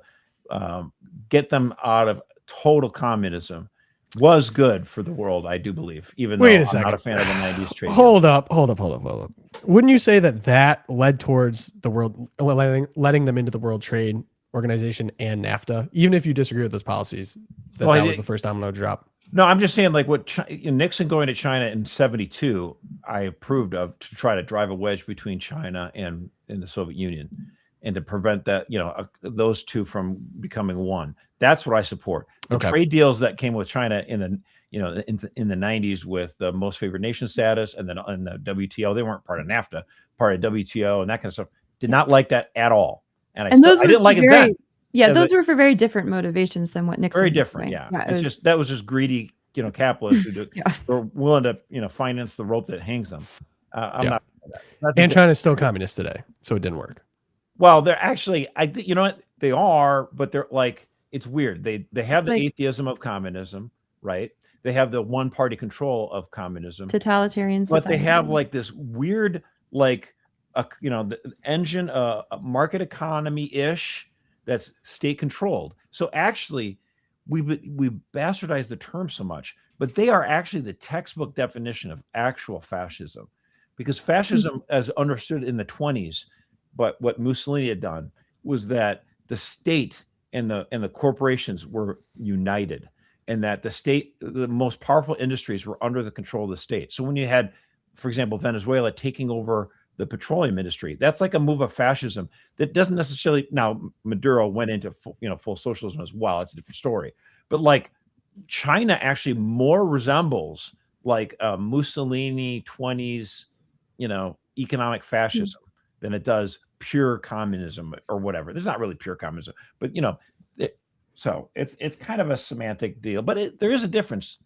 get them out of total communism was good for the world, I do believe, even though I'm not a fan of the 90s trade. Hold up. Wouldn't you say that led towards the world, letting them into the World Trade Organization and NAFTA, even if you disagree with those policies, that was the first domino drop? No, I'm just saying, like, what Nixon going to China in 1972, I approved of, to try to drive a wedge between China and the Soviet Union, and to prevent that, those two from becoming one. That's what I support. The trade deals that came with China in the in the 90s with the most favored nation status, and then in the WTO, they weren't part of NAFTA, part of WTO, and that kind of stuff. Did not like that at all, and I didn't like it then. Yeah, those were for very different motivations than what Nixon. Very different. Yeah, that was just greedy, capitalists who were willing to, finance the rope that hangs them. I'm not. And China's still communist today, so it didn't work. Well, they're actually, you know what? They are, but they're like, it's weird. They have the atheism of communism, right? They have the one party control of communism, totalitarian society. But they have like this weird, like, the engine, a market economy ish that's state controlled. So actually, we bastardize the term so much, but they are actually the textbook definition of actual fascism, because fascism, as understood in the 1920s, but what Mussolini had done was that the state and the corporations were united, and that the state, the most powerful industries, were under the control of the state. So when you had, for example, Venezuela taking over the petroleum industry, that's like a move of fascism that doesn't necessarily, now Maduro went into full socialism as well. It's a different story. But like China actually more resembles like a Mussolini 20s, economic fascism than it does pure communism or whatever. There's not really pure communism, but so it's kind of a semantic deal, but there is a difference.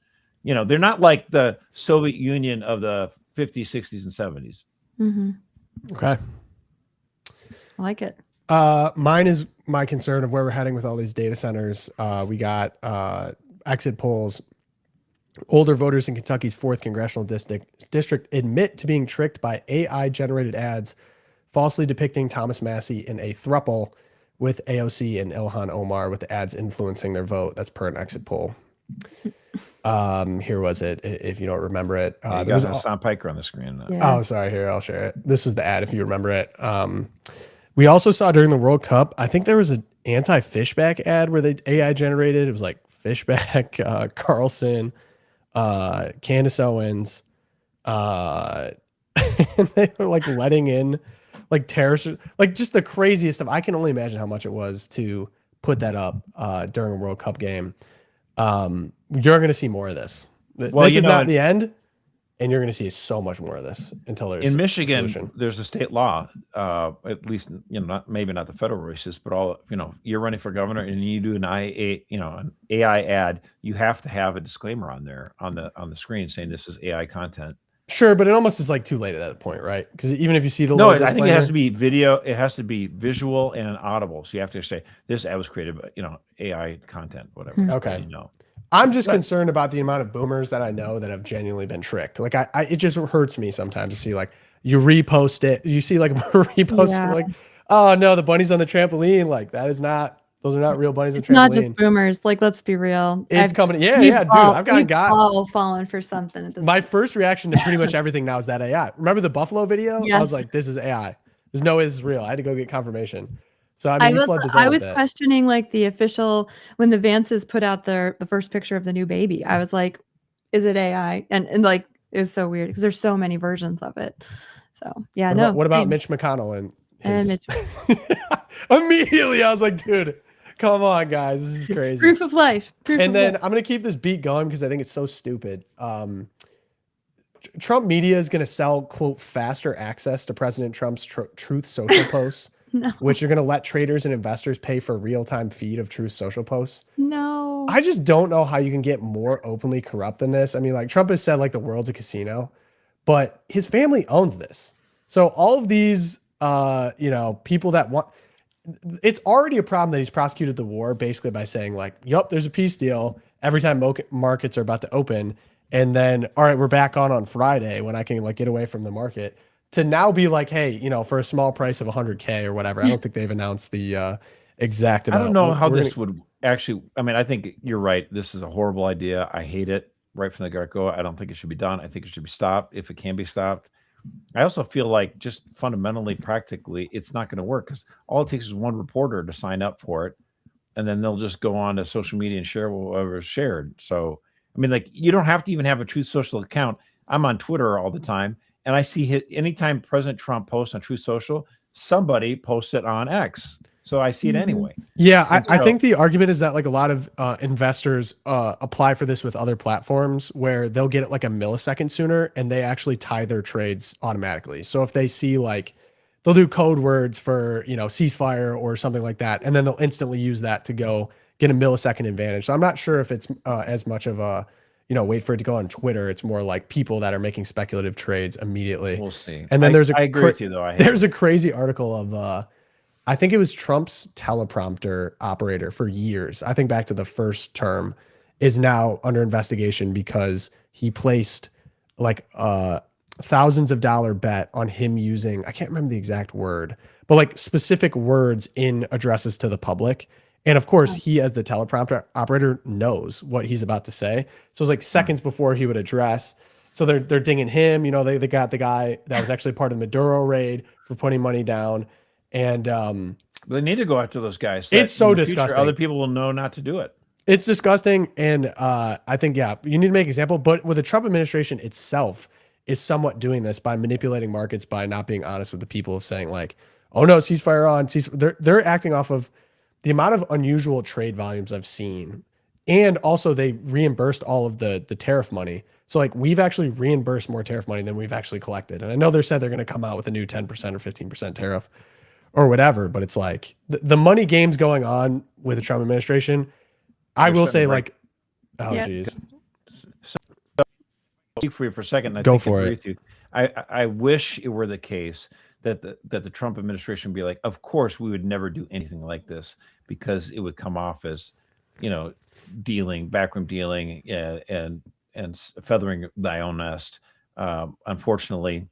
They're not like the Soviet Union of the 50s, 60s, and 70s. Mm-hmm. Okay. I like it. Mine is my concern of where we're heading with all these data centers. We got exit polls. Older voters in Kentucky's 4th congressional district admit to being tricked by AI-generated ads, falsely depicting Thomas Massey in a throuple with AOC and Ilhan Omar, with the ads influencing their vote. That's per an exit poll. Here was it, if you don't remember it. You There got was Hassan Piker on the screen. Yeah. Oh, sorry. Here, I'll share it. This was the ad if you remember it. We also saw during the World Cup, I think there was an anti-fishback ad where they AI generated. It was like Fishback, Carlson, Candace Owens, and they were like letting in like terrorists, like just the craziest stuff. I can only imagine how much it was to put that up during a World Cup game. You're going to see more of this. Well, This is not the end, and you're going to see so much more of this until there's in a Michigan. solution. There's a state law, at least maybe not the federal races, but all you're running for governor and you do an an AI ad. You have to have a disclaimer on there on the screen saying this is AI content. Sure, but it almost is like too late at that point, right? Because even if you see the No, little I think it has disclaimer- to be video. It has to be visual and audible. So you have to say this ad was created by AI content, whatever. Okay. You I'm just concerned about the amount of boomers that I know that have genuinely been tricked. Like it just hurts me sometimes to see like you repost it. You see like repost Yeah. like, oh no, the bunnies on the trampoline. Like those are not real bunnies on the It's not just trampoline. boomers. Like, let's be real. It's coming. Yeah, we've yeah, dude. all- I've we've got all fallen for something at this my point. first reaction to pretty much everything now is that AI. Remember the Buffalo video? I was Yes. like, this is AI. There's no way this is real. I had to go get confirmation. So I mean, you flood the zone I with was it. questioning like the official when the Vances put out the first picture of the new baby. I was like, is it AI? And like it was so weird because there's so many versions of it. So yeah, What about same. Mitch McConnell and And his... Immediately I was like, dude, come on, guys, this is crazy. Proof of life. And then I'm gonna keep this beat going because I think it's so stupid. Trump media is gonna sell quote faster access to President Trump's Truth Social posts, which are gonna let traders and investors pay for real-time feed of Truth Social posts. No. I just don't know how you can get more openly corrupt than this. I mean, like Trump has said, like the world's a casino, but his family owns this. So all of these, people that want, it's already a problem that he's prosecuted the war basically by saying like, yup, there's a peace deal every time markets are about to open. And then, all right, we're back on Friday when I can like get away from the market to now be like, hey, for a small price of 100K or whatever. I don't think they've announced the exact amount. I don't know how this would actually. I mean, I think you're right. This is a horrible idea. I hate it right from the get-go. I don't think it should be done. I think it should be stopped if it can be stopped. I also feel like just fundamentally, practically, it's not going to work because all it takes is one reporter to sign up for it, and then they'll just go on to social media and share whatever's shared. So, I mean, like you don't have to even have a Truth Social account. I'm on Twitter all the time, and I see anytime President Trump posts on Truth Social, somebody posts it on X. So I see it anyway. Yeah, I think the argument is that like a lot of investors apply for this with other platforms where they'll get it like a millisecond sooner and they actually tie their trades automatically. So if they see like they'll do code words for, ceasefire or something like that, and then they'll instantly use that to go get a millisecond advantage. So I'm not sure if it's as much of a, wait for it to go on Twitter. It's more like people that are making speculative trades immediately. We'll see. And then I agree with you though. There's a crazy article of I think it was Trump's teleprompter operator for years. I think back to the first term is now under investigation because he placed like thousands of dollar bet on him using, I can't remember the exact word, but like specific words in addresses to the public. And of course, he as the teleprompter operator knows what he's about to say. So it's like seconds before he would address. So they're dinging him. They got the guy that was actually part of the Maduro raid for putting money down. And they need to go after those guys. It's so in the future, disgusting. Other people will know not to do it. It's disgusting. And I think, you need to make an example. But with the Trump administration itself is somewhat doing this by manipulating markets, by not being honest with the people, of saying like, oh no, ceasefire on. They're acting off of the amount of unusual trade volumes I've seen. And also they reimbursed all of the tariff money. So like we've actually reimbursed more tariff money than we've actually collected. And I know they said they're going to come out with a new 10% or 15% tariff or whatever, but it's like the money games going on with the Trump administration. I will say like, oh geez. Speak for you for a second. Go for it. With you. I wish it were the case that the Trump administration would be like, of course we would never do anything like this because it would come off as, backroom dealing and feathering thy own nest. Unfortunately,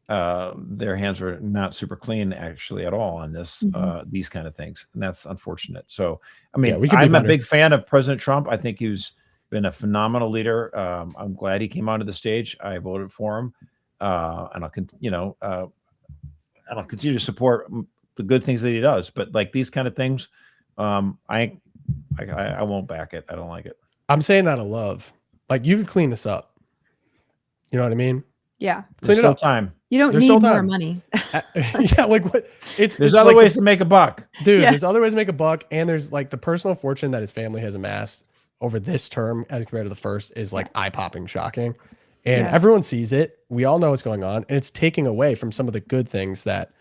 their hands are not super clean actually at all on this, these kind of things. And that's unfortunate. So, I mean, I'm a big fan of President Trump. I think he was been a phenomenal leader. I'm glad he came onto the stage. I voted for him, and I'll continue to support the good things that he does. But like these kind of things, I won't back it. I don't like it. I'm saying out of love. Like you could clean this up. You know what I mean? Yeah. Clean it up. Time. You don't There's need still more time. money. Yeah, like what? There's it's other like ways to make a buck, dude. Yeah. There's other ways to make a buck, and there's like the personal fortune that his family has amassed over this term as compared to the first is like eye-popping, shocking, and everyone sees it. We all know what's going on, and it's taking away from some of the good things that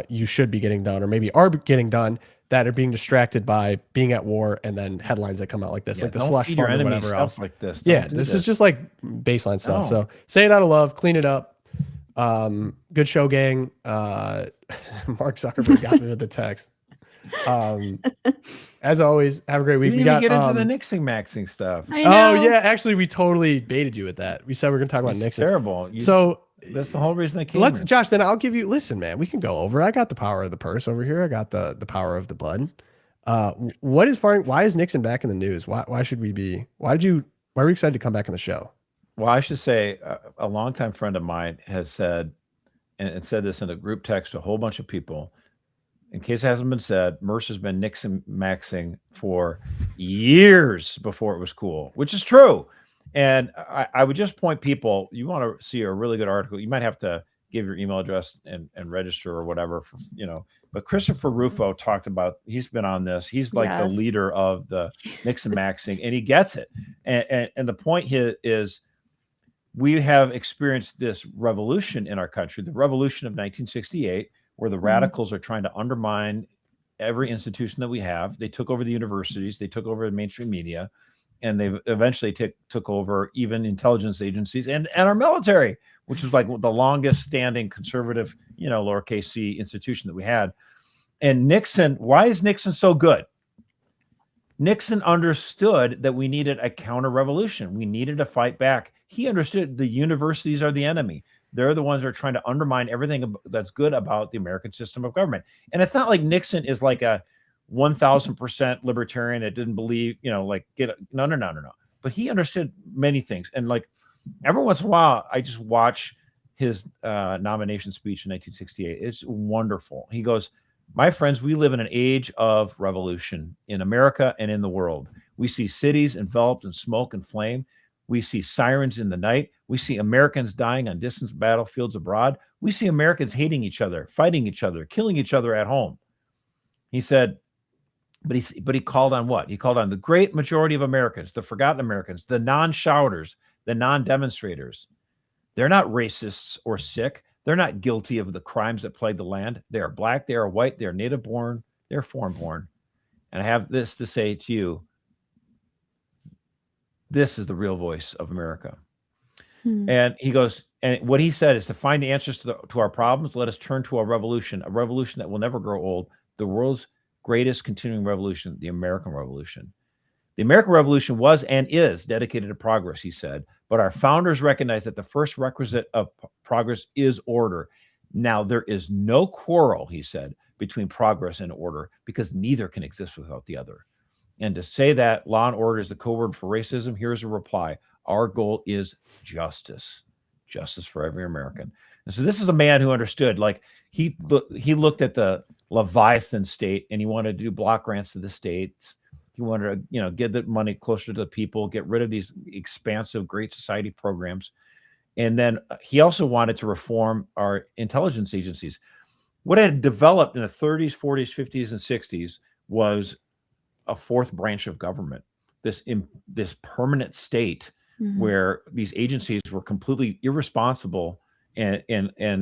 you should be getting done, or maybe are getting done, that are being distracted by being at war, and then headlines that come out like this, like the slush fund or whatever else. Like this. Yeah, this is just like baseline stuff. So say it out of love, clean it up. Good show, gang. Mark Zuckerberg got me with the text. As always, have a great week. We got get into the Nixonmaxxing stuff. I know. Oh yeah, actually, we totally baited you with that. We said we are gonna talk about It's Nixon. terrible. That's the whole reason I came. Josh. Then I'll give you. Listen, man, we can go over. I got the power of the purse over here. I got the power of the blood. Why is Nixon back in the news? Why should we be? Why are we excited to come back on the show? Well, I should say a longtime friend of mine has said, and said this in a group text to a whole bunch of people. In case it hasn't been said, Mercer's been Nixonmaxxing for years before it was cool, which is true. And I would just point people, you want to see a really good article, you might have to give your email address and register or whatever, for, but Christopher Rufo talked about, he's been on this. He's like the leader of the Nixonmaxxing, and he gets it. And the point here is we have experienced this revolution in our country, the revolution of 1968, where the radicals are trying to undermine every institution that we have. They took over the universities, they took over the mainstream media, and they eventually took over even intelligence agencies and our military, which was like the longest standing conservative, lowercase c institution that we had. And Nixon, why is Nixon so good? Nixon understood that we needed a counter revolution. We needed to fight back. He understood the universities are the enemy. They're the ones that are trying to undermine everything that's good about the American system of government. And it's not like Nixon is like a 1000% libertarian that didn't believe, no. But he understood many things. And like every once in a while, I just watch his nomination speech in 1968. It's wonderful. He goes, "My friends, we live in an age of revolution in America and in the world. We see cities enveloped in smoke and flame. We see sirens in the night. We see Americans dying on distant battlefields abroad. We see Americans hating each other, fighting each other, killing each other at home." He said, but he called on what? He called on the great majority of Americans, the forgotten Americans, the non-shouters, the non-demonstrators. They're not racists or sick. They're not guilty of the crimes that plague the land. They are black, they are white, they are native born, they're foreign born. And I have this to say to you. This is the real voice of America. And he goes, and what he said is, to find the answers to our problems, let us turn to a revolution that will never grow old, the world's greatest continuing revolution, the American Revolution. The American Revolution was and is dedicated to progress, he said, but our founders recognized that the first requisite of progress is order. Now, there is no quarrel, he said, between progress and order, because neither can exist without the other. And to say that law and order is the code word for racism, here's a reply. Our goal is justice for every American. And so this is a man who understood, like he looked at the Leviathan state and he wanted to do block grants to the states. He wanted to, get the money closer to the people, get rid of these expansive Great Society programs. And then he also wanted to reform our intelligence agencies. What had developed in the 30s, 40s, 50s, and 60s was a fourth branch of government, this permanent state where these agencies were completely irresponsible and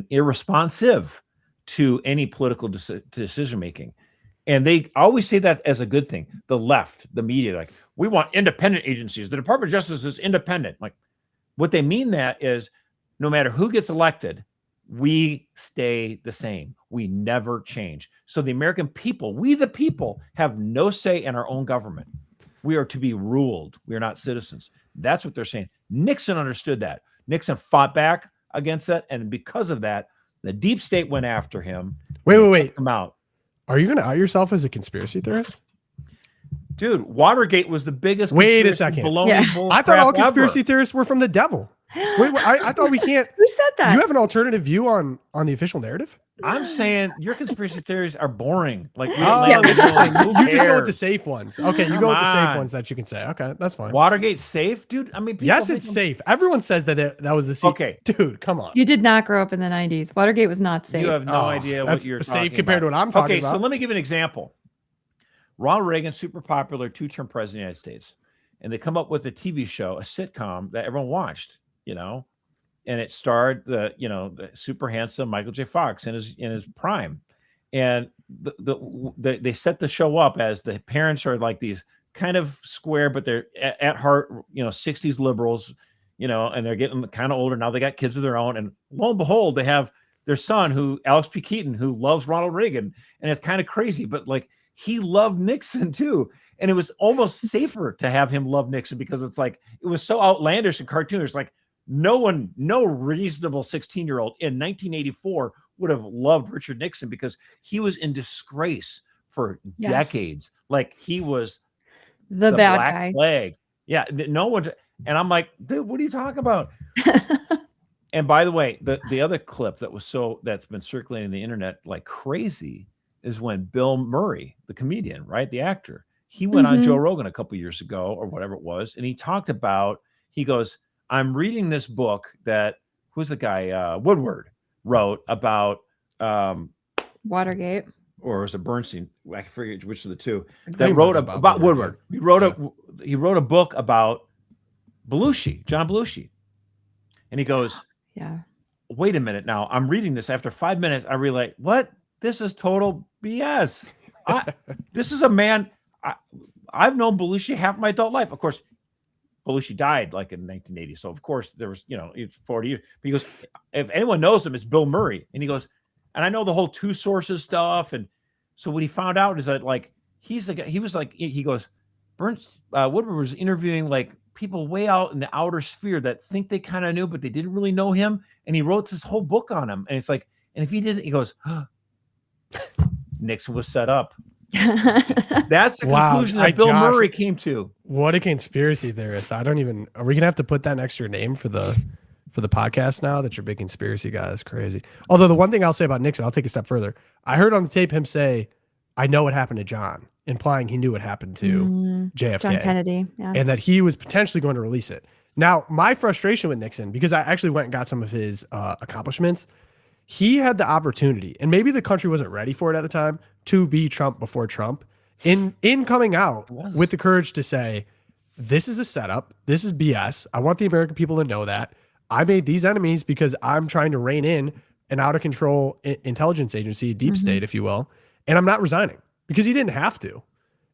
irresponsive to any political decision making. And they always say that as a good thing. The left, the media, like, we want independent agencies. The Department of Justice is independent. Like, what they mean that is, no matter who gets elected, we stay the same. We never change. So the American people, we the people, have no say in our own government. We are to be ruled. We are not citizens. That's what they're saying. Nixon understood that. Nixon fought back against that. And because of that, the deep state went after him. Wait. Come out. Are you going to out yourself as a conspiracy theorist? Dude, Watergate was the biggest. Wait a conspiracy second. baloney Yeah. bull I thought crap all conspiracy ever. theorists were from the devil. Wait, I thought we can't. Who said that? You have an alternative view on the official narrative? I'm saying your conspiracy theories are boring. Like, Oh, Yeah, interesting. who You just go with the cares? safe ones. Okay, you Come go with the safe on. ones that you can say. Okay, that's fine. Watergate's safe, dude. I mean, people Yes, think it's safe. Everyone says that was the secret. Okay. Dude, come on. You did not grow up in the 90s. Watergate was not safe. You have no Oh, idea what that's you're safe talking compared to about. what I'm talking Okay, so about. let me give you an example. Ronald Reagan, super popular, 2-term president of the United States, and they come up with a TV show, a sitcom that everyone watched, and it starred the super handsome Michael J. Fox in his prime, and they set the show up as the parents are like these kind of square, but they're at heart 60s liberals, and they're getting kind of older now. They got kids of their own, and lo and behold, they have their son, Alex P. Keaton, who loves Ronald Reagan, and it's kind of crazy, but like he loved Nixon too. And it was almost safer to have him love Nixon because it's like it was so outlandish and cartoonish. Like no reasonable 16-year-old in 1984 would have loved Richard Nixon because he was in disgrace for Yes. decades. Like he was the bad Black guy. Plague. Yeah, no one. And I'm like, dude, what are you talking about? And by the way, the other clip that's been circulating on the internet like crazy is when Bill Murray, the comedian, right, the actor, he went on Joe Rogan a couple years ago or whatever it was, and he talked about. He goes, I'm reading this book that who's the guy Woodward wrote about Watergate. or was it Bernstein? I forget which of the two I that wrote about Woodward. yeah. He wrote a book about Belushi, John Belushi, and he goes, Yeah. wait a minute now. I'm reading this. After 5 minutes, I realize what this is total BS. This is a man. I've known Belushi half my adult life. Of course, Belushi died like in 1980. So of course there was, it's 40 years. But he goes, if anyone knows him, it's Bill Murray. And he goes, and I know the whole two sources stuff. And so what he found out is that like he goes, Woodward was interviewing like people way out in the outer sphere that think they kind of knew, but they didn't really know him. And he wrote this whole book on him. And it's like, and if he didn't, he goes, Nixon was set up. That's the conclusion that Bill Murray came to. What a conspiracy theorist. Are we gonna have to put that next to your name for the podcast now that you're a big conspiracy guy? That's crazy. Although the one thing I'll say about Nixon, I'll take a step further. I heard on the tape him say, I know what happened to John, implying he knew what happened to JFK. John Kennedy. Yeah. And that he was potentially going to release it. Now, my frustration with Nixon, because I actually went and got some of his accomplishments, he had the opportunity, and maybe the country wasn't ready for it at the time, to be Trump before Trump. In coming out with the courage to say, this is a setup, this is BS. I want the American people to know that. I made these enemies because I'm trying to rein in an out of control intelligence agency, deep state, if you will, and I'm not resigning because he didn't have to.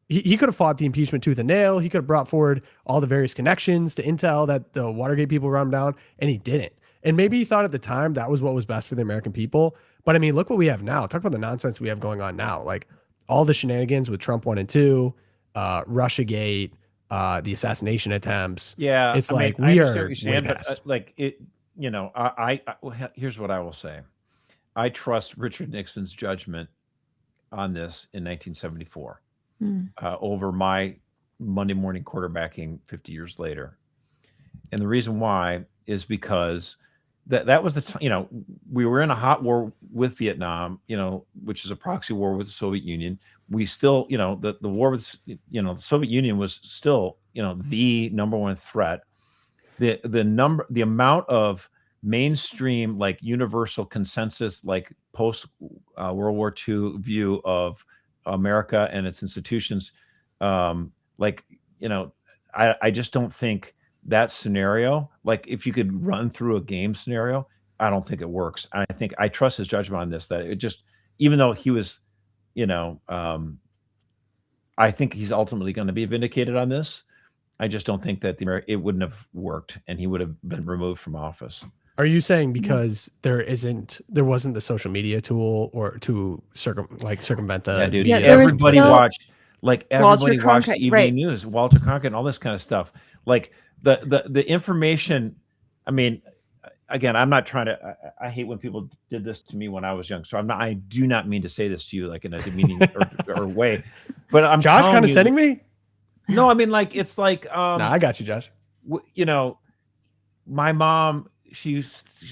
He could have fought the impeachment tooth and nail. He could have brought forward all the various connections to intel that the Watergate people run down, and he didn't. And maybe he thought at the time that was what was best for the American people. But I mean, look what we have now. Talk about the nonsense we have going on now. Like all the shenanigans with Trump 1 and 2, Russiagate, the assassination attempts. Yeah, it's I like mean, we I are understand what you're saying, way but past. like it, here's what I will say. I trust Richard Nixon's judgment on this in 1974 over my Monday morning quarterbacking 50 years later. And the reason why is because that was the we were in a hot war with Vietnam, which is a proxy war with the Soviet Union. We still, the war with, the Soviet Union was still, the number one threat. The amount of mainstream, like universal consensus, like post World War II view of America and its institutions, I just don't think that scenario, like if you could run through a game scenario, I don't think it works. I trust his judgment on this, that it just, even though he was, I think he's ultimately going to be vindicated on this. I just don't think that it wouldn't have worked and he would have been removed from office. Are you saying because there wasn't the social media tool or to circumvent the Yeah, dude. Yeah, media? there was Everybody still- watched, everybody watched Cronkite, evening right. news, Walter Cronkite, and all this kind of stuff. Like the information. I mean, again, I'm not trying to. I hate when people did this to me when I was young. So I do not mean to say this to you like in a demeaning or way. But I'm Josh telling kind of you, sending me? No, I mean, like, it's like, Nah, I got you, Josh. you know, my mom, she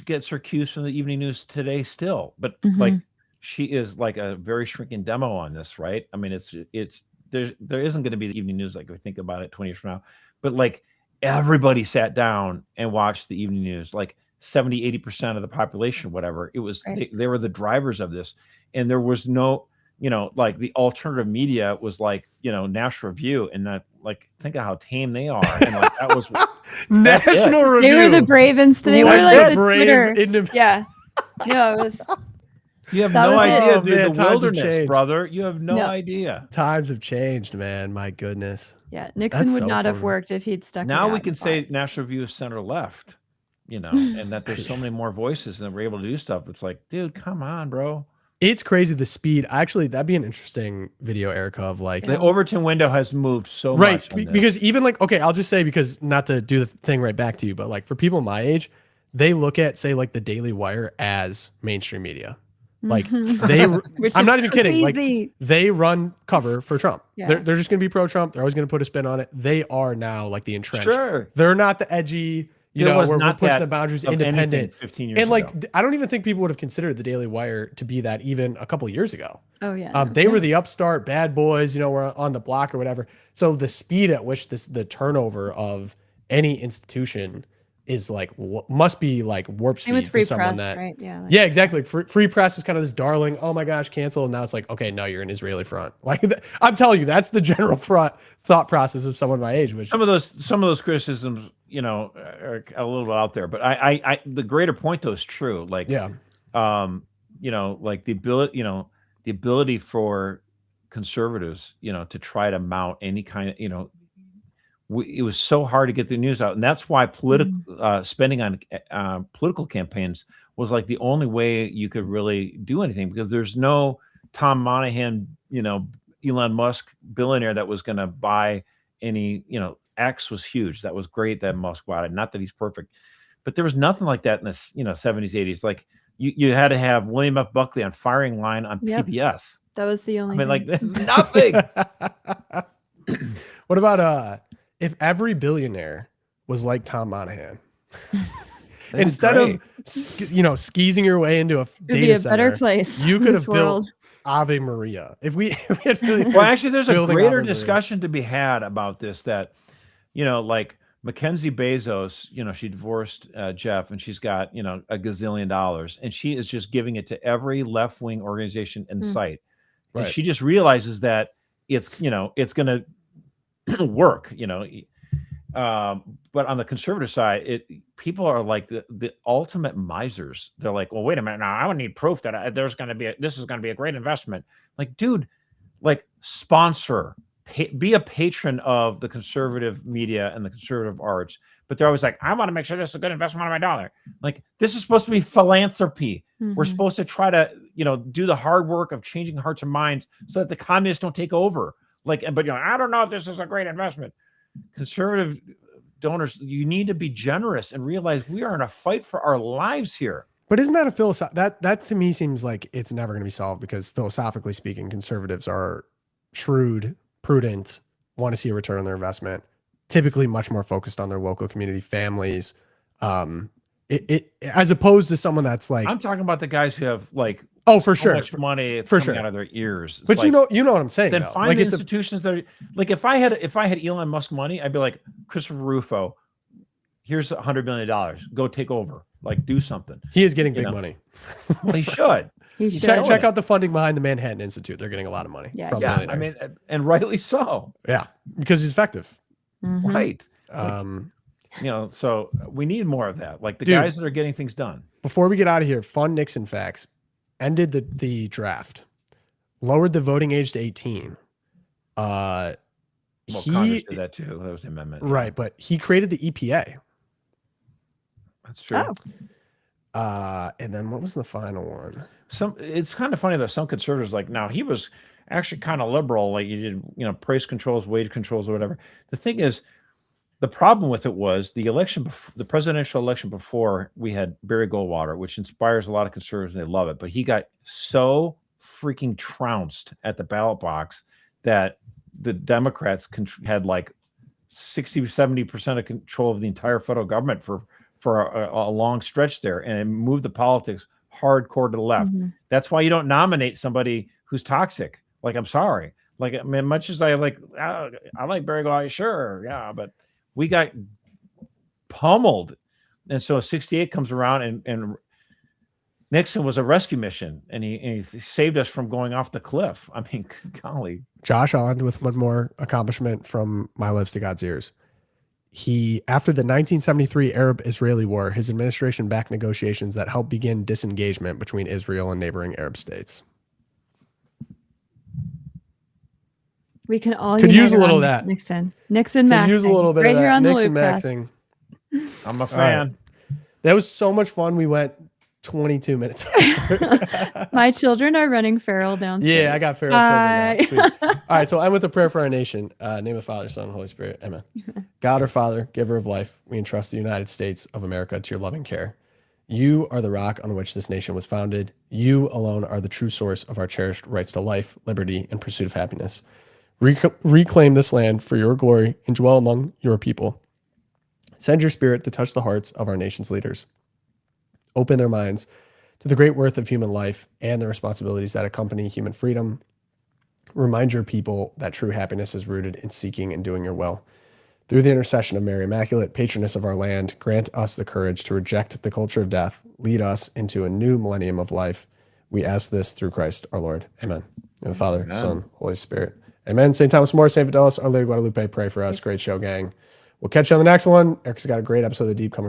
gets her cues from the evening news today still, but like, she is like a very shrinking demo on this, right? I mean, it's there isn't going to be the evening news like we think about it 20 years from now, but like everybody sat down and watched the evening news, like 70-80% of the population, whatever. It was they were the drivers of this, and there was no, like the alternative media was like, National Review, and that, like, think of how tame they are, and like that was National Review. They were the Bravens. They were like the Twitter. Yeah. No, it was. You have no idea, dude. Man, the wilderness, brother. You have no idea. Times have changed, man. My goodness. Yeah, Nixon would not have worked if he'd stuck. Now we can say National Review is center left, and that there's so many more voices and that we're able to do stuff. It's like, dude, come on, bro. It's crazy the speed. Actually, that'd be an interesting video, Erica, of like the Overton window has moved so much. Right, because even like, okay, I'll just say, because not to do the thing right back to you, but like for people my age, they look at, say, like the Daily Wire as mainstream media. Like I'm not even kidding. Like they run cover for Trump. Yeah. They're just going to be pro Trump. They're always going to put a spin on it. They are now like the entrenched. Sure. They're not the edgy, we're pushing the boundaries, independent. 15 years and like, ago. I don't even think people would have considered the Daily Wire to be that even a couple years ago. Oh yeah. They were the upstart bad boys, were on the block or whatever. So the speed at which the turnover of any institution is like, must be like warp speed with free to someone press, that, right? Yeah. Yeah, exactly. Free press was kind of this darling, oh my gosh, cancel. And now it's like, okay, no, you're an Israeli front. Like I'm telling you, that's the general thought process of someone my age. Which some of those criticisms, are a little bit out there, but I the greater point though is true. Like, like the ability for conservatives, to try to mount any kind of, it was so hard to get the news out, and that's why political spending on political campaigns was like the only way you could really do anything, because there's no Tom Monahan, Elon Musk billionaire that was going to buy any. X was huge. That was great that Musk bought it. Not that he's perfect, but there was nothing like that in the 70s, 80s. Like you had to have William F. Buckley on firing line on PBS. That was the only. I mean, like there's nothing. What about if every billionaire was like Tom Monahan, instead of skeezing your way into a data center, better place. You could have built Ave Maria. If we had really well, actually, there's a greater discussion to be had about this. That like Mackenzie Bezos, she divorced Jeff, and she's got a gazillion dollars, and she is just giving it to every left wing organization in sight, and she just realizes that it's it's gonna work, but on the conservative side, people are like the ultimate misers. They're like, well, wait a minute, now I would need proof that this is going to be a great investment. Like, dude, like sponsor, be a patron of the conservative media and the conservative arts. But they're always like, I want to make sure this is a good investment of my dollar. Like, this is supposed to be philanthropy. We're supposed to try to, do the hard work of changing hearts and minds so that the communists don't take over. Like, but I don't know if this is a great investment. Conservative donors, you need to be generous and realize we are in a fight for our lives here. But isn't that a philosophy that to me seems like it's never going to be solved, because philosophically speaking, conservatives are shrewd, prudent, want to see a return on their investment, typically much more focused on their local community, families. As opposed to someone that's like, I'm talking about the guys who have like, oh, for sure, much money for coming sure out of their ears. It's but like, you know what I'm saying. Then though. find like the institutions that are like, if I had Elon Musk money, I'd be like, Christopher Rufo, here's $100 million. Go take over. Like, do something. He is getting big money. Well, he should. Check out the funding behind the Manhattan Institute. They're getting a lot of money. Yeah, from I mean, and rightly so. Yeah, because he's effective. Right. So we need more of that. Like the guys that are getting things done. Before we get out of here, fun Nixon facts. Ended the draft, lowered the voting age to 18. Congress did that too. That was the amendment. Right, but he created the EPA. That's true. And then what was the final one? It's kind of funny that some conservatives now he was actually kind of liberal, like you did, price controls, wage controls, or whatever. The thing is, the problem with it was the presidential election before, we had Barry Goldwater, which inspires a lot of conservatives and they love it. But he got so freaking trounced at the ballot box that the Democrats had like 60-70% of control of the entire federal government for a long stretch there, and it moved the politics hardcore to the left. That's why you don't nominate somebody who's toxic. Like, I'm sorry. Like, I mean, much as I like Barry Gold, sure, yeah, but we got pummeled. And so 68 comes around, and Nixon was a rescue mission, and he saved us from going off the cliff. I mean, golly. Josh, I'll end with one more accomplishment from my lips to God's ears. After the 1973 Arab-Israeli War, his administration backed negotiations that helped begin disengagement between Israel and neighboring Arab states. We can all could use a little of that. Nixonmaxxing. Could use a little bit right of here that. on the Nixonmaxxing. I'm a fan. Right. That was so much fun. We went 22 minutes. My children are running feral downstairs. Yeah, I got feral children now. All right, so I'm with a prayer for our nation. Name of the Father, Son, and Holy Spirit. Amen. God, our Father, giver of life, we entrust the United States of America to your loving care. You are the rock on which this nation was founded. You alone are the true source of our cherished rights to life, liberty, and pursuit of happiness. Reclaim this land for your glory and dwell among your people. Send your spirit to touch the hearts of our nation's leaders. Open their minds to the great worth of human life and the responsibilities that accompany human freedom. Remind your people that true happiness is rooted in seeking and doing your will. Through the intercession of Mary Immaculate, patroness of our land, grant us the courage to reject the culture of death, lead us into a new millennium of life. We ask this through Christ our Lord. Amen. In the Father, Son, Holy Spirit. Amen. St. Thomas More, St. Fidelis, Our Lady of Guadalupe, pray for us. Great show, gang. We'll catch you on the next one. Eric's got a great episode of The Deep coming.